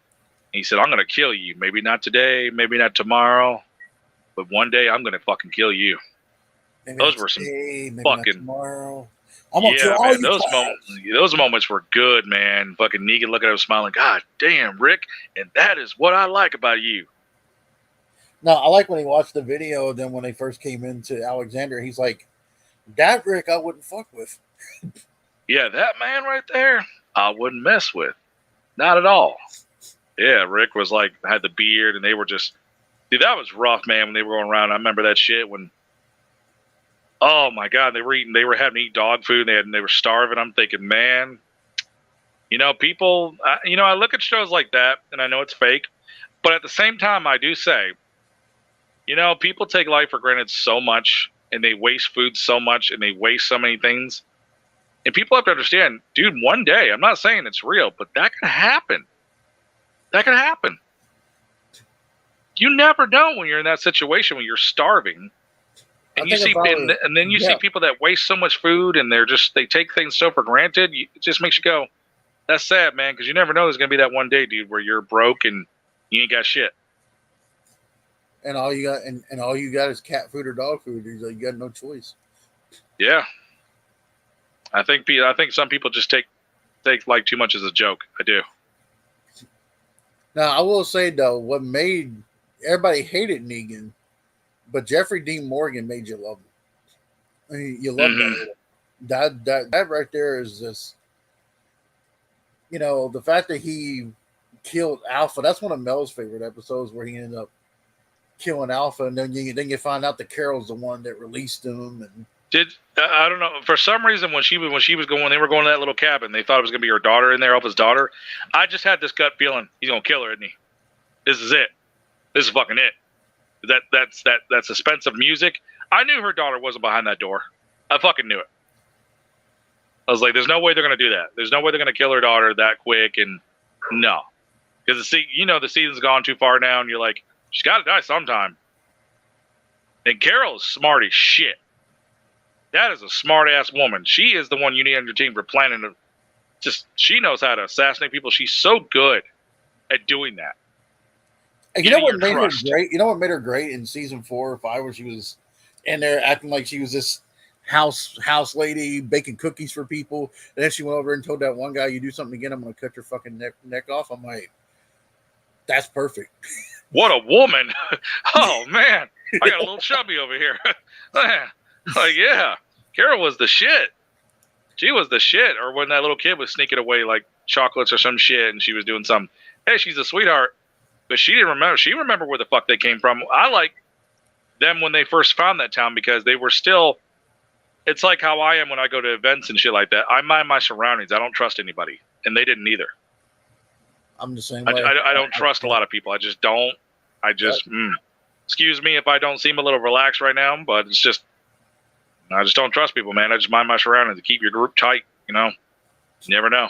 He said, I'm going to kill you. Maybe not today, maybe not tomorrow, but one day I'm going to fucking kill you. Maybe those were some fucking... tomorrow. I'm gonna kill all man, you clowns. those moments were good, man. Fucking Negan looking at him smiling, God damn, Rick, and that is what I like about you. No, I like when he watched the video. Then when they first came into Alexander, he's like, "That Rick, I wouldn't fuck with." Yeah, that man right there, I wouldn't mess with, not at all. Yeah, Rick was like had the beard, and they were just, dude, that was rough, man. When they were going around, I remember that shit when. Oh my God, they were having to eat dog food. They were starving. I'm thinking, man, people. I look at shows like that, and I know it's fake, but at the same time, I do say, people take life for granted so much, and they waste food so much, and they waste so many things, and people have to understand, dude. One day, I'm not saying it's real, but that could happen. That could happen. You never know when you're in that situation when you're starving. And you see, and then you see people that waste so much food, and they take things so for granted. It just makes you go, "That's sad, man," because you never know there's gonna be that one day, dude, where you're broke and you ain't got shit. And all you got is cat food or dog food. You got no choice. Yeah, I think some people just take like too much as a joke. I do. Now I will say though, what made everybody hated Negan. But Jeffrey Dean Morgan made you love him. I mean, you love that right there is just, the fact that he killed Alpha. That's one of Mel's favorite episodes where he ended up killing Alpha, and then you find out that Carol's the one that released him. And I don't know, for some reason when they were going to that little cabin, they thought it was gonna be her daughter in there, Alpha's daughter. I just had this gut feeling he's gonna kill her, isn't he? This is it. This is fucking it. That suspense of music. I knew her daughter wasn't behind that door. I fucking knew it. I was like, there's no way they're going to do that. There's no way they're going to kill her daughter that quick. And no. Because the season's gone too far now, and you're like, she's got to die sometime. And Carol's smart as shit. That is a smart-ass woman. She is the one you need on your team for planning she knows how to assassinate people. She's so good at doing that. You know what made her great? You know what made her great in season 4 or 5, where she was in there acting like she was this house lady baking cookies for people, and then she went over and told that one guy, "You do something again, I'm going to cut your fucking neck off." I'm like, that's perfect. What a woman! Oh man, I got a little chubby over here. Like, yeah, Carol was the shit. She was the shit. Or when that little kid was sneaking away like chocolates or some shit, and she was doing some. Hey, she's a sweetheart. But she didn't remember. She remembered where the fuck they came from. I like them when they first found that town because they were still. It's like how I am when I go to events and shit like that. I mind my surroundings. I don't trust anybody, and they didn't either. I'm the same way. I don't trust a lot of people. I just don't. Excuse me if I don't seem a little relaxed right now, but it's just I just don't trust people, man. I just mind my surroundings to keep your group tight. You never know.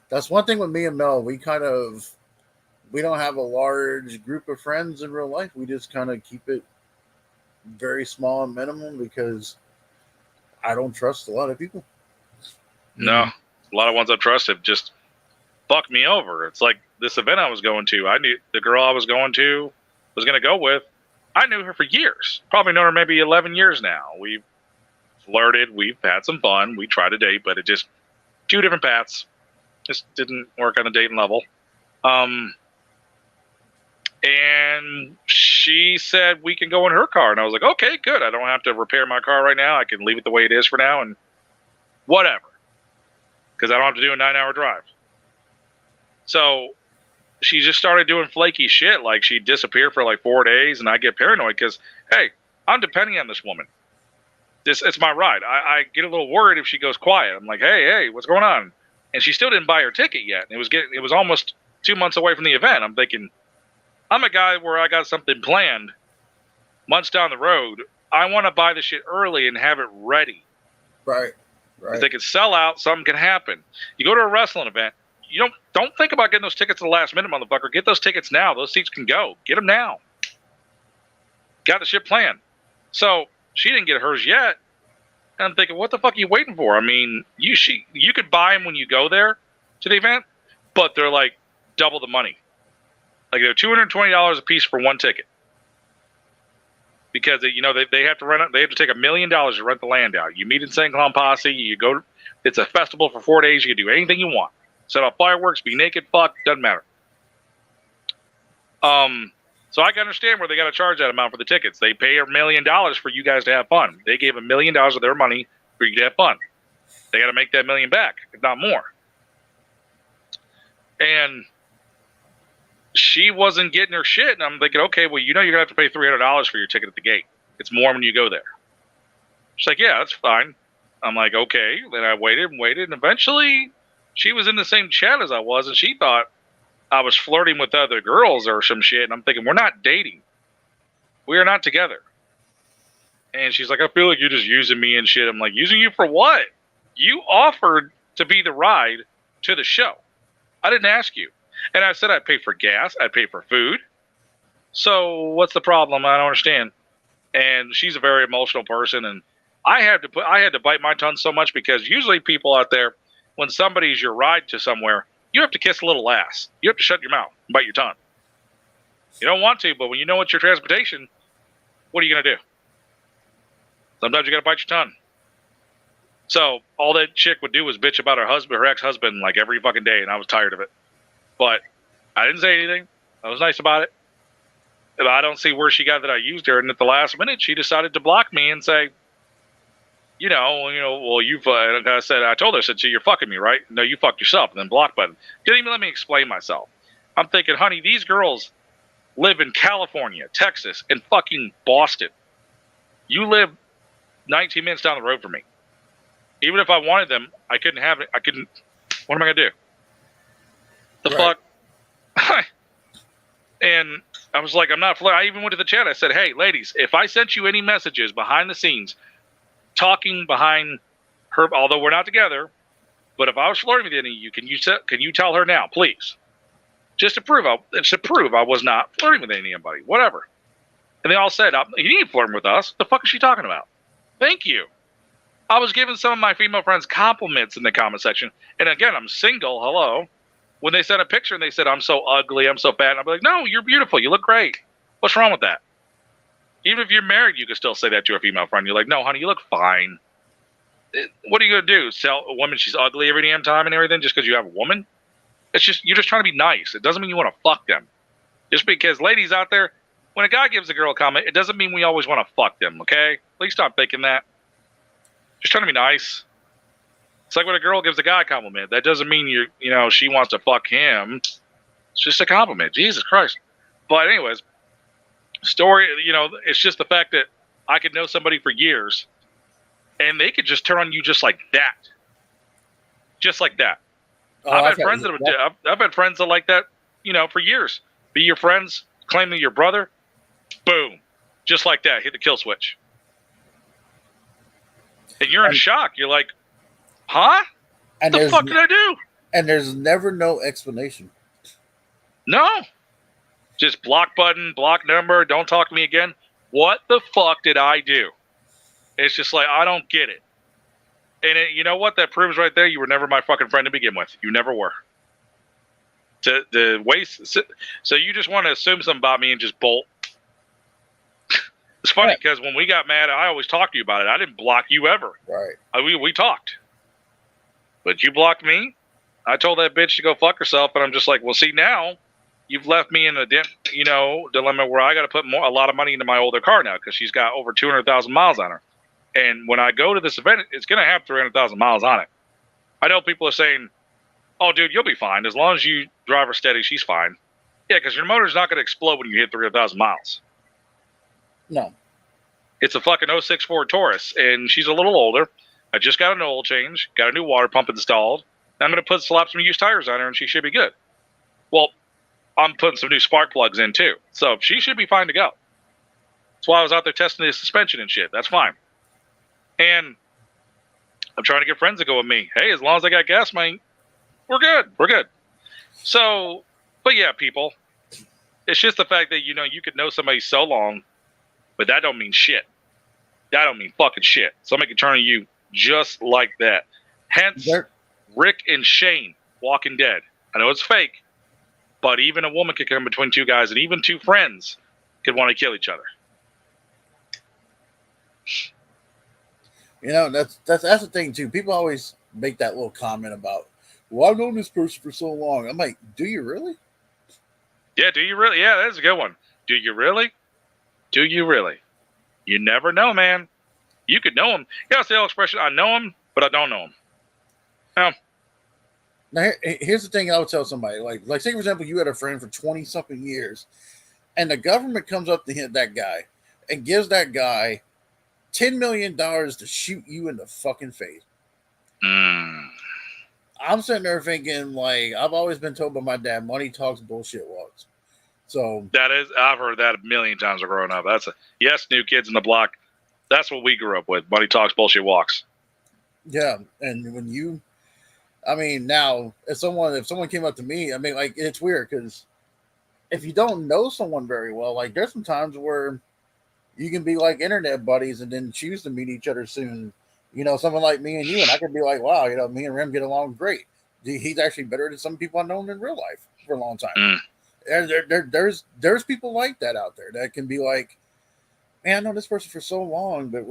That's one thing with me and Mel. We don't have a large group of friends in real life. We just kind of keep it very small and minimum because I don't trust a lot of people. No, a lot of ones I trust have just fucked me over. It's like this event I was going to. I knew the girl I was going to go with. I knew her for years. Probably known her maybe 11 years now. We've flirted. We've had some fun. We tried to date, but it just two different paths. Just didn't work on the dating level. And she said we can go in her car. And I was like, okay, good. I don't have to repair my car right now. I can leave it the way it is for now and whatever. Because I don't have to do a 9-hour drive. So she just started doing flaky shit. Like she'd disappear for like 4 days and I get paranoid because, hey, I'm depending on this woman. It's my ride. I get a little worried if she goes quiet. I'm like, hey, what's going on? And she still didn't buy her ticket yet. It was almost 2 months away from the event. I'm thinking, I'm a guy where I got something planned months down the road. I want to buy the shit early and have it ready. Right. If they can sell out, something can happen. You go to a wrestling event, you don't think about getting those tickets at the last minute, motherfucker. Get those tickets now. Those seats can go. Get them now. Got the shit planned. So she didn't get hers yet. And I'm thinking, what the fuck are you waiting for? I mean, you could buy them when you go there to the event, but they're like double the money. Like they're $220 a piece for one ticket. because they have to rent. They have to take $1 million to rent the land out. You meet in St. Clown Posse. You go. It's a festival for 4 days. You can do anything you want. Set off fireworks. Be naked. Fuck. Doesn't matter. So I can understand where they got to charge that amount for the tickets. They pay $1 million for you guys to have fun. They gave $1 million of their money for you to have fun. They got to make that $1 million back, if not more. And she wasn't getting her shit, and I'm thinking, okay, well, you're gonna have to pay $300 for your ticket at the gate. It's more when you go there. She's like, yeah, that's fine. I'm like, okay. Then I waited and waited, and eventually she was in the same chat as I was, and she thought I was flirting with other girls or some shit, and I'm thinking, we're not dating. We are not together. And she's like, I feel like you're just using me and shit. I'm like, using you for what? You offered to be the ride to the show. I didn't ask you. And I said I'd pay for gas, I'd pay for food. So what's the problem? I don't understand. And she's a very emotional person, and I had to bite my tongue so much because usually people out there, when somebody's your ride to somewhere, you have to kiss a little ass. You have to shut your mouth and bite your tongue. You don't want to, but when you know it's your transportation, what are you going to do? Sometimes you got to bite your tongue. So all that chick would do was bitch about her ex-husband, like every fucking day, and I was tired of it. But I didn't say anything. I was nice about it. And I don't see where she got that I used her. And at the last minute, she decided to block me and say, well, you've, and I told her, so you're fucking me, right? No, you fucked yourself. And then block button. Didn't even let me explain myself. I'm thinking, honey, these girls live in California, Texas, and fucking Boston. You live 19 minutes down the road from me. Even if I wanted them, I couldn't have it. What am I going to do? The fuck? And I was like, I'm not flirting. I even went to the chat. I said, hey, ladies, if I sent you any messages behind the scenes, talking behind her, although we're not together, but if I was flirting with any of you, can you tell her now, please? Just to prove I was not flirting with anybody, whatever. And they all said, you ain't flirting with us. The fuck is she talking about? Thank you. I was giving some of my female friends compliments in the comment section. And again, I'm single. Hello. When they sent a picture and they said, I'm so ugly, I'm so bad, and I'll be like, no, you're beautiful. You look great. What's wrong with that? Even if you're married, you can still say that to a female friend. You're like, no, honey, you look fine. What are you going to do? Tell a woman she's ugly every damn time and everything just because you have a woman? You're just trying to be nice. It doesn't mean you want to fuck them. Just because ladies out there, when a guy gives a girl a comment, it doesn't mean we always want to fuck them, okay? Please stop thinking that. Just trying to be nice. It's like when a girl gives a guy a compliment. That doesn't mean she wants to fuck him. It's just a compliment. Jesus Christ. But anyways, story, it's just the fact that I could know somebody for years and they could just turn on you just like that. Just like that. I've had friends that like that, for years. Be your friends, claim they're your brother. Boom. Just like that. Hit the kill switch. And you're in shock. You're like, huh? What the fuck did I do? And there's never no explanation. No. Just block button, block number, don't talk to me again. What the fuck did I do? It's just like, I don't get it. And you know what? That proves right there you were never my fucking friend to begin with. You never were. So you just want to assume something about me and just bolt. It's funny because when we got mad, I always talked to you about it. I didn't block you ever. Right. We talked. But you blocked me. I told that bitch to go fuck herself, and I'm just like, well, see, now you've left me in a dilemma where I got to put a lot of money into my older car now because she's got over 200,000 miles on her. And when I go to this event, it's going to have 300,000 miles on it. I know people are saying, oh, dude, you'll be fine. As long as you drive her steady, she's fine. Yeah, because your motor's not going to explode when you hit 300,000 miles. No. It's a fucking 06 Ford Taurus, and she's a little older. I just got an oil change, got a new water pump installed. I'm going to slap some used tires on her, and she should be good. Well, I'm putting some new spark plugs in, too. So she should be fine to go. That's why I was out there testing the suspension and shit. That's fine. And I'm trying to get friends to go with me. Hey, as long as I got gas money, we're good. We're good. So, but yeah, people, it's just the fact that, you could know somebody so long, but that don't mean shit. That don't mean fucking shit. Somebody can turn on you just like that. Hence, Rick and Shane, Walking Dead. I know it's fake, but even a woman could come between two guys, and even two friends could want to kill each other. You know, that's the thing too. People always make that little comment about, "Well, I've known this person for so long." I'm like, "Do you really?" Yeah, do you really? Yeah, that's a good one. Do you really? Do you really? You never know, man. You could know him. You know, it's the old expression, I know him, but I don't know him. Now, Now, here's the thing I would tell somebody, like say for example, you had a friend for 20 something years, and the government comes up to hit that guy and gives that guy $10 million to shoot you in the fucking face. mm, I'm sitting there thinking, like, I've always been told by my dad, money talks, bullshit walks. So that is, I've heard that a million times growing up. That's a, yes, new kids in the block. That's what we grew up with. Money talks, bullshit walks. yeah, and when you, I mean, now if someone came up to me, I mean, like, it's weird because if you don't know someone very well, like, there's some times where you can be like internet buddies and then choose to meet each other soon. You know, someone like me and you, and I could be like, wow, you know, me and Rim get along great. He's actually better than some people I've known in real life for a long time. Mm. There's people like that out there that can be like, man, I know this person for so long, but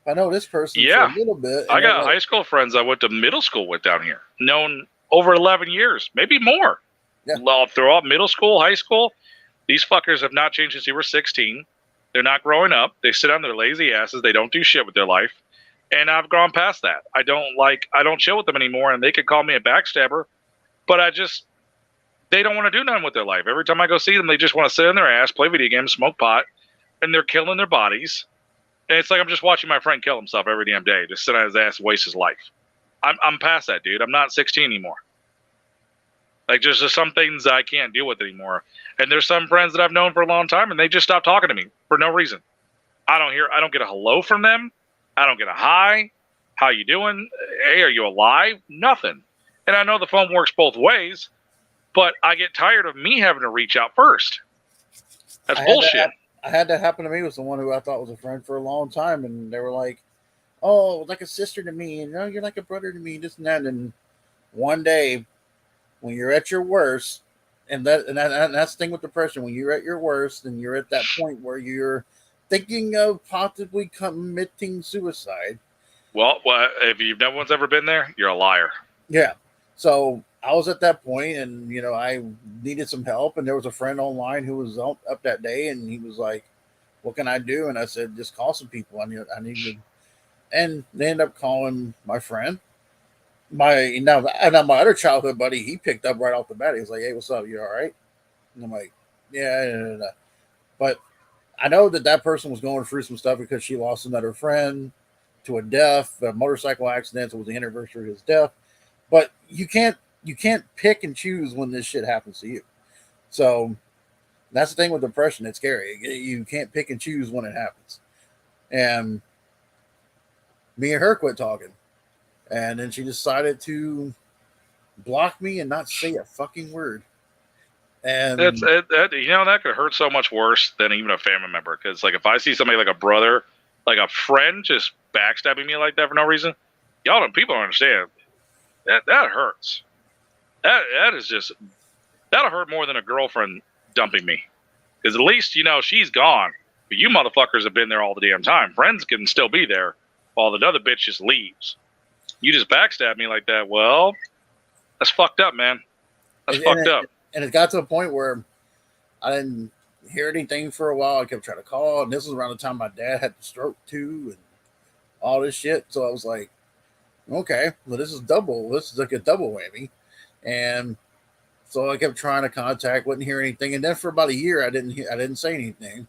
I know this person for a Yeah. little bit. I got like, high school friends I went to middle school with down here, known over 11 years, maybe more. Yeah. Throughout middle school, high school, these fuckers have not changed since they were 16. They're not growing up. They sit on their lazy asses. They don't do shit with their life. And I've gone past that. I don't chill with them anymore, and they could call me a backstabber, but they don't want to do nothing with their life. Every time I go see them, they just want to sit on their ass, play video games, smoke pot, and they're killing their bodies. And it's like I'm just watching my friend kill himself every damn day, just sit on his ass and waste his life. I'm past that, dude. I'm not 16 anymore. Like, there's just some things I can't deal with anymore. And there's some friends that I've known for a long time, and they just stopped talking to me for no reason. I don't get a hello from them. I don't get a hi. How you doing? Hey, are you alive? Nothing. And I know the phone works both ways, but I get tired of me having to reach out first. That's bullshit. I had that happen to me with someone who I thought was a friend for a long time, and they were like, "Oh, like a sister to me," and "Oh, you're like a brother to me," this and that. And one day, when you're at your worst, and that's the thing with depression. When you're at your worst, and you're at that point where you're thinking of possibly committing suicide. Well, if no one's ever been there, you're a liar. Yeah. So I was at that point, and you know, I needed some help, and there was a friend online who was up that day, and he was like, "What can I do?" And I said, "Just call some people. I need to." And they ended up calling my friend. Now my other childhood buddy, he picked up right off the bat. He was like, "Hey, what's up? You all right?" And I'm like, "Yeah." But I know that person was going through some stuff because she lost another friend to a death, a motorcycle accident. It was the anniversary of his death. But you can't pick and choose when this shit happens to you. So that's the thing with depression. It's scary. You can't pick and choose when it happens. And me and her quit talking. And then she decided to block me and not say a fucking word. And That could hurt so much worse than even a family member. Because like if I see somebody like a brother, like a friend, just backstabbing me like that for no reason, people don't understand. That hurts. That is just, that'll hurt more than a girlfriend dumping me. Because at least she's gone. But you motherfuckers have been there all the damn time. Friends can still be there while the other bitch just leaves. You just backstab me like that. Well, that's fucked up, man. That's fucked up. And it got to a point where I didn't hear anything for a while. I kept trying to call, and this was around the time my dad had the stroke too, and all this shit. So I was like, okay, well, this is double. This is like a double whammy. And so I kept trying to contact, wouldn't hear anything. And then for about a year, I didn't say anything.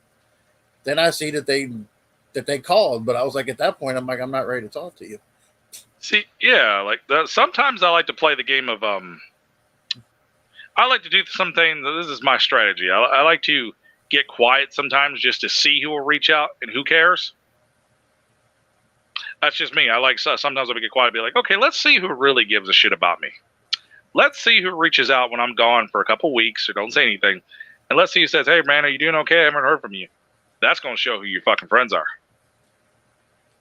Then I see that they called, but I was like, at that point, I'm like, I'm not ready to talk to you. See, yeah, like sometimes I like to play the game of I like to do something. This is my strategy. I like to get quiet sometimes just to see who will reach out and who cares. That's just me. I like sometimes I get quiet and be like, okay, let's see who really gives a shit about me. Let's see who reaches out when I'm gone for a couple weeks or don't say anything. And let's see who says, hey, man, are you doing okay? I haven't heard from you. That's going to show who your fucking friends are.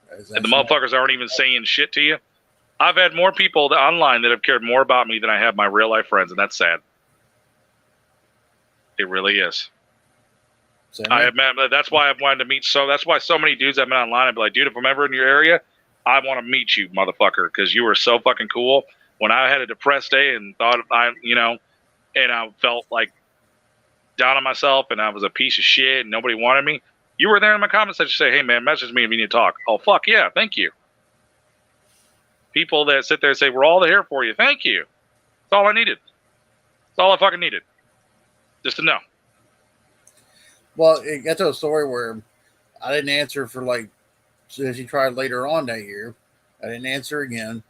And the motherfuckers aren't even saying shit to you. I've had more people online that have cared more about me than I have my real life friends, and that's sad. It really is. I have met. That's why I've wanted to meet. So that's why so many dudes I've met online. I'd be like, dude, if I'm ever in your area, I want to meet you, motherfucker, because you were so fucking cool. When I had a depressed day and thought and I felt like down on myself and I was a piece of shit and nobody wanted me, you were there in my comments section say, hey man, message me if you need to talk. Oh fuck yeah, thank you. People that sit there and say, we're all here for you, thank you. That's all I needed. That's all I fucking needed. Just to know. Well, it got to a story where I didn't answer for like, so she tried later on that year. I didn't answer again.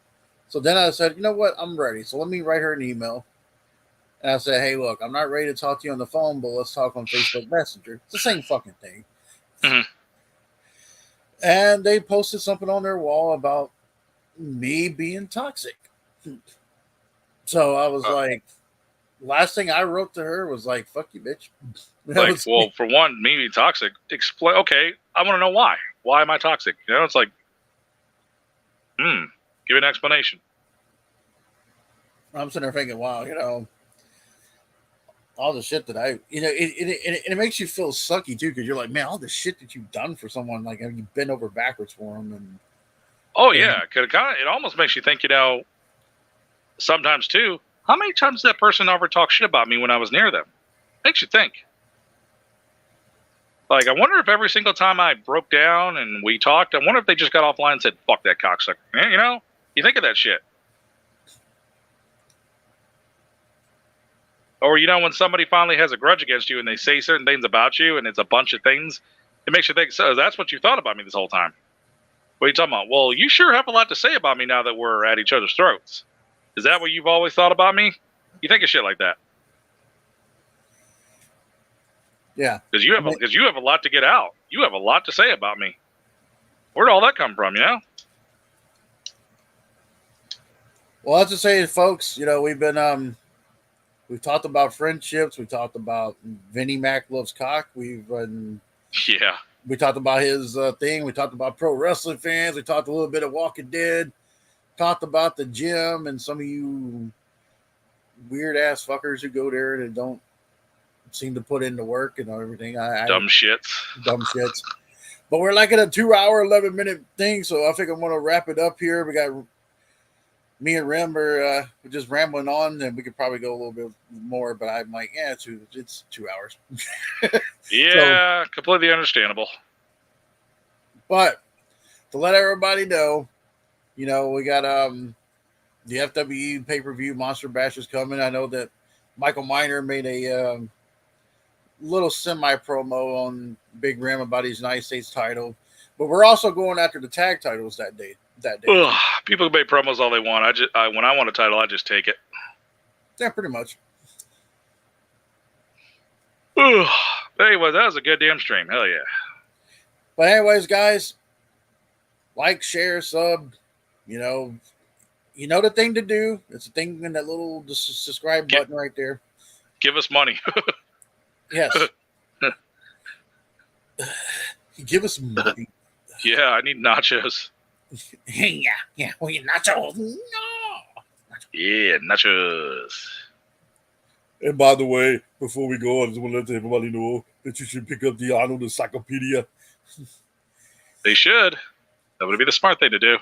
So then I said, you know what? I'm ready. So let me write her an email. And I said, hey, look, I'm not ready to talk to you on the phone, but let's talk on Facebook Messenger. It's the same fucking thing. Mm-hmm. And they posted something on their wall about me being toxic. So I was like, last thing I wrote to her was like, fuck you, bitch. Like, well, for one, me being toxic, explain. Okay, I want to know why. Why am I toxic? You know, it's like, give an explanation. I'm sitting there thinking, wow, you know, all the shit that it makes you feel sucky too, because you're like, man, all the shit that you've done for someone, like, have you bent over backwards for them? And yeah, it almost makes you think, you know, sometimes too, how many times did that person ever talk shit about me when I was near them? Makes you think. Like, I wonder if every single time I broke down and we talked, I wonder if they just got offline and said, fuck that cocksucker. You know, you think of that shit. Or, you know, when somebody finally has a grudge against you and they say certain things about you and it's a bunch of things, it makes you think, so that's what you thought about me this whole time. What are you talking about? Well, you sure have a lot to say about me now that we're at each other's throats. Is that what you've always thought about me? You think of shit like that. Yeah. Because you have a lot to get out. You have a lot to say about me. Where'd all that come from, you know? Well, let's just say, folks, you know, we've talked about friendships. We talked about Vinnie Mac loves cock. We talked about his thing. We talked about pro wrestling fans. We talked a little bit of Walking Dead. Talked about the gym and some of you weird ass fuckers who go there and don't seem to put in the work and everything. Dumb shits. But we're like at a 2 hour, 11-minute thing. So I think I'm going to wrap it up here. We got me and Rim are just rambling on, and we could probably go a little bit more, but I'm like, yeah, it's 2 hours. Yeah, so, completely understandable. But to let everybody know, you know, we got the FWE pay-per-view Monster Bash is coming. I know that Michael Miner made a little semi-promo on Big Rim about his United States title, but we're also going after the tag titles that day. Ugh, people can make promos all they want. When I want a title, I just take it. Yeah, pretty much. Ugh. Anyway, that was a good damn stream. Hell yeah. But anyways, guys, like, share, sub. You know the thing to do. It's a thing in that little subscribe button right there. Give us money. Yes. Give us money. Yeah, I need nachos. Yeah. We need nachos. No. Yeah, nachos. And by the way, before we go, I just want to let everybody know that you should pick up the Arnold Encyclopedia. They should. That would be the smart thing to do.